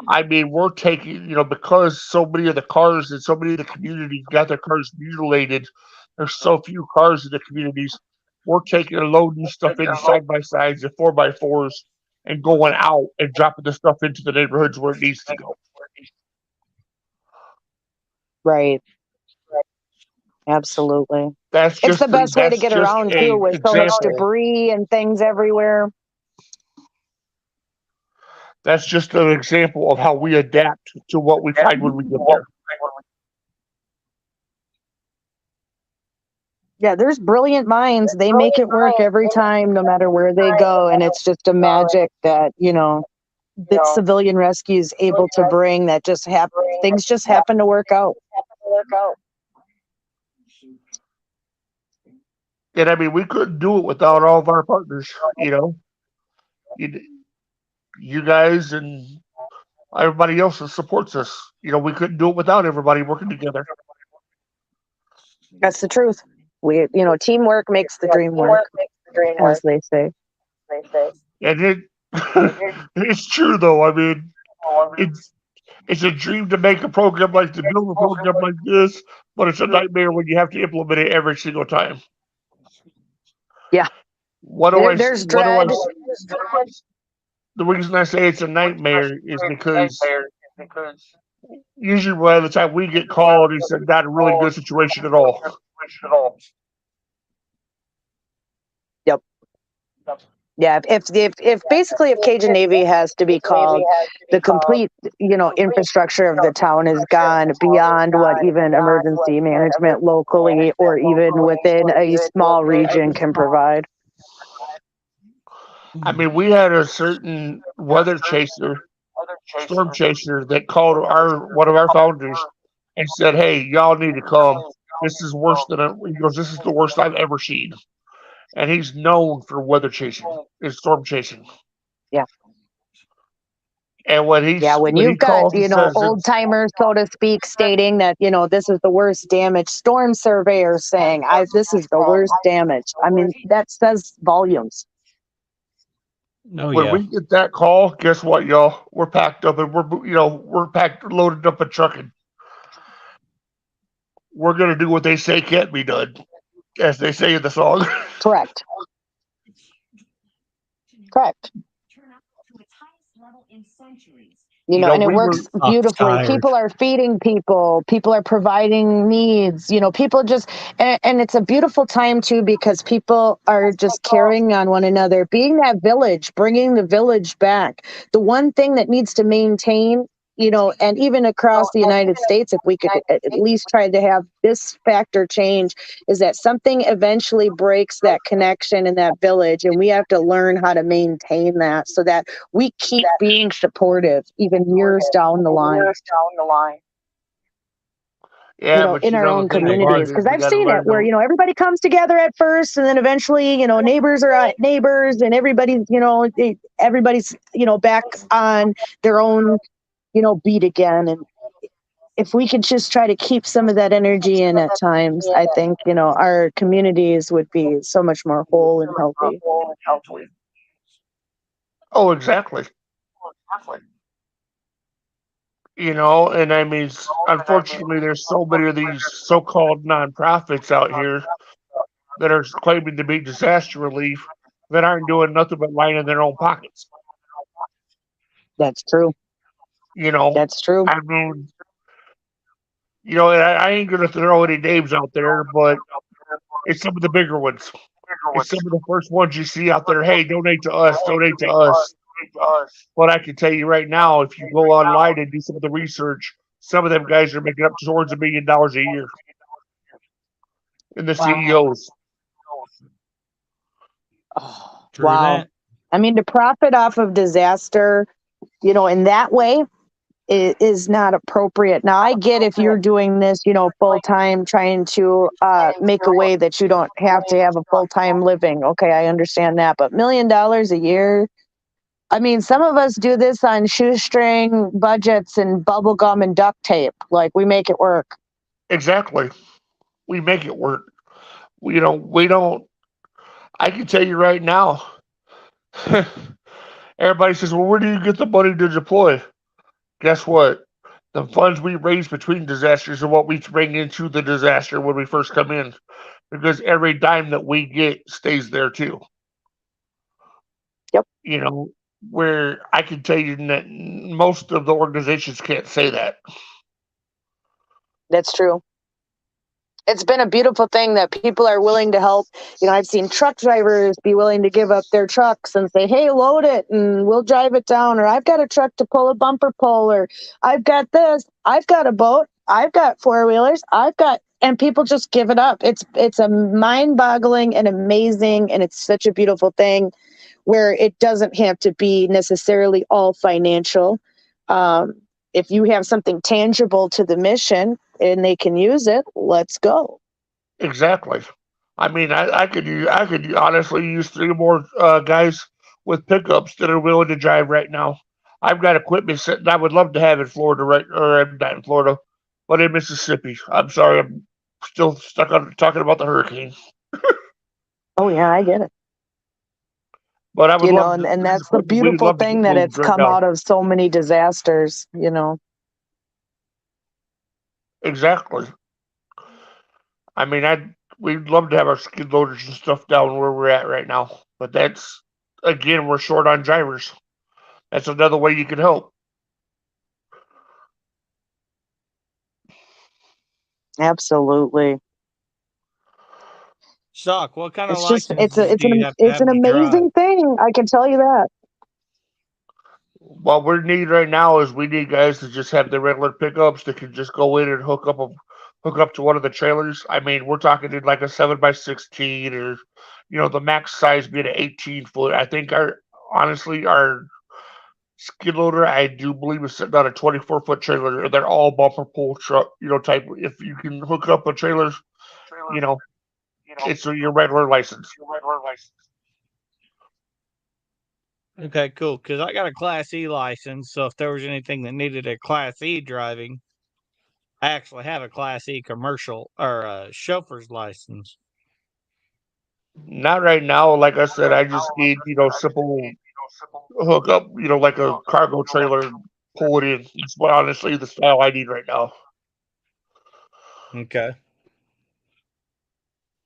I mean, we're taking, because so many of the cars and so many of the communities got their cars mutilated, there's so few cars in the communities, we're taking and loading stuff into side-by-sides and 4x4s and going out and dropping the stuff into the neighborhoods where it needs to go. Right. Absolutely. That's It's just the best way to get around too, with so much example. debris and things everywhere. That's just an example of how we adapt to what we find when we get there. Yeah, there's brilliant minds. They make it work every time, no matter where they go. And it's just a magic that, that civilian rescue is able to bring, that just happen. Things just happen to work out. And I mean, we couldn't do it without all of our partners, you guys and everybody else that supports us. We couldn't do it without everybody working together. That's the truth. Teamwork makes the dream work, as they say. And it's true though. I mean, it's a dream to make a program like to build a program like this, but it's a nightmare when you have to implement it every single time. Yeah. There's dread. The reason I say it's a nightmare is because usually by the time we get called, it's not a really good situation at all. Yep. Yeah, if basically if Cajun Navy has to be called, the complete infrastructure of the town is gone beyond what even emergency management locally or even within a small region can provide. I mean, we had a certain storm chaser that called one of our founders and said, "Hey, y'all need to come. This is worse than he goes. This is the worst I've ever seen." And he's known for storm chasing. Yeah. And when you've got calls, old timers, so to speak, stating that this is the worst damage, storm surveyors saying this is the worst damage. I mean, that says volumes. When we get that call, guess what, y'all? We're packed up and we're loaded up and trucking. We're gonna do what they say can't be done, as they say in the song. Correct. And it works beautifully. People are feeding people. People are providing needs. People just, and it's a beautiful time too, because people are just carrying on one another, being that village, bringing the village back. The one thing that needs to maintain, and even across the United States, if we could at least try to have this factor change, is that something eventually breaks that connection in that village. And we have to learn how to maintain that so that we keep being supportive even years down the line. Yeah, in our own communities, because I've seen it where everybody comes together at first, and then eventually neighbors are neighbors, and everybody's back on their own beat again. And if we could just try to keep some of that energy in at times, I think our communities would be so much more whole and healthy. Oh, exactly. And I mean, unfortunately, there's so many of these so-called nonprofits out here that are claiming to be disaster relief that aren't doing nothing but lining their own pockets. That's true. That's true. I mean, and I ain't gonna throw any names out there, but it's some of the bigger ones. It's some of the first ones you see out there. Hey, donate to us, donate to us. But I can tell you right now, if you go online and do some of the research, some of them guys are making up towards $1 million a year. And the CEOs. Wow. I mean, to profit off of disaster, in that way, is not appropriate. Now, I get if you're doing this, full time, trying to make a way that you don't have to have a full time living. Okay, I understand that, but $1 million a year. I mean, some of us do this on shoestring budgets and bubble gum and duct tape. Like, we make it work. Exactly. We make it work. We don't. I can tell you right now. Everybody says, "Well, where do you get the money to deploy?" Guess what? The funds we raise between disasters are what we bring into the disaster when we first come in, because every dime that we get stays there too. Yep. Where I can tell you that most of the organizations can't say that. That's true. It's been a beautiful thing that people are willing to help. I've seen truck drivers be willing to give up their trucks and say, "Hey, load it and we'll drive it down." Or, "I've got a truck to pull a bumper pole," or, "I've got this, I've got a boat, I've got four-wheelers, and people just give it up. It's a mind-boggling and amazing, and it's such a beautiful thing where it doesn't have to be necessarily all financial. If you have something tangible to the mission and they can use it, let's go. Exactly. I mean, I could honestly use 3 more guys with pickups that are willing to drive right now. I've got equipment sitting. I would love to have in Florida, or not in Florida, but in Mississippi. I'm sorry, I'm still stuck on talking about the hurricane. Oh yeah, I get it. But I would love, and that's the beautiful thing that it's come out of so many disasters. Exactly. I mean, we'd love to have our skid loaders and stuff down where we're at right now, but that's, again, we're short on drivers. That's another way you can help. Absolutely. Shock. What kind of It's just licenses do you have to it's have an to drive? amazing thing. I can tell you that. What we need right now is we need guys to just have the regular pickups that can just go in and hook up to one of the trailers. I mean, we're talking in like a 7x16, or the max size being an 18-foot. I think our skid loader, I do believe, is sitting on a 24-foot trailer. They're all bumper pull truck, type. If you can hook up a trailer, it's your regular license. Okay, cool. Because I got a Class E license, so if there was anything that needed a Class E driving, I actually have a Class E commercial or a chauffeur's license. Not right now. Like I said, I just need, simple hook up, like a cargo trailer, pull it in. It's honestly the style I need right now. Okay.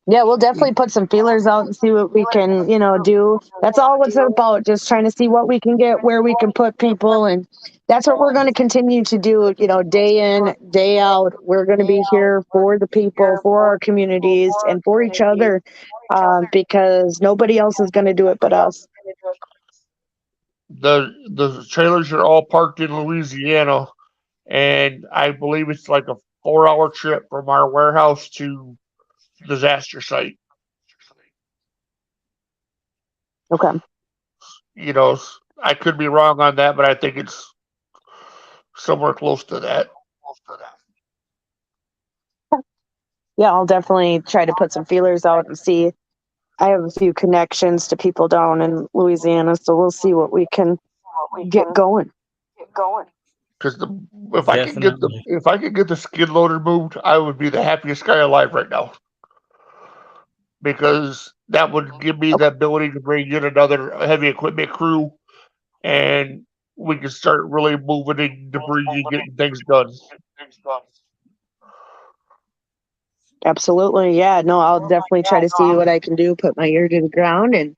Yeah, we'll definitely put some feelers out and see what we can, do. That's all it's about, just trying to see what we can get, where we can put people. And that's what we're going to continue to do, day in, day out. We're going to be here for the people, for our communities, and for each other, because nobody else is going to do it but us. The trailers are all parked in Louisiana, and I believe it's like a 4-hour trip from our warehouse to disaster site. Okay. I could be wrong on that, but I think it's somewhere close to that. Yeah, I'll definitely try to put some feelers out and see. I have a few connections to people down in Louisiana, so we'll see what we can get going. Because if I could get the skid loader moved, I would be the happiest guy alive right now. Because that would give me the ability to bring in another heavy equipment crew, and we can start really moving in debris and getting things done. Absolutely. Yeah, no, I'll definitely try to see what I can do, put my ear to the ground, and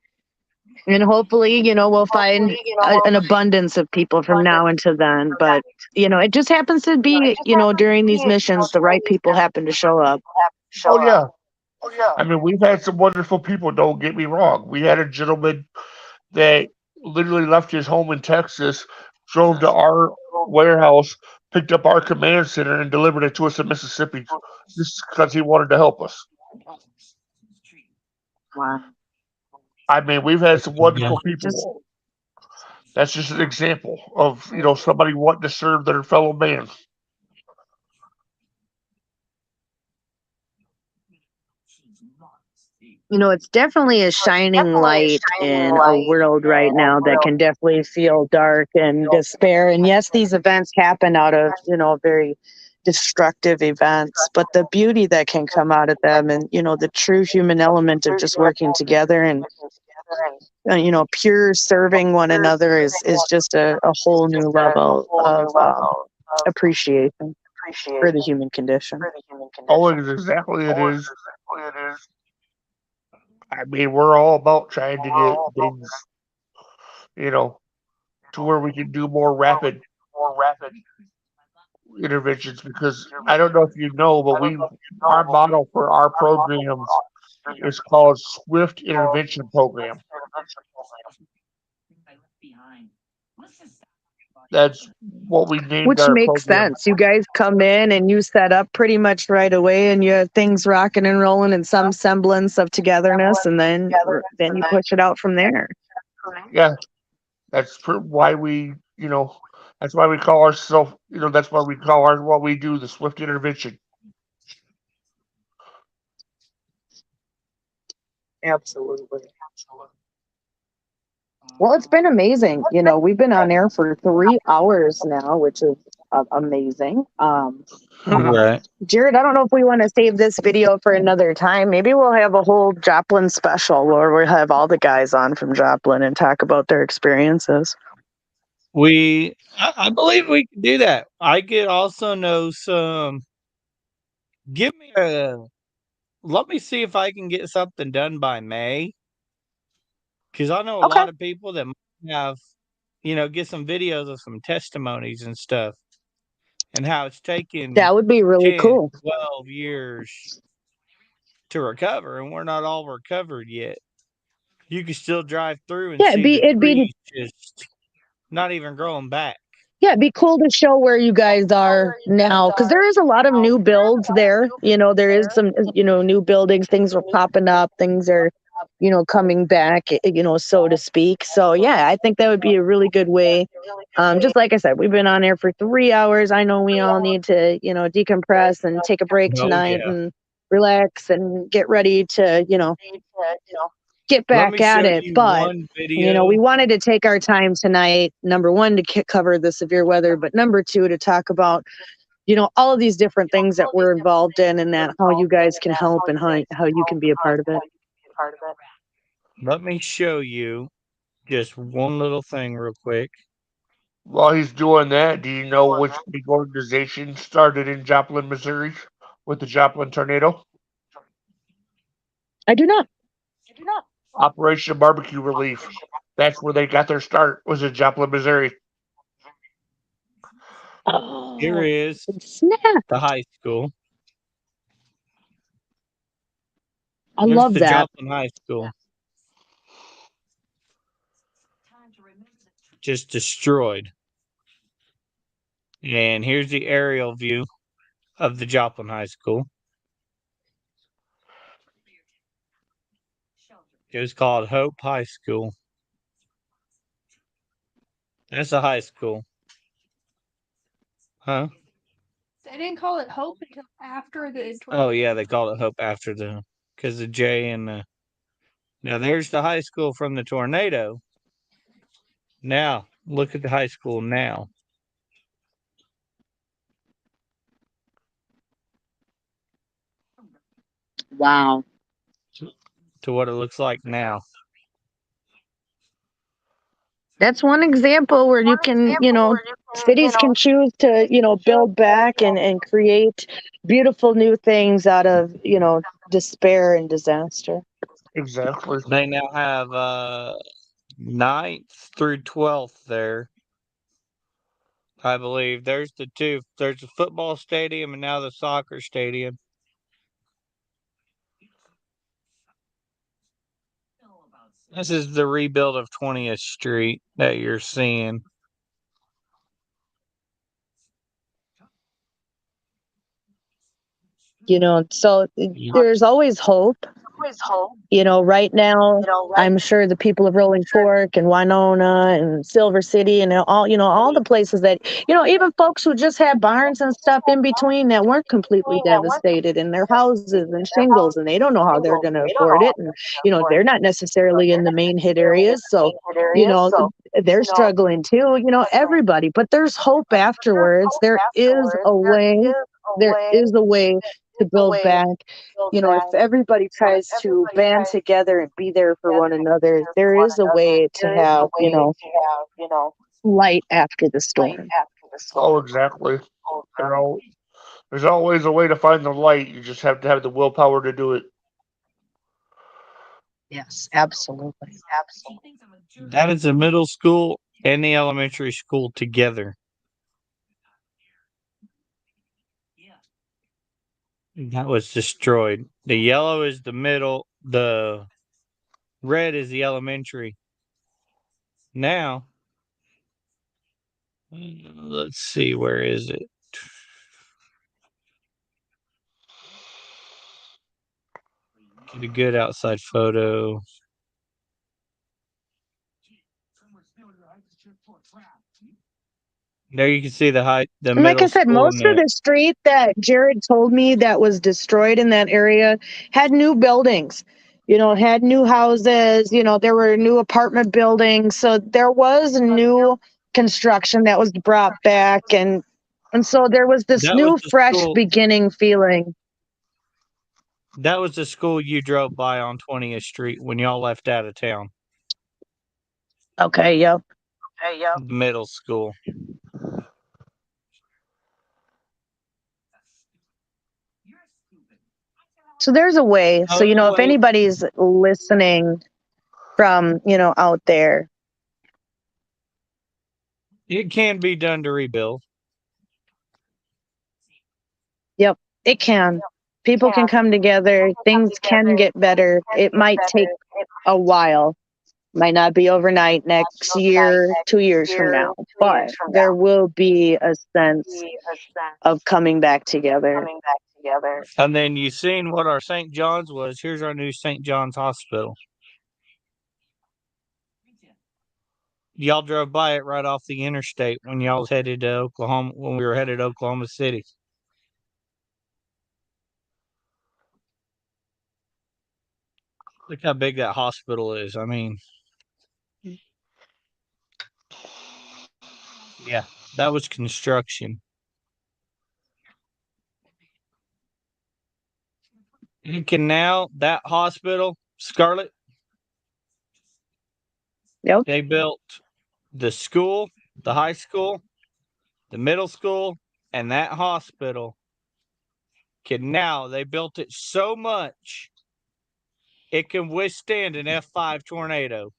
hopefully, we'll find an abundance of people from now until then. But, it just happens to be, during these missions, the right people happen to show up. Oh, yeah. I mean, we've had some wonderful people, don't get me wrong. We had a gentleman that literally left his home in Texas, drove to our warehouse, picked up our command center, and delivered it to us in Mississippi just because he wanted to help us. Wow. I mean, we've had some wonderful people. That's just an example of somebody wanting to serve their fellow man. It's definitely a shining light in a world right now that can definitely feel dark and despair. And yes, these events happen out of, very destructive events, but the beauty that can come out of them and, the true human element of just working together and, pure serving one another is just a whole new level of appreciation for the human condition. Oh, exactly it is. I mean, we're all about trying to get things, to where we can do more rapid interventions, because I don't know if you know, but our model for our programs is called Swift Intervention Program. That's what we named Which our makes program. sense. You guys come in and you set up pretty much right away, and you have things rocking and rolling and some semblance of togetherness, and then you push it out from there. Yeah, that's why we, that's why we call ourselves, that's why we call what we do the Swift Intervention. Absolutely. Well, it's been amazing. We've been on air for 3 hours now, which is amazing. Right. Jared, I don't know if we want to save this video for another time. Maybe we'll have a whole Joplin special where we'll have all the guys on from Joplin and talk about their experiences. I believe we can do that. I could also know some. Let me see if I can get something done by May. Because I know a lot of people that might have, get some videos of some testimonies and stuff and how it's taken That would be really 10, cool. 12 years to recover, and we're not all recovered yet. You can still drive through and see the trees just not even growing back. Yeah, it'd be cool to show where you guys are now, because there is a lot of new builds there. There is some, new buildings, things are popping up, things are, coming back, so to speak. So, yeah, I think that would be a really good way. Just like I said, we've been on air for 3 hours. I know we all need to, decompress and take a break tonight and relax and get ready to, get back at it. But we wanted to take our time tonight, number one, to cover the severe weather, but number two, to talk about all of these different things that we're involved in, and that how you guys can help and how you can be a part of it. Let me show you just one little thing real quick. While he's doing that, do you know which big organization started in Joplin, Missouri with the Joplin tornado? I do not. Operation Barbecue Relief. That's where they got their start, was in Joplin, Missouri. Here is the high school. I love the that. Joplin High School. Just destroyed. And here's the aerial view of the Joplin High School. It was called Hope High School. That's a high school. Huh? They didn't call it Hope until after the Oh, yeah, they called it Hope after because the J and the. Now, there's the high school from the tornado. Now, look at the high school now. Wow. To what it looks like now. That's one example where you can, cities can choose to, build back and create beautiful new things out of, despair and disaster. Exactly. They now have 9th through 12th there. I believe there's the two. There's the football stadium and now the soccer stadium. This is the rebuild of 20th Street that you're seeing. So there's always hope. You know, right now, I'm sure the people of Rolling Fork and Winona and Silver City and all, you know, all the places that, you know, even folks who just had barns and stuff in between that weren't completely devastated in their houses and shingles, and they don't know how they're going to afford it. And, you know, they're not necessarily in the main hit areas. So, you know, they're struggling too, you know, everybody, but there's hope afterwards. There is a way. There is a way to build back. You know, if everybody tries to band together and be there for one another, there is a way to have, you know, light after the storm. Oh, exactly. You know, there's always a way to find the light. You just have to have the willpower to do it. Yes, absolutely. That is the middle school and the elementary school together. That was destroyed. The yellow is the middle, the red is the elementary. Now, let's see, where is it? Get a good outside photo. There you can see the And like I said, most of the street that Jared told me that was destroyed in that area had new buildings, you know, had new houses, you know, there were new apartment buildings. So there was new construction that was brought back. And so there was this new, fresh beginning feeling. That was the school you drove by on 20th Street when y'all left out of town. Okay, yep. Middle school. So there's a way. So, you know, if anybody's listening from, you know, out there, it can be done to rebuild. Yep, it can. People can come together. Things can get better. It might take a while. Might not be overnight, next year, 2 years from now, but there will be a sense of coming back together. And then you seen what our St. John's was. Here's our new St. John's Hospital. Y'all drove by it right off the interstate when y'all was headed to Oklahoma, when we were headed to Oklahoma City. Look how big that hospital is. I mean, yeah, that was construction. You can now, that hospital, Scarlett, yep. They built the school, the high school, the middle school, and that hospital. They built it so much it can withstand an F5 tornado,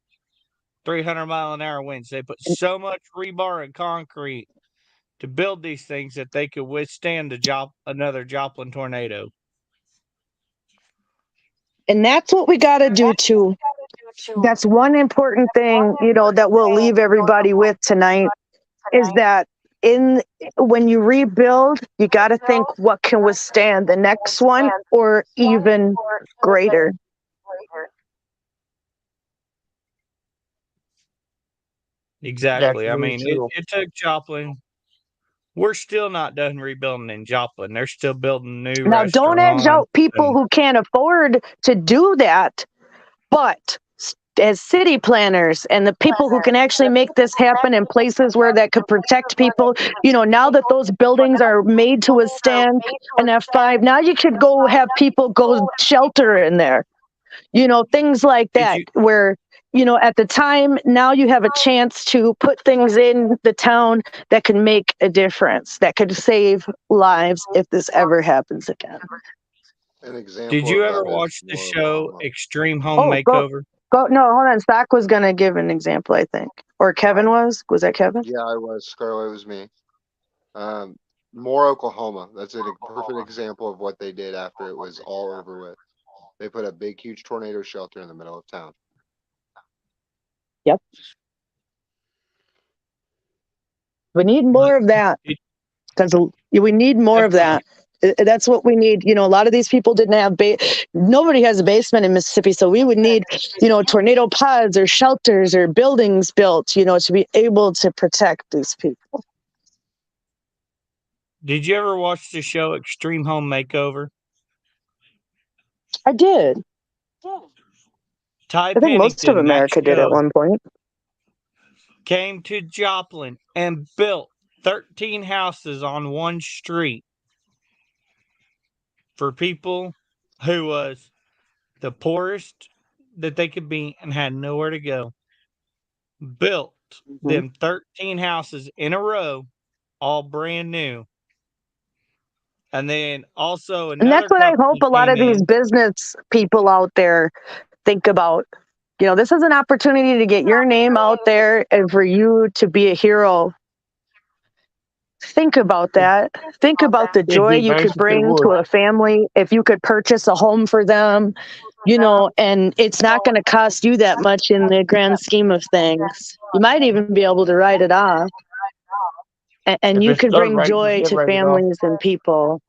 300-mile-an-hour winds. They put so much rebar and concrete to build these things that they could withstand another Joplin tornado. And that's what we got to do too. That's one important thing, you know, that we'll leave everybody with tonight is that when you rebuild, you got to think what can withstand the next one or even greater. Exactly. I mean, it took Joplin. We're still not done rebuilding in Joplin. They're still building new Now, don't edge out people who can't afford to do that, but as city planners and the people who can actually make this happen in places where that could protect people, you know, now that those buildings are made to withstand an F5, now you could go have people go shelter in there, you know, things like that, where, you know, at the time, now you have a chance to put things in the town that can make a difference, that could save lives if this ever happens again. An example. Did you ever watch the show Extreme Home Makeover? No, hold on. Zach was going to give an example, I think. Or Kevin was? Was that Kevin? Yeah, I was. Scarlett was me. Moore, Oklahoma. That's a perfect example of what they did after it was all over with. They put a big, huge tornado shelter in the middle of town. Yep. We need more of that. Because we need more of that. That's what we need. A lot of these people didn't have nobody has a basement in Mississippi, so we would need, tornado pods or shelters or buildings built, to be able to protect these people. Did you ever watch the show Extreme Home Makeover? I did. Ty I think most of Pennington, that America did at show, one point. came to Joplin and built 13 houses on one street for people who was the poorest that they could be and had nowhere to go. Built them 13 houses in a row, all brand new. And then also And another that's what I hope company a lot came of these in. business people out there think about. This is an opportunity to get your name out there and for you to be a hero. Think about that. Think about the It'd joy be you nice could if they bring to would. a family if you could purchase a home for them, and it's not going to cost you that much in the grand scheme of things. You might even be able to write it off. And If you it's could done bring right, you joy can to write it off. families and people.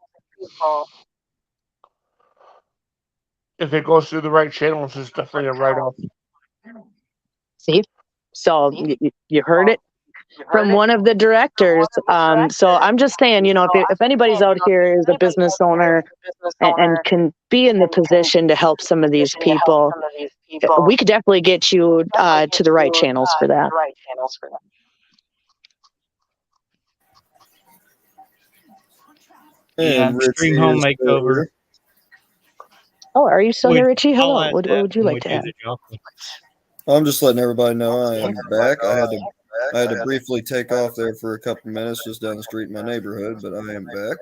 If it goes through the right channels, it's definitely a write-off. See? So you heard it from one of the directors. So I'm just saying, if anybody's out here is a business owner and can be in the position to help some of these people, we could definitely get you to the right channels for that. Yeah, And Extreme Richie Home is still Makeover. here. Oh, are you still here, Richie? I'll Hello. add What that would you when like we to do add? the Joplin. I'm just letting everybody know I am back. I had to briefly take off there for a couple minutes just down the street in my neighborhood, but I am back.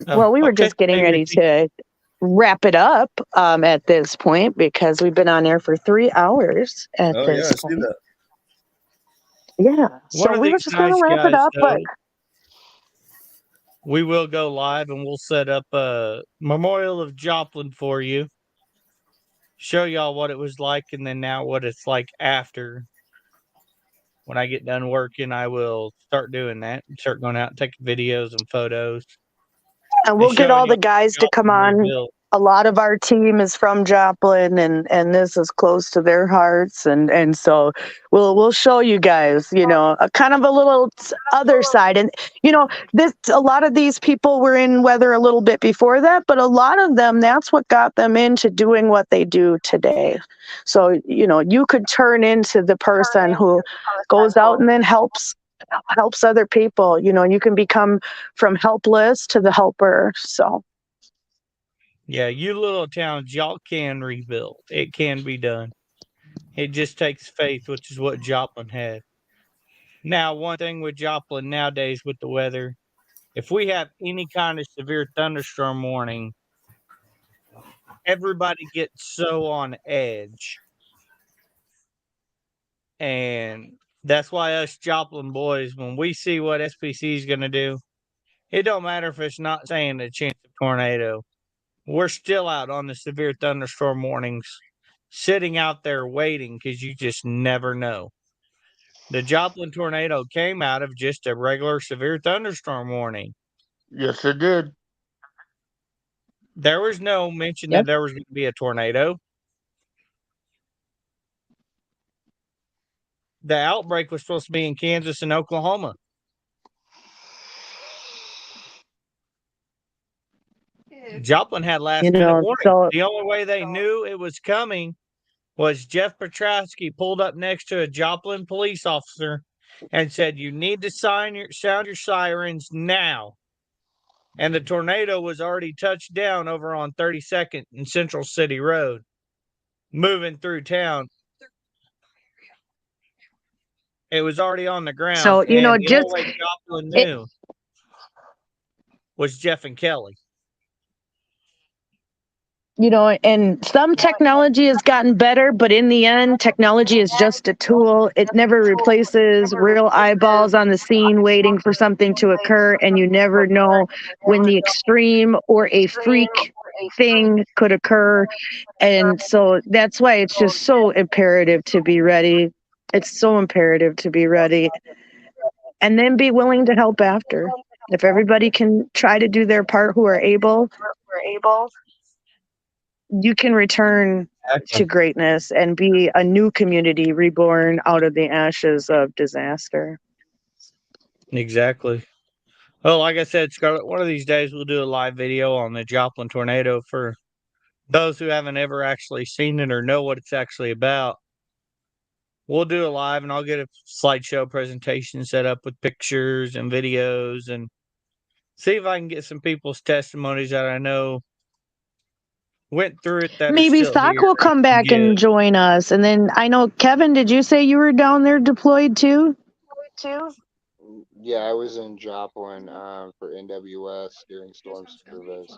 Well, we were Okay. just getting Hey, ready Richie. to wrap it up at this point because we've been on air for 3 hours at Oh yeah, this I see point. that. Yeah. One So of we were these just going nice to wrap it guys, up, but though, we will go live and we'll set up a Memorial of Joplin for you. Show y'all what it was like and then now what it's like after. When I get done working, I will start doing that. Start going out and taking videos and photos. and we'll get showing all the y'all guys to come Joplin on. rebuilt. A lot of our team is from Joplin, and this is close to their hearts, and so we'll show you guys, a kind of a little other side, and this a lot of these people were in weather a little bit before that, but a lot of them that's what got them into doing what they do today. So you could turn into the person who goes out and then helps other people. You can become from helpless to the helper. So. Yeah, you little towns, y'all can rebuild. It can be done. It just takes faith, which is what Joplin had. Now, one thing with Joplin nowadays with the weather, if we have any kind of severe thunderstorm warning, everybody gets so on edge. And that's why us Joplin boys, when we see what SPC is going to do, it don't matter if it's not saying a chance of tornado. We're still out on the severe thunderstorm warnings, sitting out there waiting because you just never know. The Joplin tornado came out of just a regular severe thunderstorm warning. Yes, it did. There was no mention that there was going to be a tornado. The outbreak was supposed to be in Kansas and Oklahoma. Joplin had last minute warning. So The only way they knew it was coming was Jeff Petrowski pulled up next to a Joplin police officer and said, "You need to sound your sirens now." And the tornado was already touched down over on 32nd and Central City Road, moving through town. It was already on the ground. So, and the just only way Joplin knew was Jeff and Kelly. And some technology has gotten better, but in the end, technology is just a tool. It never replaces real eyeballs on the scene waiting for something to occur. And you never know when the extreme or a freak thing could occur. And so that's why it's just so imperative to be ready. It's so imperative to be ready and then be willing to help after. If everybody can try to do their part who are able, you can return to greatness and be a new community reborn out of the ashes of disaster. Exactly. Well, like I said, Scarlett, one of these days we'll do a live video on the Joplin tornado for those who haven't ever actually seen it or know what it's actually about. We'll do a live and I'll get a slideshow presentation set up with pictures and videos and see if I can get some people's testimonies that I know went through it that are Maybe still Sock here. will come back and join us. And then I know, Kevin, did you say you were down there deployed too? Yeah, I was in Joplin for NWS during storm surveys.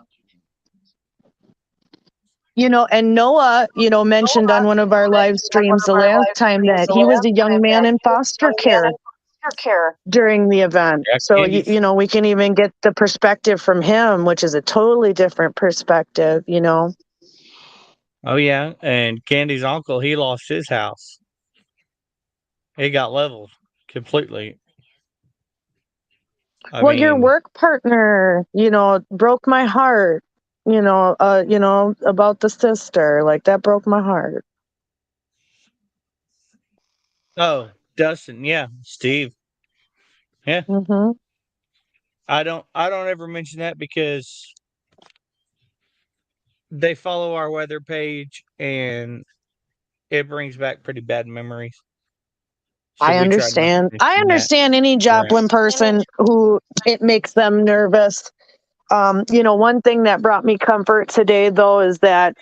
You know, and Noah, mentioned on one of our live streams the last time that he was a young man in foster care during the event. Yeah, So, Candy's- we can even get the perspective from him, which is a totally different perspective, Oh yeah, and Candy's uncle, he lost his house. It got leveled completely. Well, your work partner, broke my heart, about the sister. Like, that broke my heart. Oh, Dustin, yeah, Steve. Yeah. Mm-hmm. I don't ever mention that because they follow our weather page and it brings back pretty bad memories. So I we try not to understand. I mention that understand any Joplin person who it makes them nervous. One thing that brought me comfort today, though, is that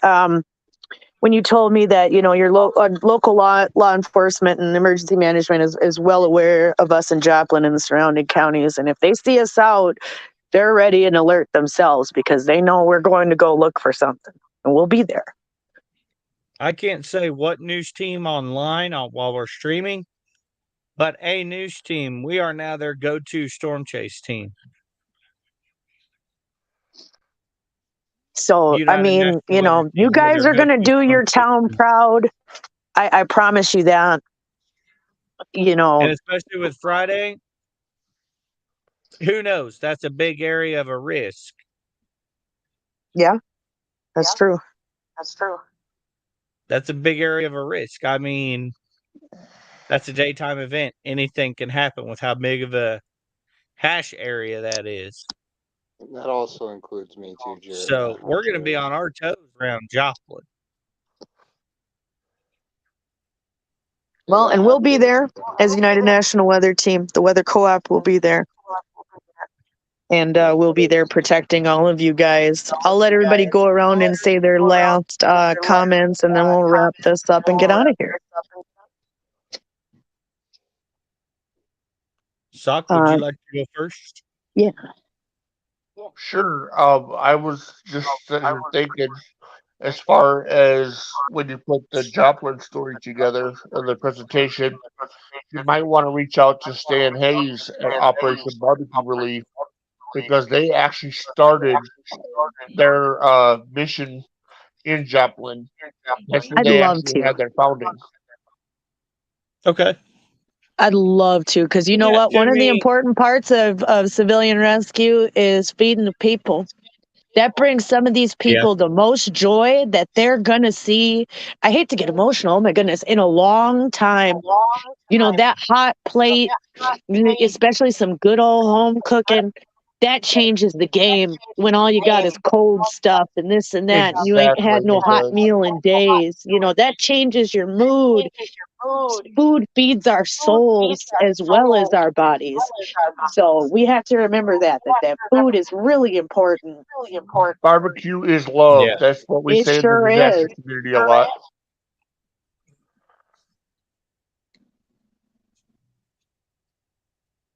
when you told me that, your local law enforcement and emergency management is well aware of us in Joplin and the surrounding counties. And if they see us out, they're ready and alert themselves because they know we're going to go look for something and we'll be there. I can't say what news team online while we're streaming, but a news team, we are now their go-to storm chase team. So, I mean, you guys are going to do your town proud. I promise you that, And especially with Friday, who knows? That's a big area of a risk. Yeah, that's true. That's a big area of a risk. I mean, that's a daytime event. Anything can happen with how big of a hash area that is. That also includes me too, Jared. So we're going to be on our toes around Joplin. Well, and we'll be there as United National Weather Team. The Weather Co-op will be there. And we'll be there protecting all of you guys. I'll let everybody go around and say their last comments, and then we'll wrap this up and get out of here. Sock, would you like to go first? Yeah. Sure. I was just sitting here thinking, as far as when you put the Joplin story together in the presentation, you might want to reach out to Stan Hayes at Operation Barbecue Relief because they actually started their mission in Joplin. That's when I'd they love actually to. had their founding. Okay. I'd love to, because you know Yeah, what? One of the Jimmy. important parts of civilian rescue is feeding the people. That brings some of these people the most joy that they're going to see. I hate to get emotional, oh my goodness, in a long time. That hot plate, especially some good old home cooking, that changes the game when all you got is cold stuff and this and that, and you ain't had no hot meal in days. That changes your mood. Food feeds our souls as well as our bodies. So we have to remember that food is really important. Barbecue is love. Yeah. That's what we It say sure in the disaster is. community a lot.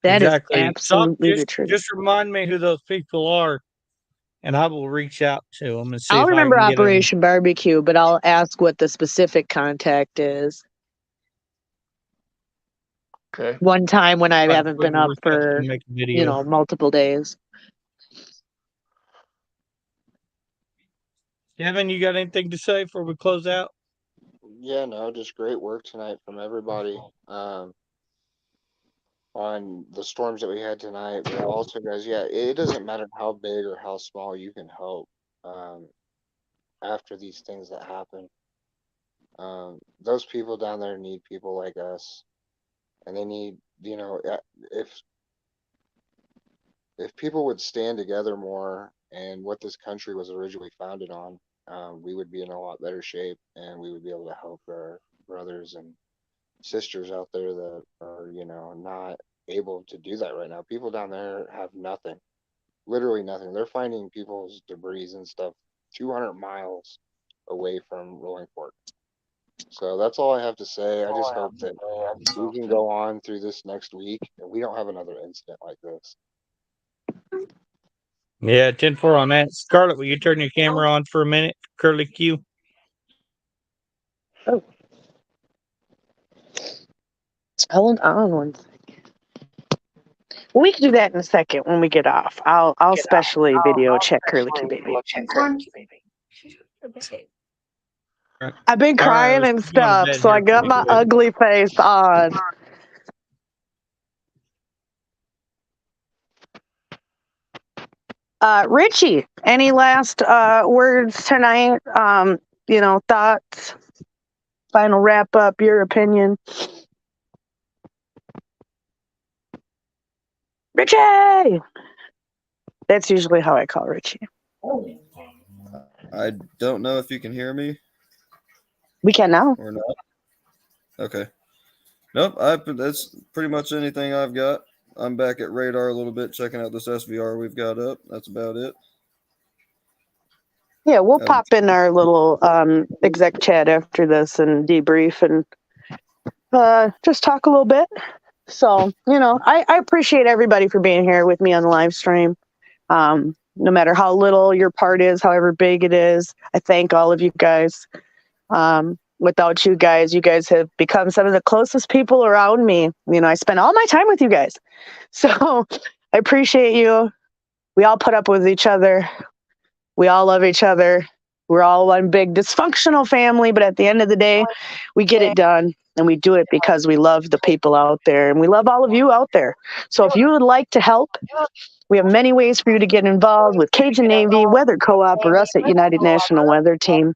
That is Exactly. absolutely Sock, the truth. just remind me who those people are, and I will reach out to them and see I'll if I remember can get them. Operation Barbecue, but I'll ask what the specific contact is. Okay. One time when I I'll haven't been quickly up look up for, and make a video. multiple days. Kevin, you got anything to say before we close out? Yeah, no, just great work tonight from everybody. on the storms that we had tonight, but also, guys, yeah, it doesn't matter how big or how small you can help after these things that happen. Those people down there need people like us, and they need, if people would stand together more and what this country was originally founded on, we would be in a lot better shape, and we would be able to help our brothers and sisters out there that are, not able to do that right now. People down there have nothing, literally nothing. They're finding people's debris and stuff 200 miles away from Rolling Fork. So that's all I have to say. I just hope that we can go on through this next week and we don't have another incident like this. Yeah, 10-4 on that. Scarlett, will you turn your camera on for a minute? Curly Q. Oh. Hold on one second. We can do that in a second when we get off. I'll specially video check Curly Q baby. I've been crying and stuff, so I got my ugly face on. Richie, any last words tonight? Thoughts, final wrap up, your opinion. Richie! That's usually how I call Richie. I don't know if you can hear me. We can now. Or not. Okay. Nope, that's pretty much anything I've got. I'm back at Radar a little bit, checking out this SVR we've got up. That's about it. Yeah, we'll pop in our little exec chat after this and debrief and just talk a little bit. So, I appreciate everybody for being here with me on the live stream. No matter how little your part is, however big it is, I thank all of you guys. Without you guys have become some of the closest people around me. I spend all my time with you guys. So I appreciate you. We all put up with each other. We all love each other. We're all one big dysfunctional family, but at the end of the day, we get it done, and we do it because we love the people out there, and we love all of you out there. So if you would like to help, we have many ways for you to get involved with Cajun Navy, Weather Co-op, or us at United National Weather Team.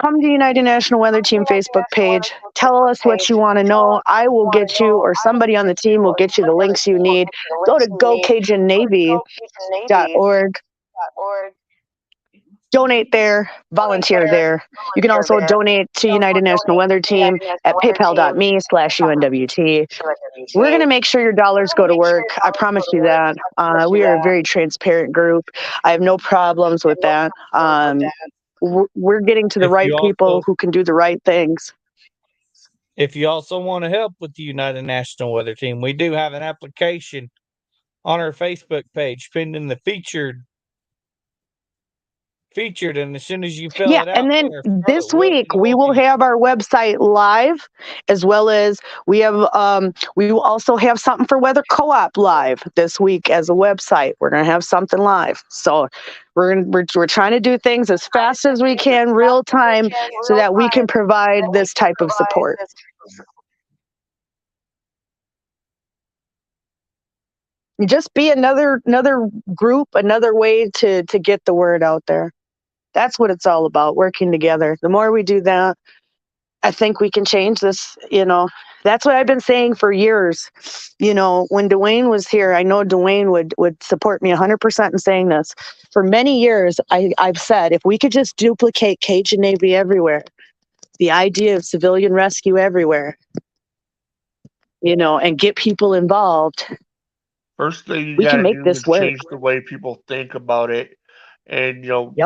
Come to United National Weather Team Facebook page. Tell us what you want to know. I will get you, or somebody on the team will get you the links you need. Go to GoCajunNavy.org. Donate there, volunteer there. You can also donate to United National Weather Team at paypal.me/UNWT. We're going to make sure your dollars go to work. I promise you that. We are a very transparent group. I have no problems with that. We're getting to the right people who can do the right things. If you also want to help with the United National Weather Team, we do have an application on our Facebook page pinned in the featured, and as soon as you fill it out, and then this week we will have our website live, as well as we will also have something for Weather Co-op live this week as a website. We're gonna have something live, so we're trying to do things as fast as we can, real time, so that we can provide this type of support. Just be another group, another way to get the word out there. That's what it's all about, working together. The more we do that, I think we can change this. That's what I've been saying for years. When Dwayne was here, I know Dwayne would support me 100% in saying this. For many years, I've said, if we could just duplicate Cajun Navy everywhere, the idea of civilian rescue everywhere, and get people involved, first thing you we got can to make do this is work. change the way people think about it. And,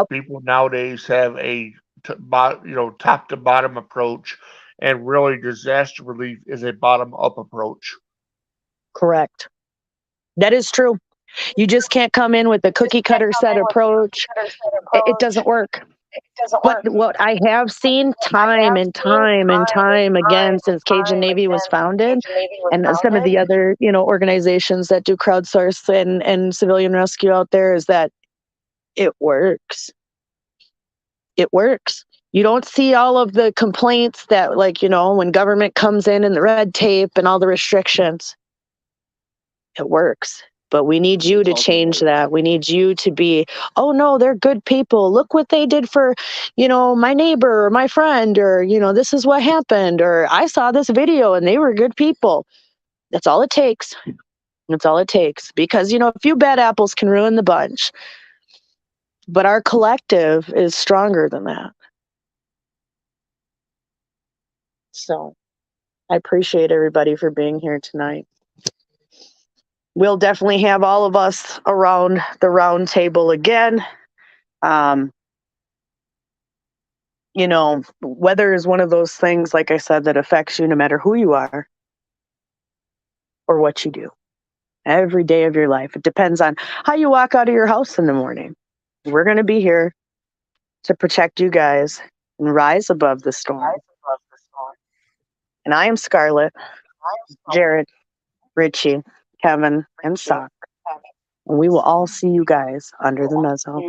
people nowadays have a, top to bottom approach, and really disaster relief is a bottom up approach. Correct. That is true. You just can't come in with a cookie cutter set approach. It doesn't work. But what I have seen time and time again since Cajun Navy was founded, and some of the other, organizations that do crowdsource and civilian rescue out there, is that it works. It works. You don't see all of the complaints that, like, you know, when government comes in and the red tape and all the restrictions. It works. But we need you to change that. We need you to be, oh no, they're good people. Look what they did for, you know, my neighbor or my friend, or, you know, this is what happened, or I saw this video and they were good people. That's all it takes. That's all it takes. Because, you know, a few bad apples can ruin the bunch. But our collective is stronger than that. So I appreciate everybody for being here tonight. We'll definitely have all of us around the round table again. You know, weather is one of those things, like I said, that affects you no matter who you are or what you do. Every day of your life. It depends on how you walk out of your house in the morning. We're going to be here to protect you guys and rise above the storm. And I am Scarlett, Jared, Richie, Kevin, and Sock. And we will all see you guys under the mezzo.